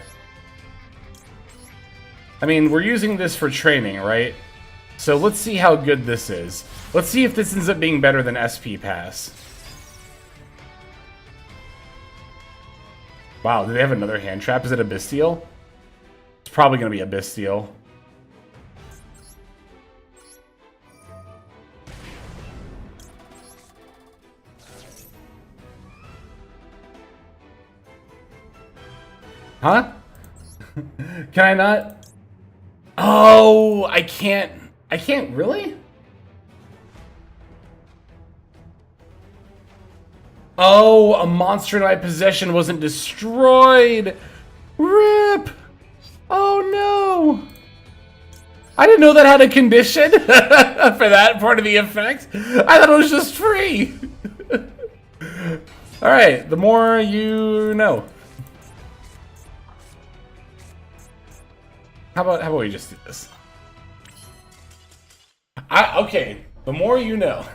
I mean, we're using this for training, right? So let's see how good this is. Let's see if this ends up being better than SP Pass. Wow, do they have another hand trap? Is it a Bestial? It's probably going to be a Bestial. Huh? Can I not? Oh, I can't. I can't, really? Oh, a monster in my possession wasn't destroyed. RIP. Oh, no. I didn't know that had a condition for that part of the effect. I thought it was just free. All right, the more you know. How about we just do this? Okay, the more you know.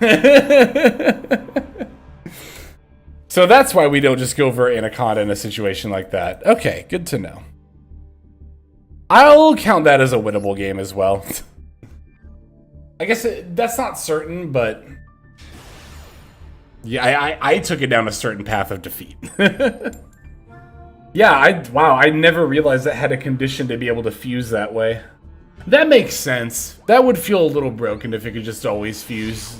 So that's why we don't just go for Anaconda in a situation like that. Okay, good to know. I'll count that as a winnable game as well. I guess that's not certain, but... Yeah, I took it down a certain path of defeat. Yeah, wow, I never realized that had a condition to be able to fuse that way. That makes sense. That would feel a little broken if it could just always fuse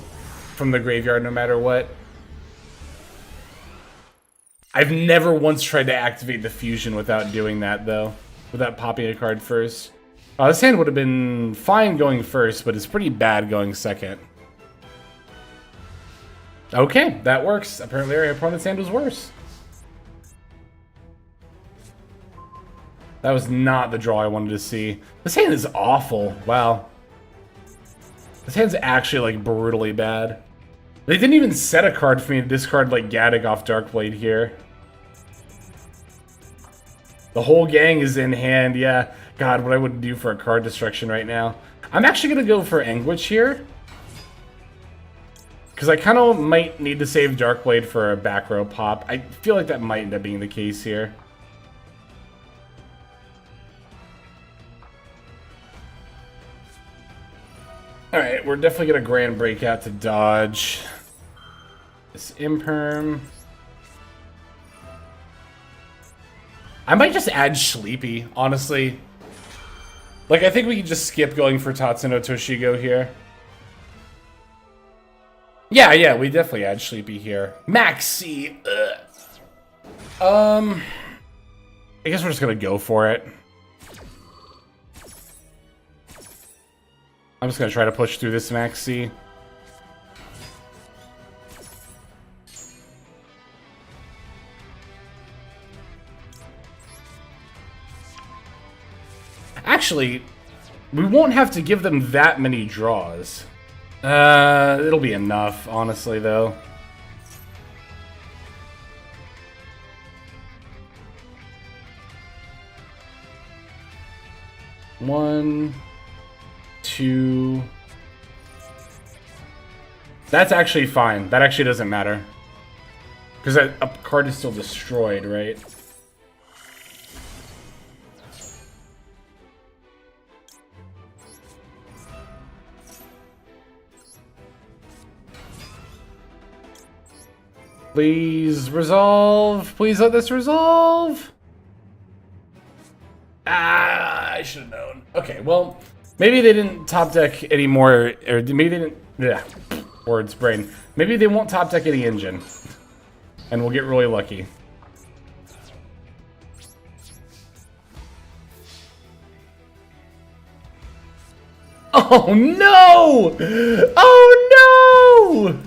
from the graveyard no matter what. I've never once tried to activate the fusion without doing that, though. Without popping a card first. This hand would have been fine going first, but it's pretty bad going second. Okay, that works. Apparently our opponent's hand was worse. That was not the draw I wanted to see. This hand is awful. Wow. This hand's actually, like, brutally bad. They didn't even set a card for me to discard, like, Gaddock off Darkblade here. The whole gang is in hand, yeah. God, what I would do for a card destruction right now. I'm actually going to go for Anguish here. Because I kind of might need to save Darkblade for a back row pop. I feel like that might end up being the case here. Alright, we're definitely going to Grand Breakout to dodge this Imperm. I might just add Sleepy, honestly. Like, I think we can just skip going for Tatsuno Toshigo here. Yeah, we definitely add Sleepy here. Maxi! I guess we're just going to go for it. I'm just going to try to push through this Maxi. Actually, we won't have to give them that many draws. It'll be enough, honestly, though. One, two. That's actually fine. That actually doesn't matter. Because a card is still destroyed, right? Please resolve. Please let this resolve. Ah, I should have known. Okay, well, maybe they didn't top deck anymore, or maybe they didn't. Yeah, words brain. Maybe they won't top deck any engine, and we'll get really lucky. Oh no! Oh no!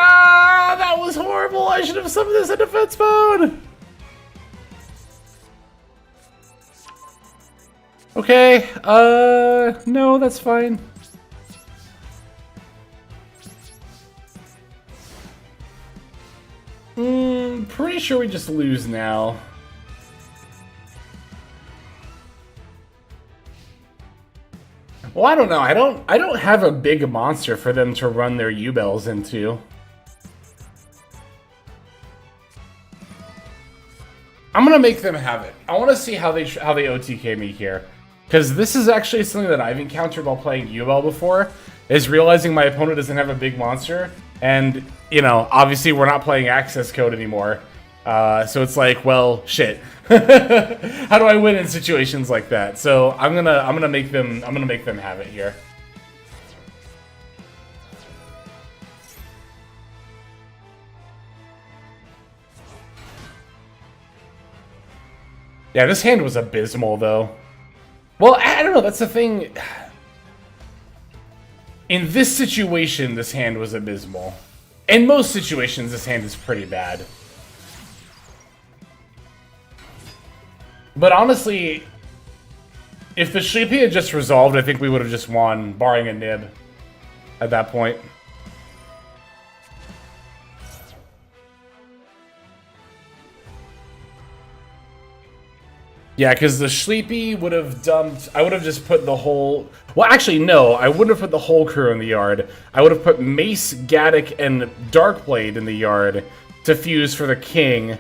Ah, that was horrible. I should have summoned this in defense mode. Okay, no, that's fine. Pretty sure we just lose now. Well, I don't know. I don't have a big monster for them to run their U-Bells into. I'm gonna make them have it. I want to see how they OTK me here, because this is actually something that I've encountered while playing U-Bell before. Is realizing my opponent doesn't have a big monster, and you know, obviously we're not playing access code anymore. So it's like, well, shit. How do I win in situations like that? So I'm gonna make them have it here. Yeah, this hand was abysmal though. Well, I don't know, that's the thing. In this situation, this hand was abysmal. In most situations, this hand is pretty bad. But honestly, if the Sleepy had just resolved, I think we would have just won, barring a nib at that point. Yeah, because the Sleepy would have dumped... I would have just put the whole... Well, actually, no. I wouldn't have put the whole crew in the yard. I would have put Mace, Gaddock, and Darkblade in the yard to fuse for the king.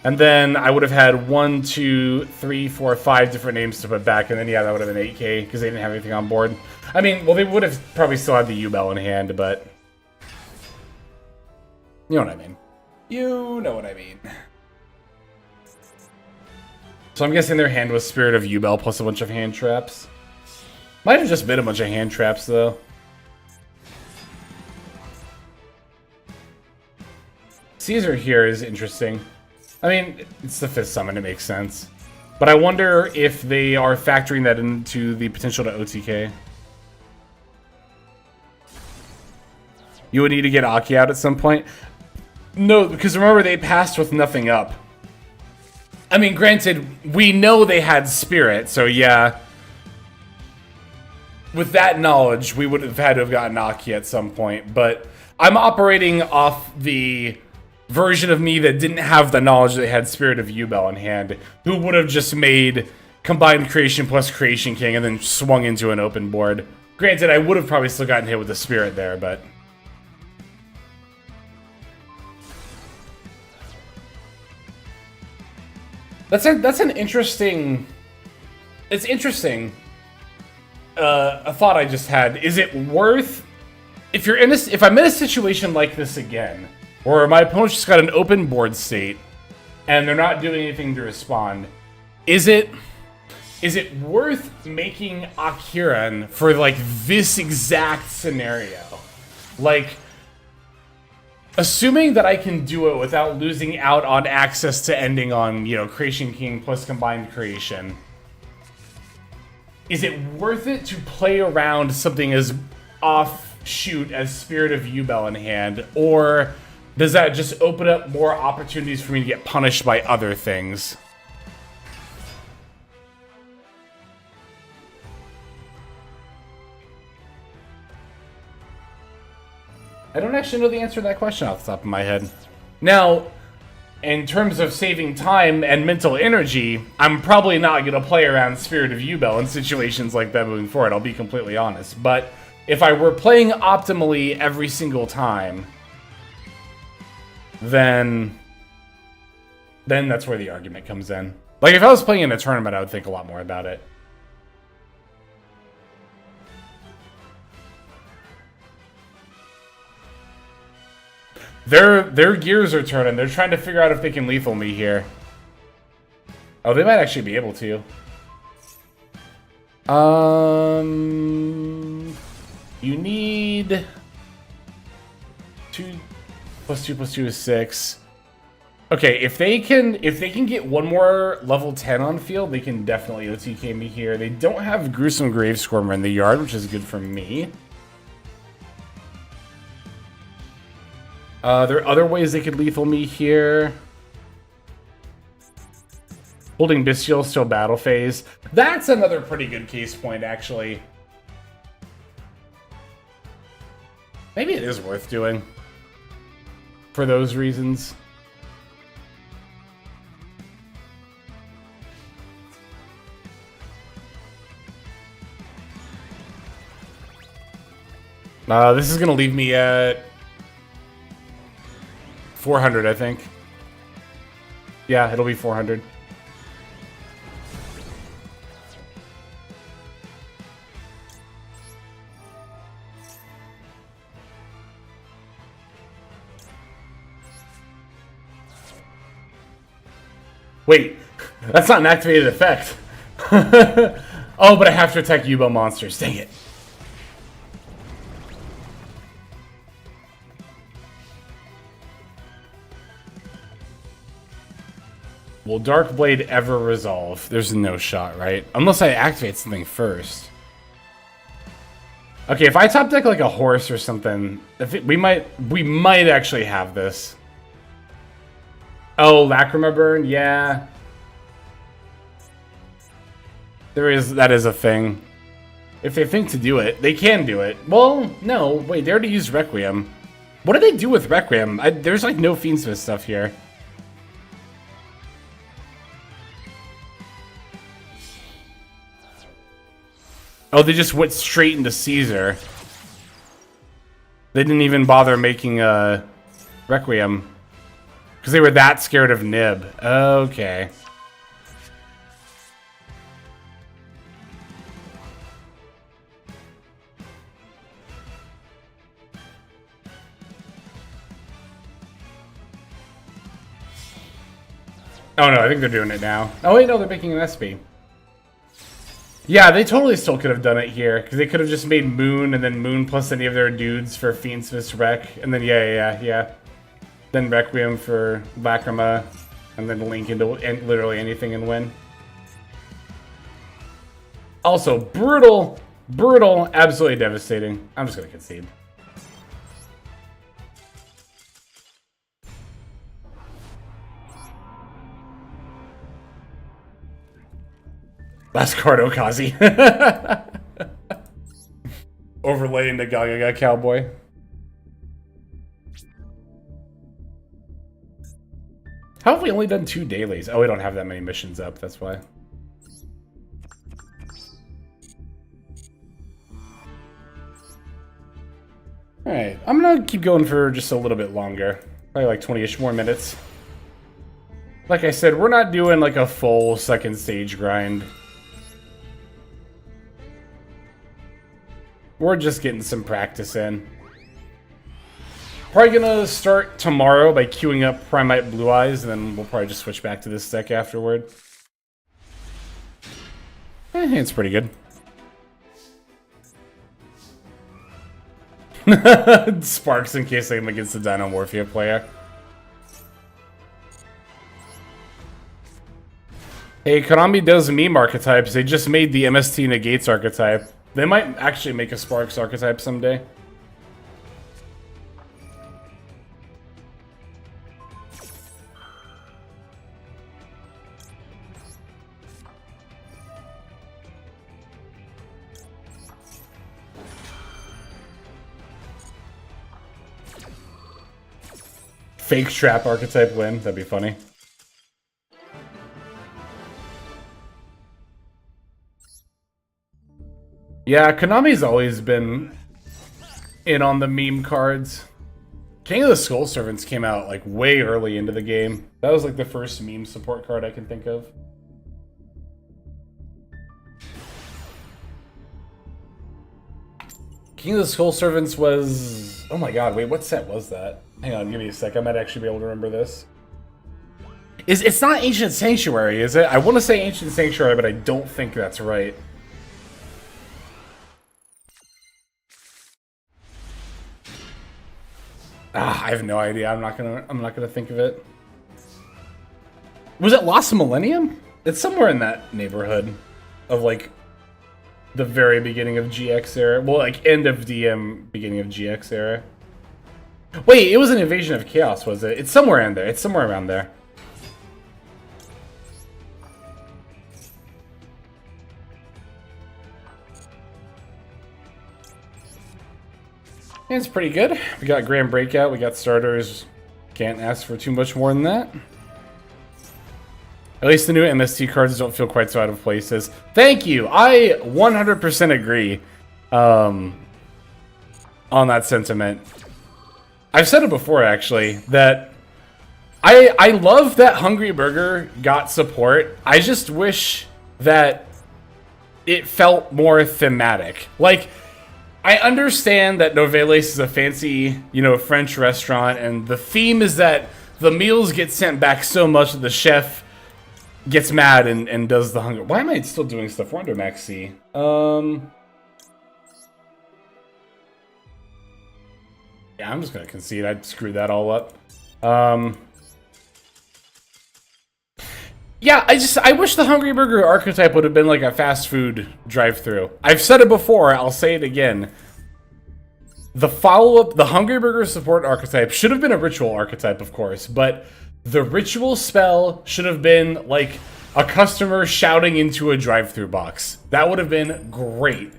And then I would have had 1, 2, 3, 4, 5 different names to put back. And then, yeah, that would have been 8k because they didn't have anything on board. I mean, well, they would have probably still had the U-Bell in hand, but... You know what I mean. You know what I mean. So I'm guessing their hand was Spirit of U-Bell plus a bunch of hand traps. Might have just been a bunch of hand traps, though. Caesar here is interesting. I mean, it's the 5th summon, it makes sense. But I wonder if they are factoring that into the potential to OTK. You would need to get Aki out at some point. No, because remember, they passed with nothing up. I mean, granted, we know they had Spirit, so yeah. With that knowledge, we would have had to have gotten Aki at some point, but I'm operating off the version of me that didn't have the knowledge that they had Spirit of U-Bell in hand, who would have just made Combined Creation plus Creation King and then swung into an open board. Granted, I would have probably still gotten hit with the Spirit there, but... That's an interesting... It's interesting. A thought I just had. Is it worth... If I'm in a situation like this again, where my opponent's just got an open board state, and they're not doing anything to respond, is it worth making Akiran for, like, this exact scenario? Like... Assuming that I can do it without losing out on access to ending on, you know, Creation King plus Combined Creation, is it worth it to play around something as offshoot as Spirit of U-Bell in hand, or does that just open up more opportunities for me to get punished by other things? I don't actually know the answer to that question off the top of my head. Now, in terms of saving time and mental energy, I'm probably not going to play around Spirit of U-Bell in situations like that moving forward, I'll be completely honest. But if I were playing optimally every single time, then that's where the argument comes in. Like, if I was playing in a tournament, I would think a lot more about it. Their gears are turning. They're trying to figure out if they can lethal me here. Oh, they might actually be able to. You need 2 plus 2 plus 2 is 6. Okay, if they can get one more level 10 on field, they can definitely OTK me here. They don't have Gruesome Gravescormer in the yard, which is good for me. There are other ways they could lethal me here. Holding Bestial, still battle phase. That's another pretty good case point, actually. Maybe it is worth doing. For those reasons. This is going to leave me at 400, I think. Yeah, it'll be 400. Wait, that's not an activated effect. Oh, but I have to attack U-boat monsters. Dang it. Will Dark Blade ever resolve? There's no shot, right? Unless I activate something first. Okay, if I top deck like a horse or something, we might actually have this. Oh, Lacrima Burn, yeah. That is a thing. If they think to do it, they can do it. Well, no, wait, they already used Requiem. What do they do with Requiem? There's like no Fiendsmith stuff here. Oh, they just went straight into Caesar. They didn't even bother making a Requiem. Because they were that scared of Nib. Okay. Oh no, I think they're doing it now. Oh wait, no, they're making an SP. Yeah, they totally still could have done it here, because they could have just made Moon and then Moon plus any of their dudes for Fiendsmith's Rec, and then yeah. Then Requiem for Lacrima, and then link into literally anything and win. Also, brutal, absolutely devastating. I'm just gonna concede. Last card, Okazi. Overlay into Gaga Cowboy. How have we only done 2 dailies? Oh, we don't have that many missions up, that's why. Alright, I'm gonna keep going for just a little bit longer. Probably like 20-ish more minutes. Like I said, we're not doing like a full second stage grind. We're just getting some practice in. Probably gonna start tomorrow by queuing up Primite Blue Eyes, and then we'll probably just switch back to this deck afterward. It's pretty good. Sparks in case I'm against the Dinomorphia player. Hey, Konami does meme archetypes. They just made the MST Negates archetype. They might actually make a Sparks archetype someday. Fake trap archetype win. That'd be funny. Yeah, Konami's always been in on the meme cards. King of the Skull Servants came out like way early into the game. That was like the first meme support card I can think of. King of the Skull Servants was... Oh my god, wait, what set was that? Hang on, give me a sec. I might actually be able to remember this. It's not Ancient Sanctuary, is it? I want to say Ancient Sanctuary, but I don't think that's right. I have no idea. I'm not gonna think of it. Was it Lost Millennium? It's somewhere in that neighborhood of like the very beginning of GX era. Well, like end of DM, beginning of GX era. Wait, it was an Invasion of Chaos, was it? It's somewhere in there. It's somewhere around there. Yeah, it's pretty good. We got Grand Breakout, we got starters. Can't ask for too much more than that. At least the new MST cards don't feel quite so out of places. Thank you! I 100% agree on that sentiment. I've said it before, actually, that I love that Hungry Burger got support. I just wish that it felt more thematic. Like, I understand that Noveles is a fancy, you know, French restaurant, and the theme is that the meals get sent back so much that the chef gets mad and does the hunger. Why am I still doing stuff? We're under Max C. Yeah, I'm just gonna concede. I screwed that all up. Yeah, I wish the Hungry Burger archetype would have been like a fast food drive-thru. I've said it before, I'll say it again. The follow-up, the Hungry Burger support archetype should have been a ritual archetype, of course, but the ritual spell should have been like a customer shouting into a drive-thru box. That would have been great.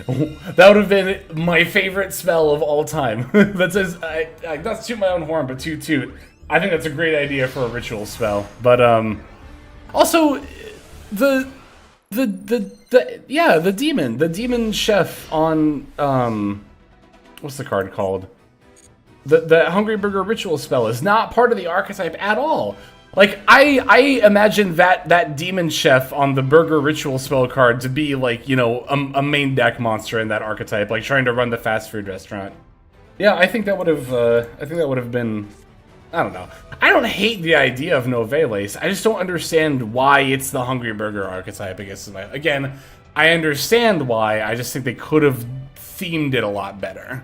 That would have been my favorite spell of all time. That says, not to toot my own horn, but toot toot. I think that's a great idea for a ritual spell. But, also, the demon chef on, what's the card called? The Hungry Burger ritual spell is not part of the archetype at all. Like, I imagine that demon chef on the burger ritual spell card to be like, you know, a main deck monster in that archetype, like trying to run the fast food restaurant. Yeah, I think that would have been, I don't know. I don't hate the idea of Noveles. I just don't understand why it's the Hungry Burger archetype. I guess again, I understand why. I just think they could have themed it a lot better.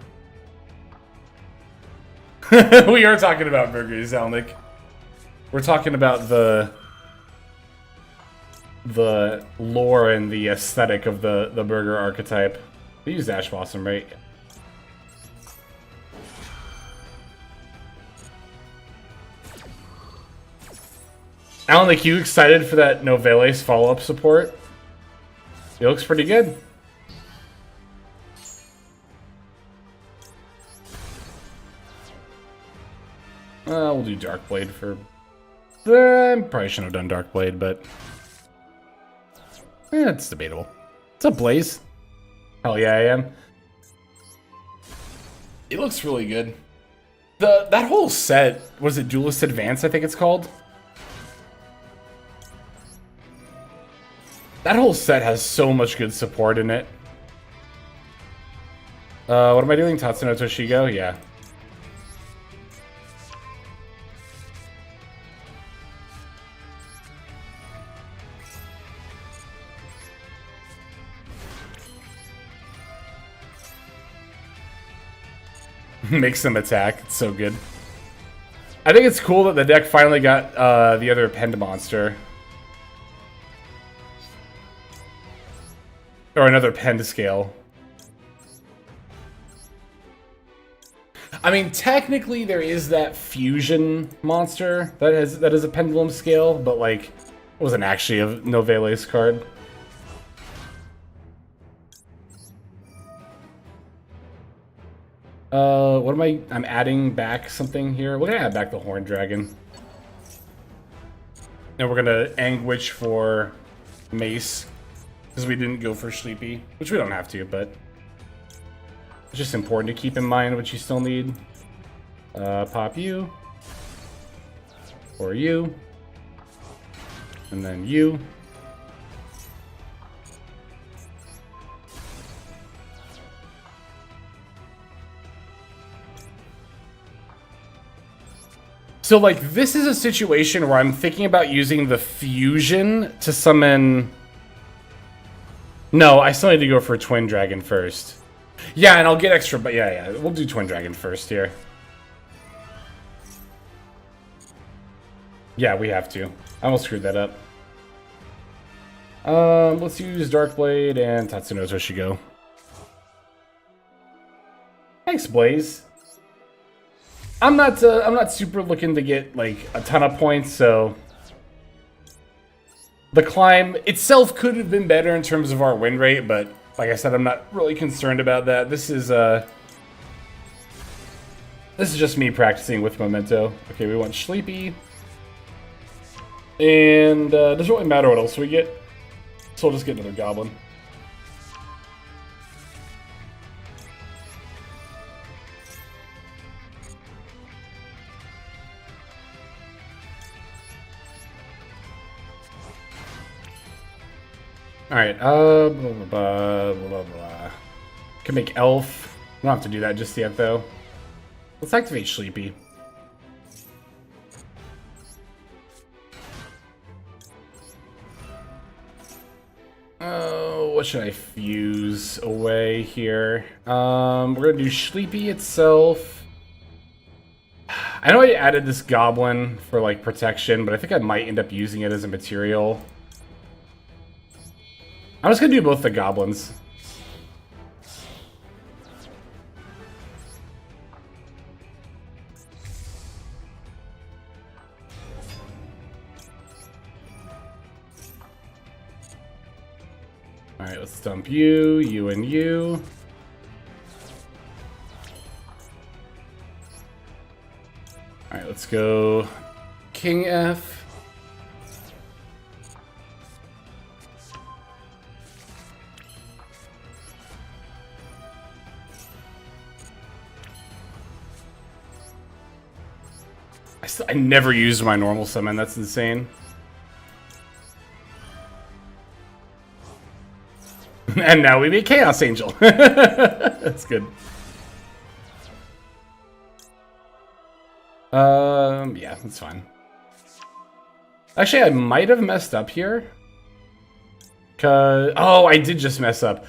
We are talking about burgers, Zelnick. We're talking about the lore and the aesthetic of the burger archetype. They use Ash Blossom, right? Alan, like, you excited for that Noveles follow-up support? It looks pretty good. We'll do Darkblade for... probably shouldn't have done Darkblade, but... it's debatable. What's up, Blaze? Hell yeah, I am. It looks really good. That whole set, was it Duelist Advance, I think it's called? That whole set has so much good support in it. What am I doing? Tatsuno Toshigo? Yeah. Makes them attack. It's so good. I think it's cool that the deck finally got the other Pend monster. Or another Pend scale. I mean, technically there is that fusion monster that is a pendulum scale, but like it wasn't actually a Noveles card. What am I'm adding back something here. We're gonna add back the Horned Dragon. And we're gonna Anguish for Mace. Because we didn't go for Sleepy. Which we don't have to, but it's just important to keep in mind what you still need. Pop you. Or you. And then you. So, like, this is a situation where I'm thinking about using the fusion to summon... No, I still need to go for Twin Dragon first. Yeah, and I'll get extra, but yeah, we'll do Twin Dragon first here. Yeah, we have to. I almost screwed that up. Let's use Darkblade and Tatsunozo should go. Thanks, Blaze. I'm not super looking to get like a ton of points, so the climb itself could have been better in terms of our win rate, but like I said, I'm not really concerned about that. This is just me practicing with Momento. Okay, we want Sleepy. And doesn't really matter what else we get. So we'll just get another Goblin. Alright, blah, blah, blah, blah, blah. Can make Elf. We don't have to do that just yet, though. Let's activate Sleepy. Oh, what should I fuse away here? We're gonna do Sleepy itself. I know I added this Goblin for, like, protection, but I think I might end up using it as a material. I'm just gonna do both the Goblins. Alright, let's dump you, you and you. Alright, let's go King F. I never used my normal summon, that's insane. And now we make Chaos Angel. That's good. Yeah, that's fine. Actually, I might have messed up here. Oh, I did just mess up.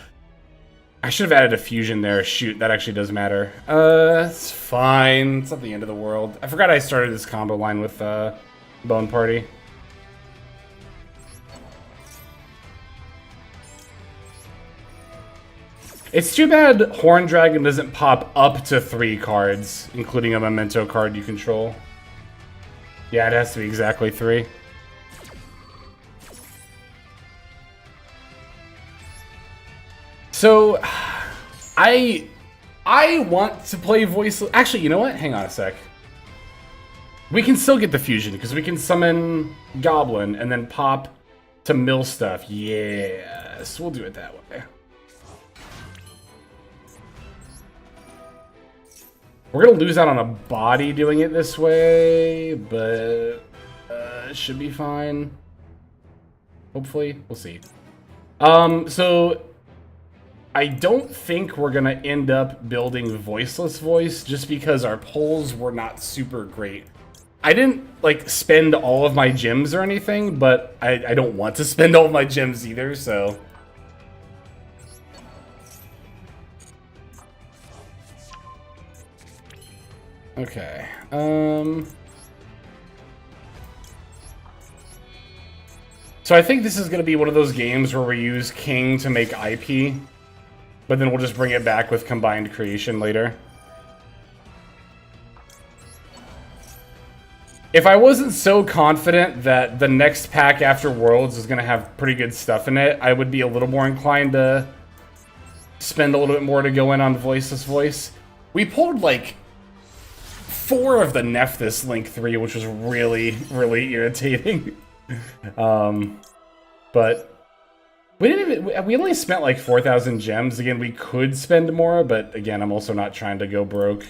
I should have added a fusion there. Shoot, that actually does matter. It's fine. It's not the end of the world. I forgot I started this combo line with Bone Party. It's too bad Horn Dragon doesn't pop up to 3 cards, including a Memento card you control. Yeah, it has to be exactly 3. So, I want to play voiceless. Actually, you know what? Hang on a sec. We can still get the fusion because we can summon Goblin and then pop to mill stuff. Yes, we'll do it that way. We're gonna lose out on a body doing it this way, but it should be fine. Hopefully, we'll see. So I don't think we're gonna end up building Voiceless Voice just because our pulls were not super great. I didn't like spend all of my gems or anything, but I don't want to spend all of my gems either, so. Okay, so I think this is going to be one of those games where we use King to make IP, but then we'll just bring it back with Combined Creation later. If I wasn't so confident that the next pack after Worlds is going to have pretty good stuff in it, I would be a little more inclined to spend a little bit more to go in on Voiceless Voice. We pulled, like, 4 of the Nephthys Link 3, which was really, really irritating. But we only spent like 4,000 gems. Again, we could spend more, but again, I'm also not trying to go broke.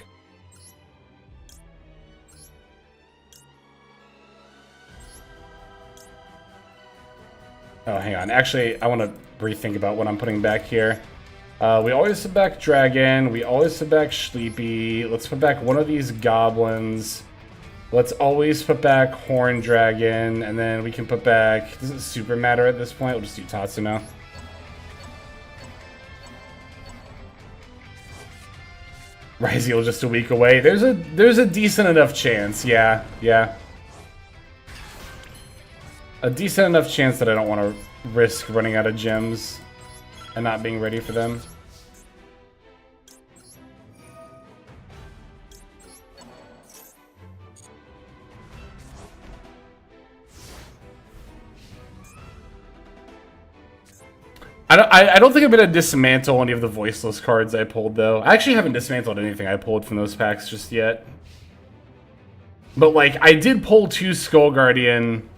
Oh, hang on. Actually, I want to rethink about what I'm putting back here. We always put back Dragon. We always put back Sleepy. Let's put back one of these Goblins. Let's always put back Horn Dragon, and then we can put back... Doesn't super matter at this point. We'll just do Tatsu now. Ryzeal just a week away. There's a decent enough chance. Yeah. A decent enough chance that I don't want to risk running out of gems and not being ready for them. I don't think I'm going to dismantle any of the voiceless cards I pulled, though. I actually haven't dismantled anything I pulled from those packs just yet. But, like, I did pull 2 Skull Guardian.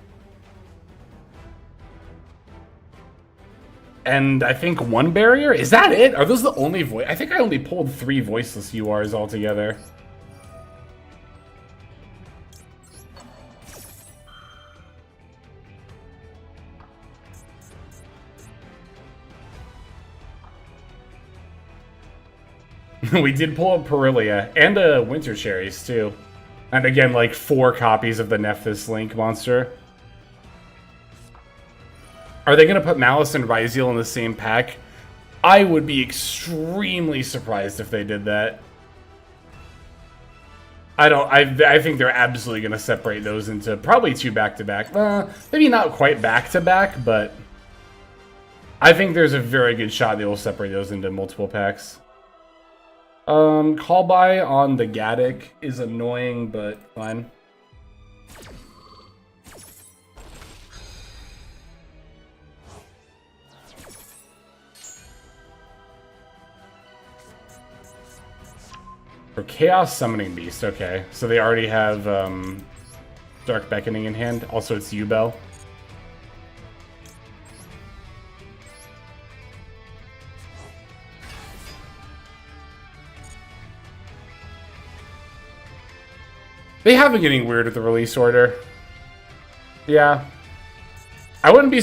And I think 1 Barrier? Is that it? Are those the only voice? I think I only pulled 3 voiceless URs altogether. We did pull a Perilia and a Winter Cherries, too. And again, like 4 copies of the Nephthys Link monster. Are they going to put Malice and Ryzeal in the same pack? I would be extremely surprised if they did that. I think they're absolutely going to separate those into probably 2 back-to-back. Maybe not quite back-to-back, but I think there's a very good shot they will separate those into multiple packs. Call by on the Gaddock is annoying, but fine. For Chaos Summoning Beast, okay. So they already have Dark Beckoning in hand. Also, it's Yubel. They have been getting weird with the release order. Yeah. I wouldn't be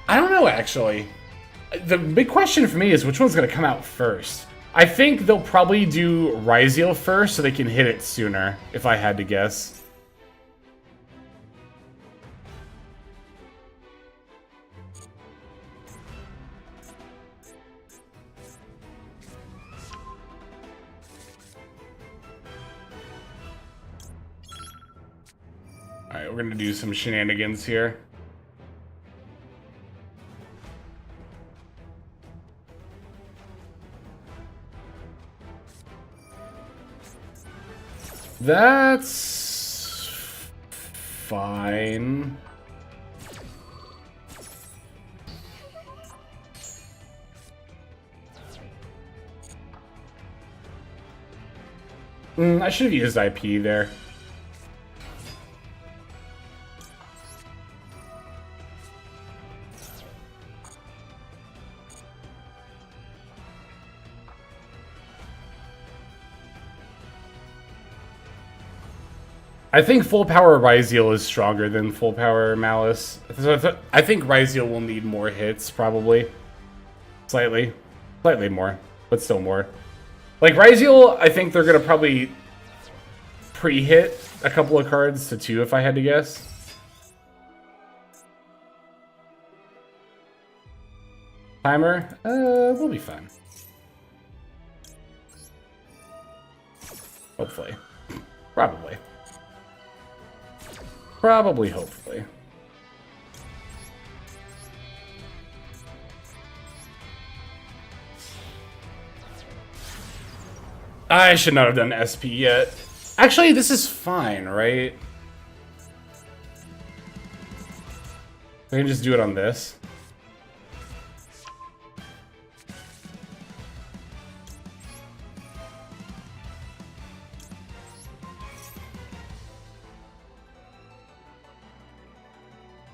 I don't know, actually. The big question for me is which one's going to come out first. I think they'll probably do Ryzeal first so they can hit it sooner, if I had to guess. Alright, we're gonna do some shenanigans here. That's fine. I should have used IP there. I think full power Ryzeal is stronger than full power Malice. So I think Ryzeal will need more hits, probably. Slightly more, but still more. Like Ryzeal, I think they're gonna probably pre-hit a couple of cards to 2 if I had to guess. Timer, we'll be fine. Hopefully. Probably. Probably, hopefully. I should not have done SP yet. Actually, this is fine, right? I can just do it on this.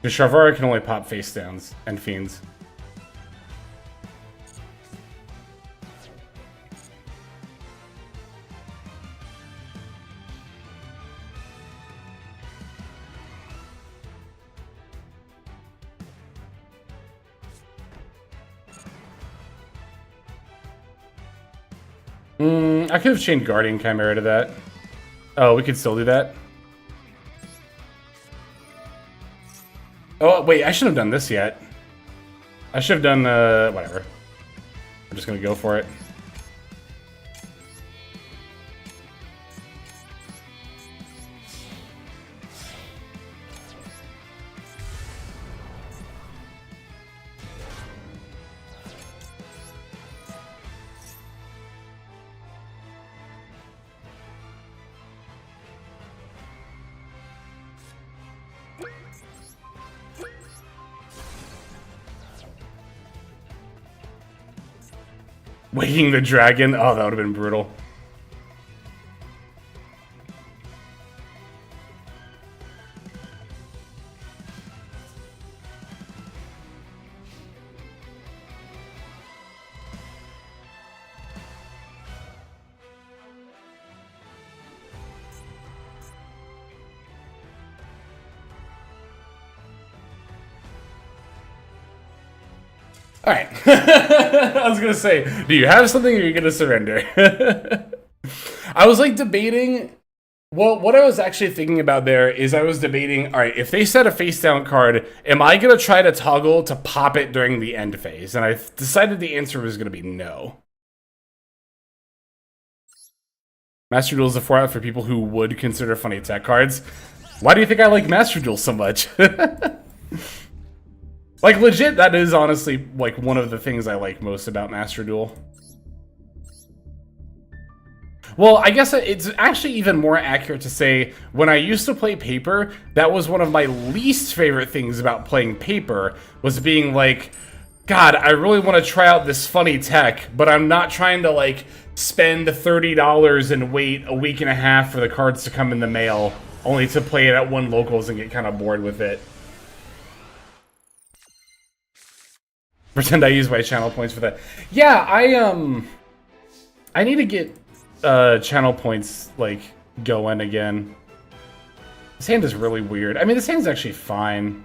Because Sharvara can only pop face downs and fiends. I could have chained Guardian Chimera to that. Oh, we could still do that? wait, I shouldn't have done this yet. I should have done, whatever. I'm just gonna go for it. Waking the dragon? Oh, that would have been brutal. All right. I was gonna say, do you have something or are you gonna surrender? I was like debating. Well, what I was actually thinking about there is I was debating, all right, if they set a face down card, am I gonna try to toggle to pop it during the end phase? And I decided the answer was gonna be no. Master Duel is a format for people who would consider funny tech cards. Why do you think I like Master Duel so much? Like, legit, that is honestly, like, one of the things I like most about Master Duel. Well, I guess it's actually even more accurate to say, when I used to play Paper, that was one of my least favorite things about playing Paper, was being like, God, I really want to try out this funny tech, but I'm not trying to, like, spend $30 and wait a week and a half for the cards to come in the mail, only to play it at one locals and get kind of bored with it. Pretend I use my channel points for that. Yeah, I need to get channel points like going again. This hand is really weird. I mean, this hand's actually fine.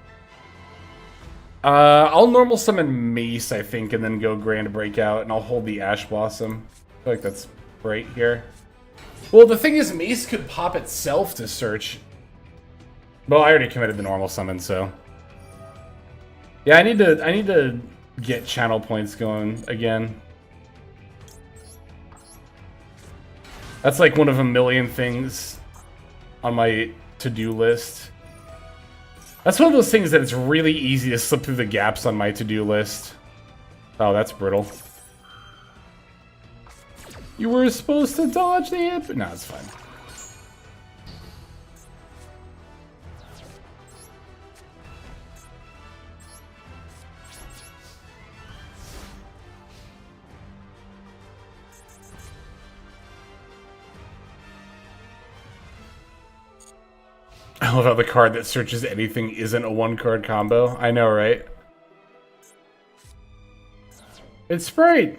I'll normal summon Mace, I think, and then go Grand Breakout, and I'll hold the Ash Blossom. I feel like that's right here. Well, the thing is, Mace could pop itself to search. Well, I already committed the normal summon, so yeah, I need to get channel points going again. That's like one of a million things on my to-do list. That's one of those things that it's really easy to slip through the gaps on my to-do list. Oh, that's brittle. You were supposed to dodge the imp? No, it's fine. I love how the card that searches anything isn't a one-card combo. I know, right? It's Sprite!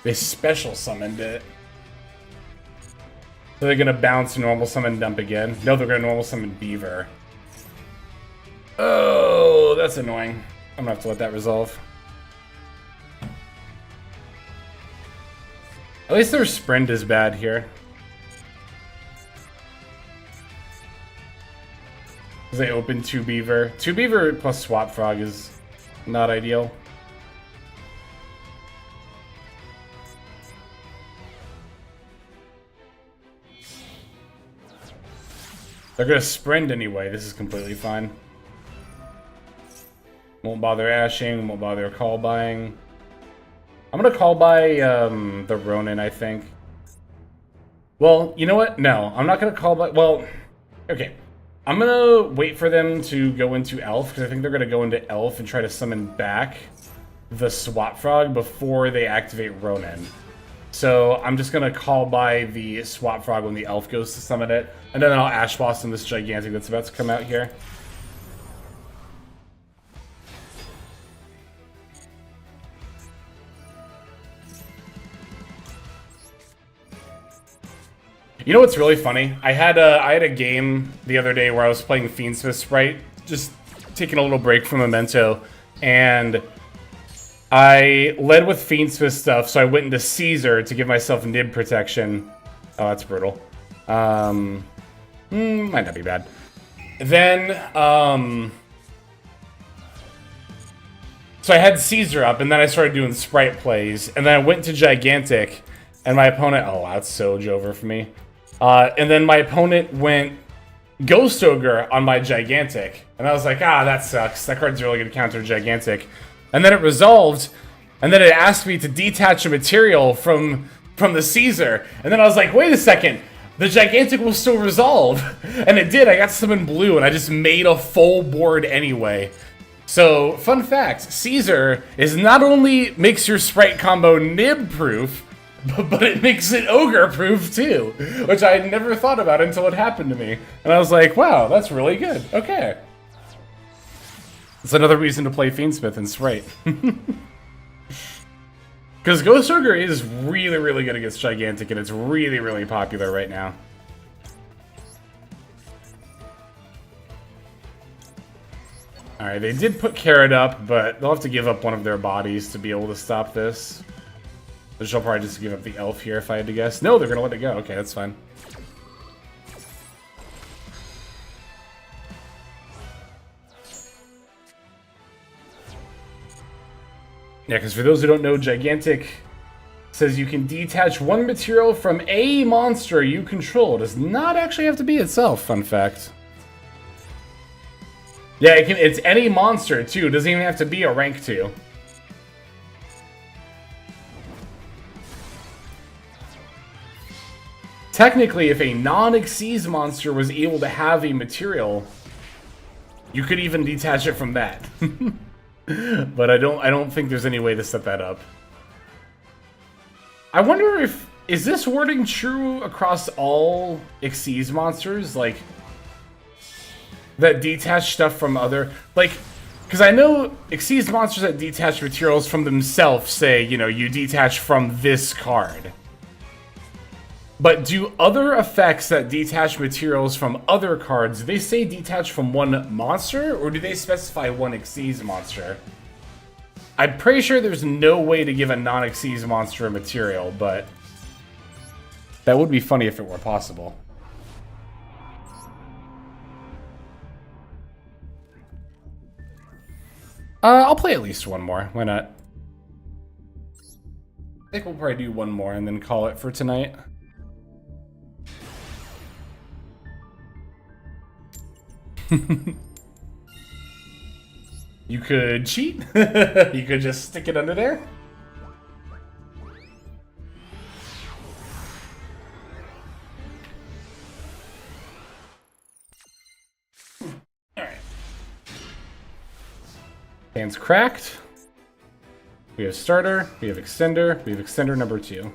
They special summoned it. So they're gonna bounce normal summon dump again? No, they're gonna normal summon Beaver. Oh, that's annoying. I'm gonna have to let that resolve. At least their sprint is bad here. Because they open 2 Beaver. 2 Beaver plus Swap Frog is not ideal. They're gonna sprint anyway. This is completely fine. Won't bother ashing, won't bother call buying. I'm gonna call by the Ronin, I think. Well, you know what? No, I'm not gonna call by. Well, okay. I'm gonna wait for them to go into Elf, because I think they're gonna go into Elf and try to summon back the Swap Frog before they activate Ronin. So I'm just gonna call by the Swap Frog when the Elf goes to summon it, and then I'll Ash Blossom this Gigantic that's about to come out here. You know what's really funny? I had a game the other day where I was playing Fiendsmith Sprite, just taking a little break from Memento, and I led with Fiendsmith stuff, so I went into Caesar to give myself nib protection. Oh, that's brutal. Might not be bad. Then, so I had Caesar up, and then I started doing Sprite plays, and then I went to Gigantic, and my opponent... Oh, wow, that's so over for me. And then my opponent went Ghost Ogre on my Gigantic, and I was like, ah, that sucks. That card's really going to counter Gigantic. And then it resolved, and then it asked me to detach a material from the Caesar. And then I was like, wait a second, the Gigantic will still resolve. And it did, I got summon blue, and I just made a full board anyway. So, fun fact, Caesar is not only makes your Sprite combo nib-proof, but it makes it ogre-proof too, which I had never thought about until it happened to me. And I was like, wow, that's really good. Okay. It's another reason to play Fiendsmith and Sprite. Because Ghost Ogre is really, really good against Gigantic, and it's really, really popular right now. Alright, they did put Carrot up, but they'll have to give up one of their bodies to be able to stop this. So she'll probably just give up the elf here if I had to guess. No, they're going to let it go. Okay, that's fine. Yeah, because for those who don't know, Gigantic says you can detach one material from a monster you control. It does not actually have to be itself, fun fact. Yeah, it's any monster, too. It doesn't even have to be a rank 2. Technically, if a non-Xyz monster was able to have a material, you could even detach it from that. But I don't think there's any way to set that up. I wonder if... Is this wording true across all Xyz monsters? Like, that detach stuff from other... Like, because I know Xyz monsters that detach materials from themselves say, you know, you detach from this card. But do other effects that detach materials from other cards, do they say detach from one monster, or do they specify one Xyz monster? I'm pretty sure there's no way to give a non-Xyz monster a material, but that would be funny if it were possible. I'll play at least one more. Why not? I think we'll probably do one more and then call it for tonight. You could cheat. You could just stick it under there. Alright. Hand's cracked. We have starter, we have extender, we have extender number 2.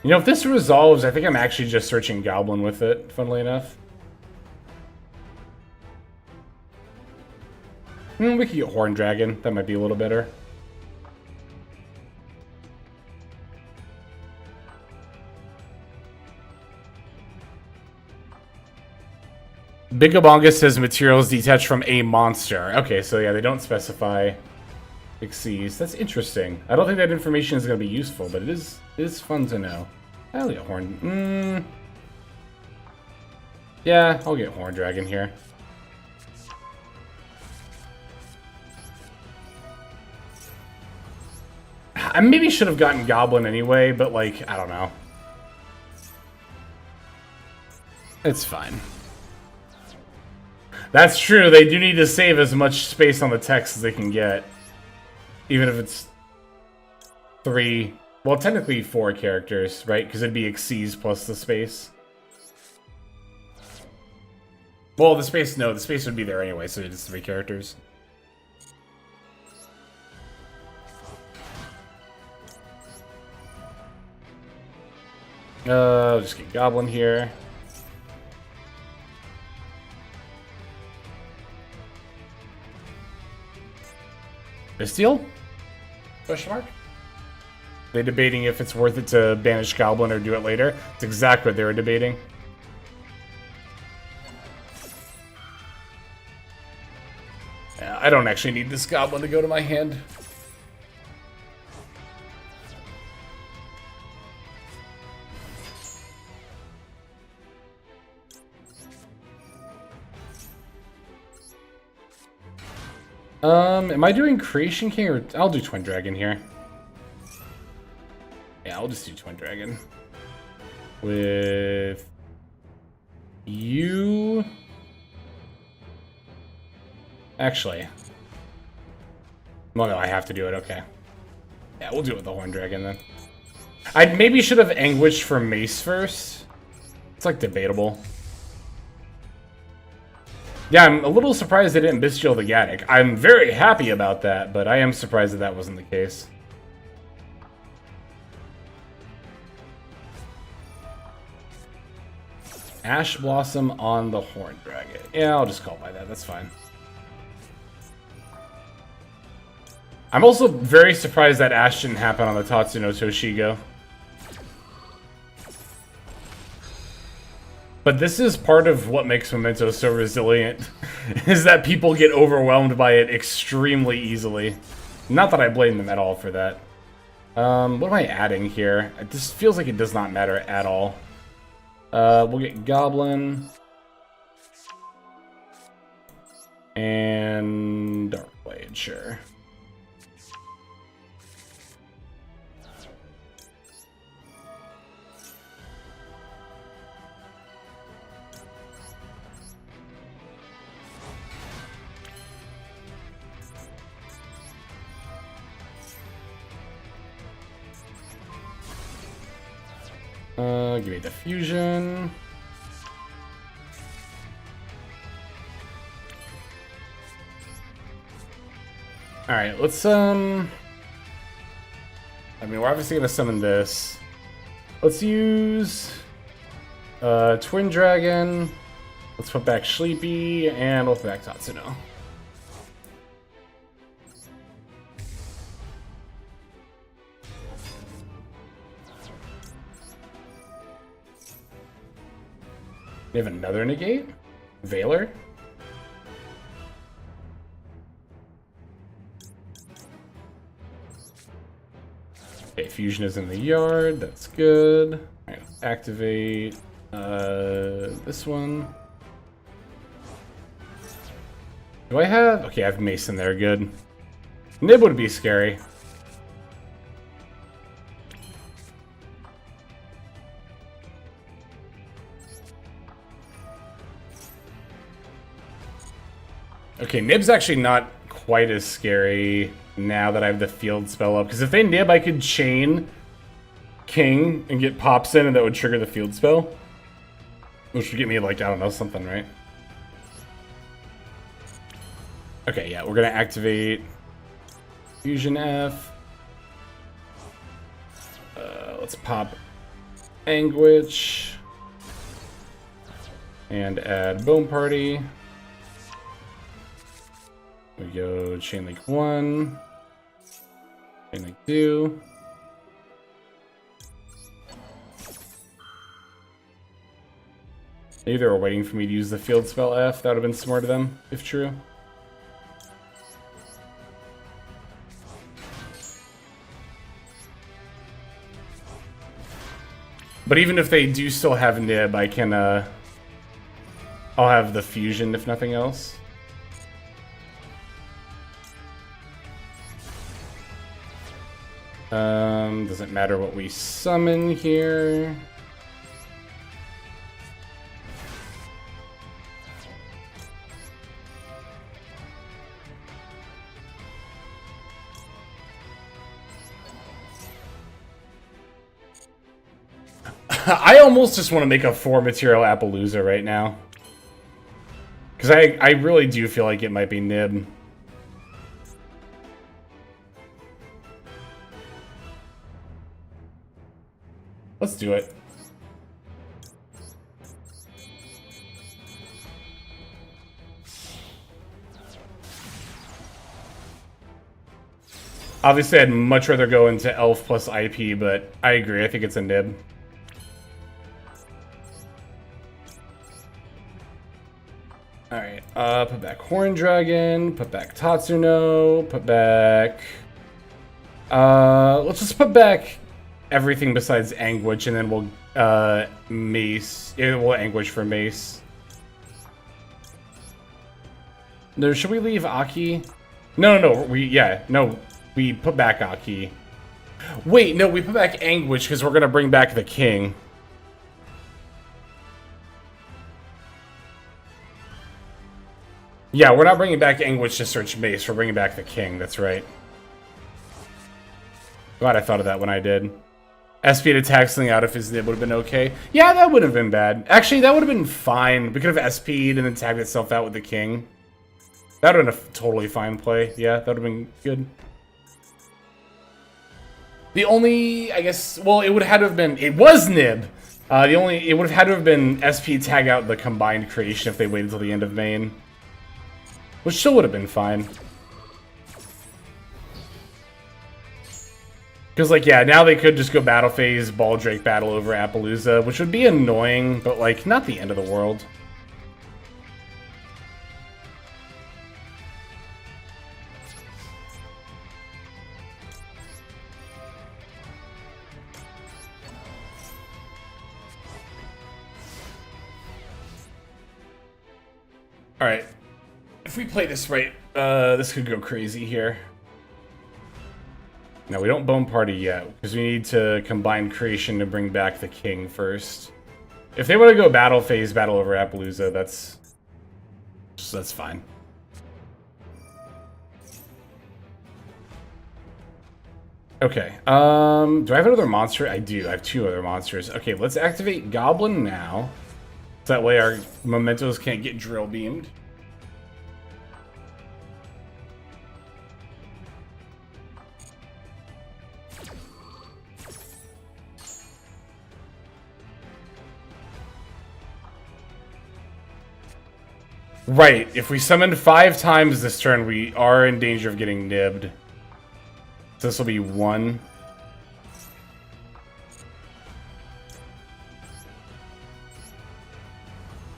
You know, if this resolves, I think I'm actually just searching Goblin with it, funnily enough. We could get Horn Dragon. That might be a little better. Bigabonga says materials detached from a monster. Okay, so yeah, they don't specify Xyz. That's interesting. I don't think that information is going to be useful, but it is fun to know. I'll get Horn... Yeah, I'll get Horn Dragon here. I maybe should have gotten Goblin anyway, but like, I don't know. It's fine. That's true, they do need to save as much space on the text as they can get. Even if it's 3... Well, technically 4 characters, right? Because it'd be Xyz plus the space. Well, the space, no, the space would be there anyway, so it's 3 characters. I'll just get Goblin here. Bestial? Question mark? They debating if it's worth it to banish Goblin or do it later. It's exactly what they were debating. I don't actually need this goblin to go to my hand. Am I doing Creation King or I'll do Twin Dragon here. Yeah, I'll just do Twin Dragon. With you. Actually. Well, no, I have to do it, okay. Yeah, we'll do it with the Horn Dragon then. I maybe should have Anguished for Mace first. It's like debatable. Yeah, I'm a little surprised they didn't Bestial the Gaddock. I'm very happy about that, but I am surprised that that wasn't the case. Ash Blossom on the Horn Dragon. Yeah, I'll just call by that. That's fine. I'm also very surprised that Ash didn't happen on the Tatsuno Toshigo. But this is part of what makes Memento so resilient, is that people get overwhelmed by it extremely easily. Not that I blame them at all for that. What am I adding here? This feels like it does not matter at all. We'll get Goblin. And Darkblade, sure. Give me the fusion. Alright, let's I mean, we're obviously gonna summon this. Let's use Twin Dragon. Let's put back Sleepy and we'll put back Tatsuno. We have another negate? Valor? Okay, fusion is in the yard. That's good. Alright, activate this one. Do I have... Okay, I have Mason there. Good. Nib would be scary. Okay, Nib's actually not quite as scary now that I have the field spell up. Because if they Nib, I could chain King and get Pops in and that would trigger the field spell. Which would get me like, I don't know, something, right? Okay, yeah, we're going to activate Fusion F. Let's pop Anguish. And add Bone Party. We go Chain Link 1, Chain Link 2. Maybe they were waiting for me to use the field spell F. That would have been smart of them, if true. But even if they do still have Nib, I can, I'll have the fusion if nothing else. Doesn't matter what we summon here. I almost just want to make a 4-material Appaloosa right now. Because I really do feel like it might be Nib. Let's do it. Obviously, I'd much rather go into Elf plus IP, but I agree. I think it's a Nib. Alright, put back Horn Dragon, put back Tatsuno, put back... let's just put back everything besides Anguish, and then we'll, Mace. Yeah, we'll Anguish for Mace. No, should we leave Aki? No, we put back Aki. Wait, no, we put back Anguish, because we're gonna bring back the King. Yeah, we're not bringing back Anguish to search Mace. We're bringing back the King. That's right. Glad I thought of that when I did. SP to attack something out if his nib would have been okay. Yeah, that would have been bad. Actually, that would have been fine. We could have SP'd and then tagged itself out with the King. That would have been a totally fine play. Yeah, that would have been good. The only, I guess, well, it would have had to have been, it was nib. It would have had to have been SP tag out the combined creation if they waited until the end of main. Which still would have been fine. Because, like, yeah, now they could just go battle phase, Ball Drake battle over Appaloosa, which would be annoying, but, like, not the end of the world. Alright. If we play this right, this could go crazy here. No, we don't Bone Party yet, because we need to combine creation to bring back the King first. If they want to go battle phase, battle over Appaloosa, that's fine. Okay, do I have another monster? I do, I have 2 other monsters. Okay, let's activate Goblin now. So that way our Mementos can't get drill beamed. Right, if we summoned 5 times this turn, we are in danger of getting nibbed. So this will be 1.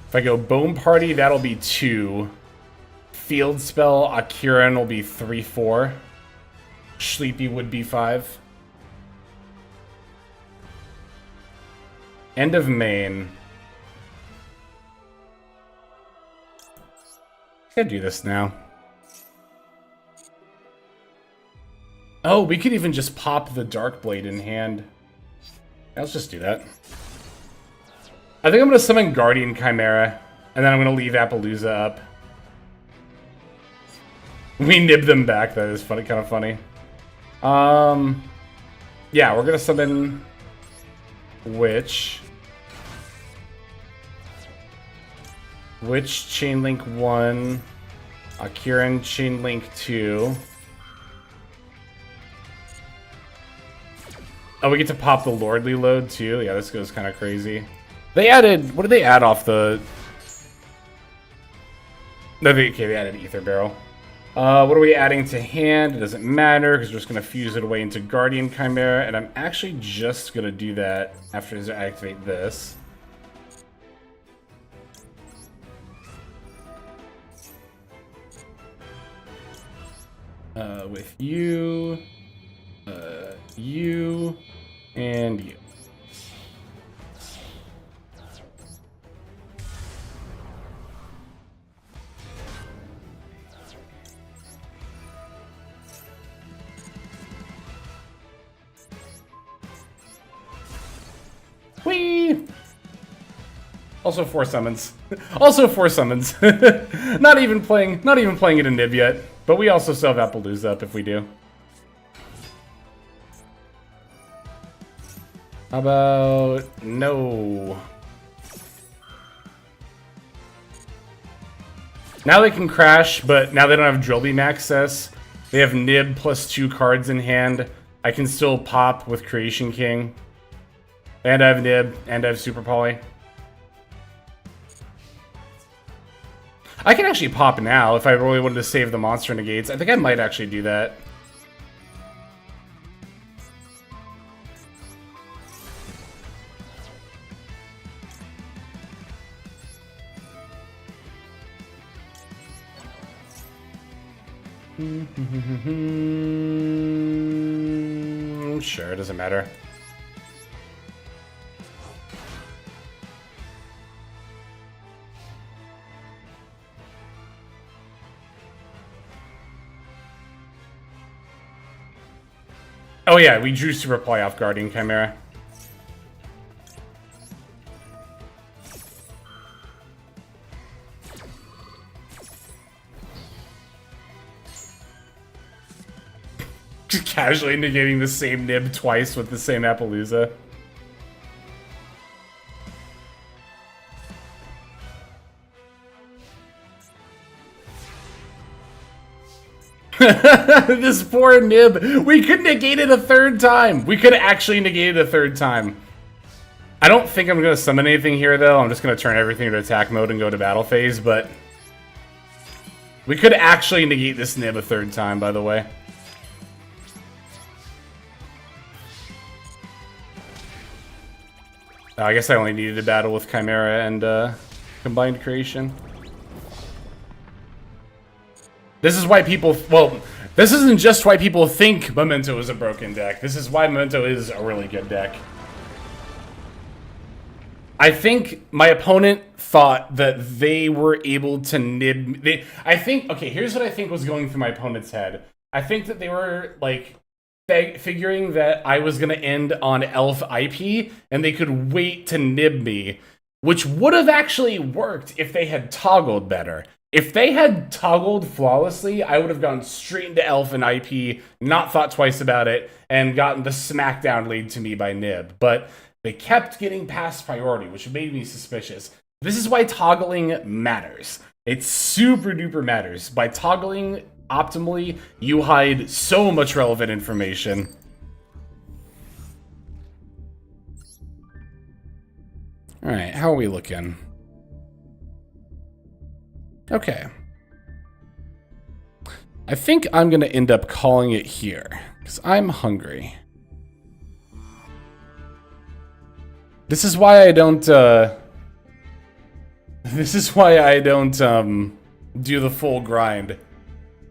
If I go Bone Party, that'll be 2. Field Spell, Akiran will be 3/4. Sleepy would be 5. End of main. I can do this now. Oh, we could even just pop the Dark Blade in hand. Yeah, let's just do that. I think I'm going to summon Guardian Chimera, and then I'm going to leave Appaloosa up. We nib them back, that is funny, kind of funny. Yeah, we're going to summon Witch. Witch Chainlink 1, Akiran Chainlink 2. Oh, we get to pop the Lordly load too? Yeah, this goes kind of crazy. They added, what did they add off the... No, they added Ether Barrel. What are we adding to hand? It doesn't matter, because we're just going to fuse it away into Guardian Chimera, and I'm actually just going to do that after I activate this. With you, you, and you. Whee! Also 4 summons. Also 4 summons. not even playing it in Nib yet. But we also still have Appaloosa up if we do. How about no? Now they can crash, but now they don't have Drill Beam access. They have Nib plus 2 cards in hand. I can still pop with Creation King. And I have Nib, and I have Super Poly. I can actually pop now if I really wanted to save the monster negates. I think I might actually do that. Sure, it doesn't matter. Oh yeah, we drew Super Play off Guardian Chimera. Just casually negating the same nib twice with the same Appaloosa. This poor nib. We could negate it a third time. We could actually negate it a third time. I don't think I'm going to summon anything here, though. I'm just going to turn everything to attack mode and go to battle phase, but... we could actually negate this nib a third time, by the way. I guess I only needed to battle with Chimera and Combined Creation. This is why people... well, this isn't just why people think Momento is a broken deck. This is why Momento is a really good deck. I think my opponent thought that they were able to nib... I think... okay, here's what I think was going through my opponent's head. I think that they were, like... figuring that I was going to end on Elf IP, and they could wait to nib me, which would have actually worked if they had toggled better. If they had toggled flawlessly, I would have gone straight into Elf and IP, not thought twice about it, and gotten the smackdown lead to me by nib. But they kept getting past priority, which made me suspicious. This is why toggling matters. It super duper matters. By toggling optimally, you hide so much relevant information. Alright, how are we looking? Okay. I think I'm going to end up calling it here, because I'm hungry. This is why I don't, this is why I don't, do the full grind.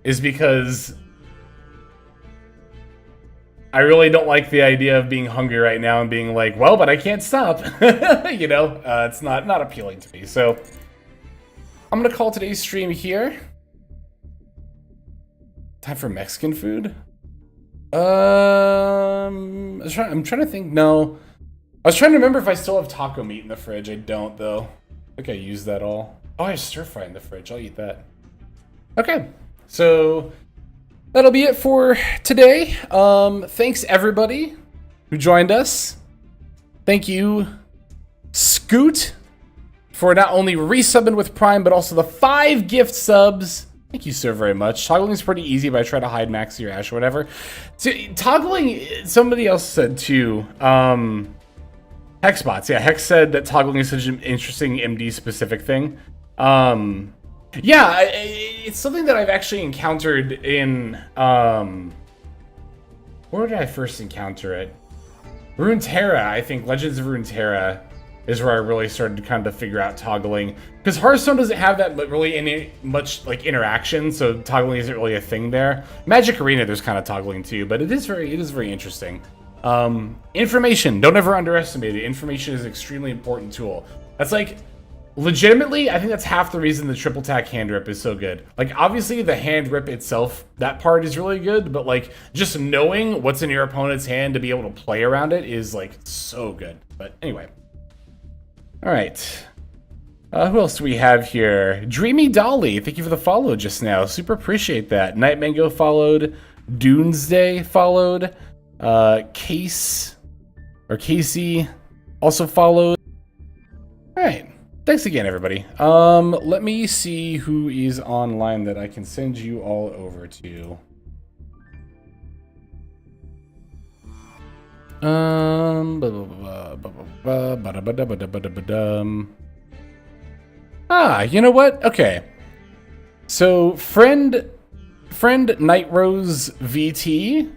Is because I really don't like the idea of being hungry right now and being like, well, but I can't stop. You know, it's not appealing to me. So I'm going to call today's stream here. Time for Mexican food? I'm trying to think. No. I was trying to remember if I still have taco meat in the fridge. I don't, though. I think I used that all. Oh, I have stir fry in the fridge. I'll eat that. Okay. So that'll be it for today. Thanks everybody who joined us. Thank you, Scoot, for not only resubbing with Prime, but also the 5 gift subs. Thank you so very much. Toggling is pretty easy, but I try to hide Maxi or Ash or whatever. So, toggling, somebody else said too. Hexbots, yeah, Hex said that toggling is such an interesting MD specific thing. Yeah, it's something that I've actually encountered in, where did I first encounter it? Runeterra, I think. Legends of Runeterra is where I really started to kind of figure out toggling. Because Hearthstone doesn't have that really any much, like, interaction, so toggling isn't really a thing there. Magic Arena, there's kind of toggling too, but it is very interesting. Information, don't ever underestimate it. Information is an extremely important tool. That's like... legitimately, I think that's half the reason the triple tack hand rip is so good. Like, obviously, the hand rip itself, that part is really good, but, like, just knowing what's in your opponent's hand to be able to play around it is, like, so good. But anyway. Alright. Who else do we have here? Dreamy Dolly, thank you for the follow just now. Super appreciate that. Night Mango followed. Doomsday followed. Casey also followed. Alright. Thanks again, everybody. Let me see who is online that I can send you all over to. You know what? Okay. So, friend Night Rose VT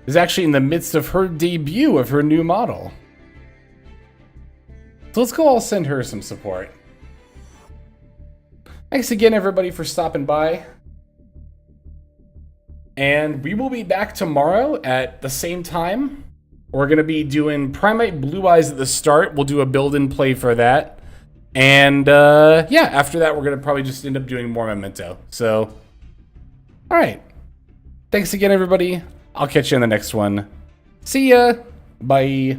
is actually in the midst of her debut of her new model. So let's go all send her some support. Thanks again, everybody, for stopping by. And we will be back tomorrow at the same time. We're going to be doing Primate Blue Eyes at the start. We'll do a build and play for that. And yeah, after that, we're going to probably just end up doing more Memento. So, all right. Thanks again, everybody. I'll catch you in the next one. See ya. Bye.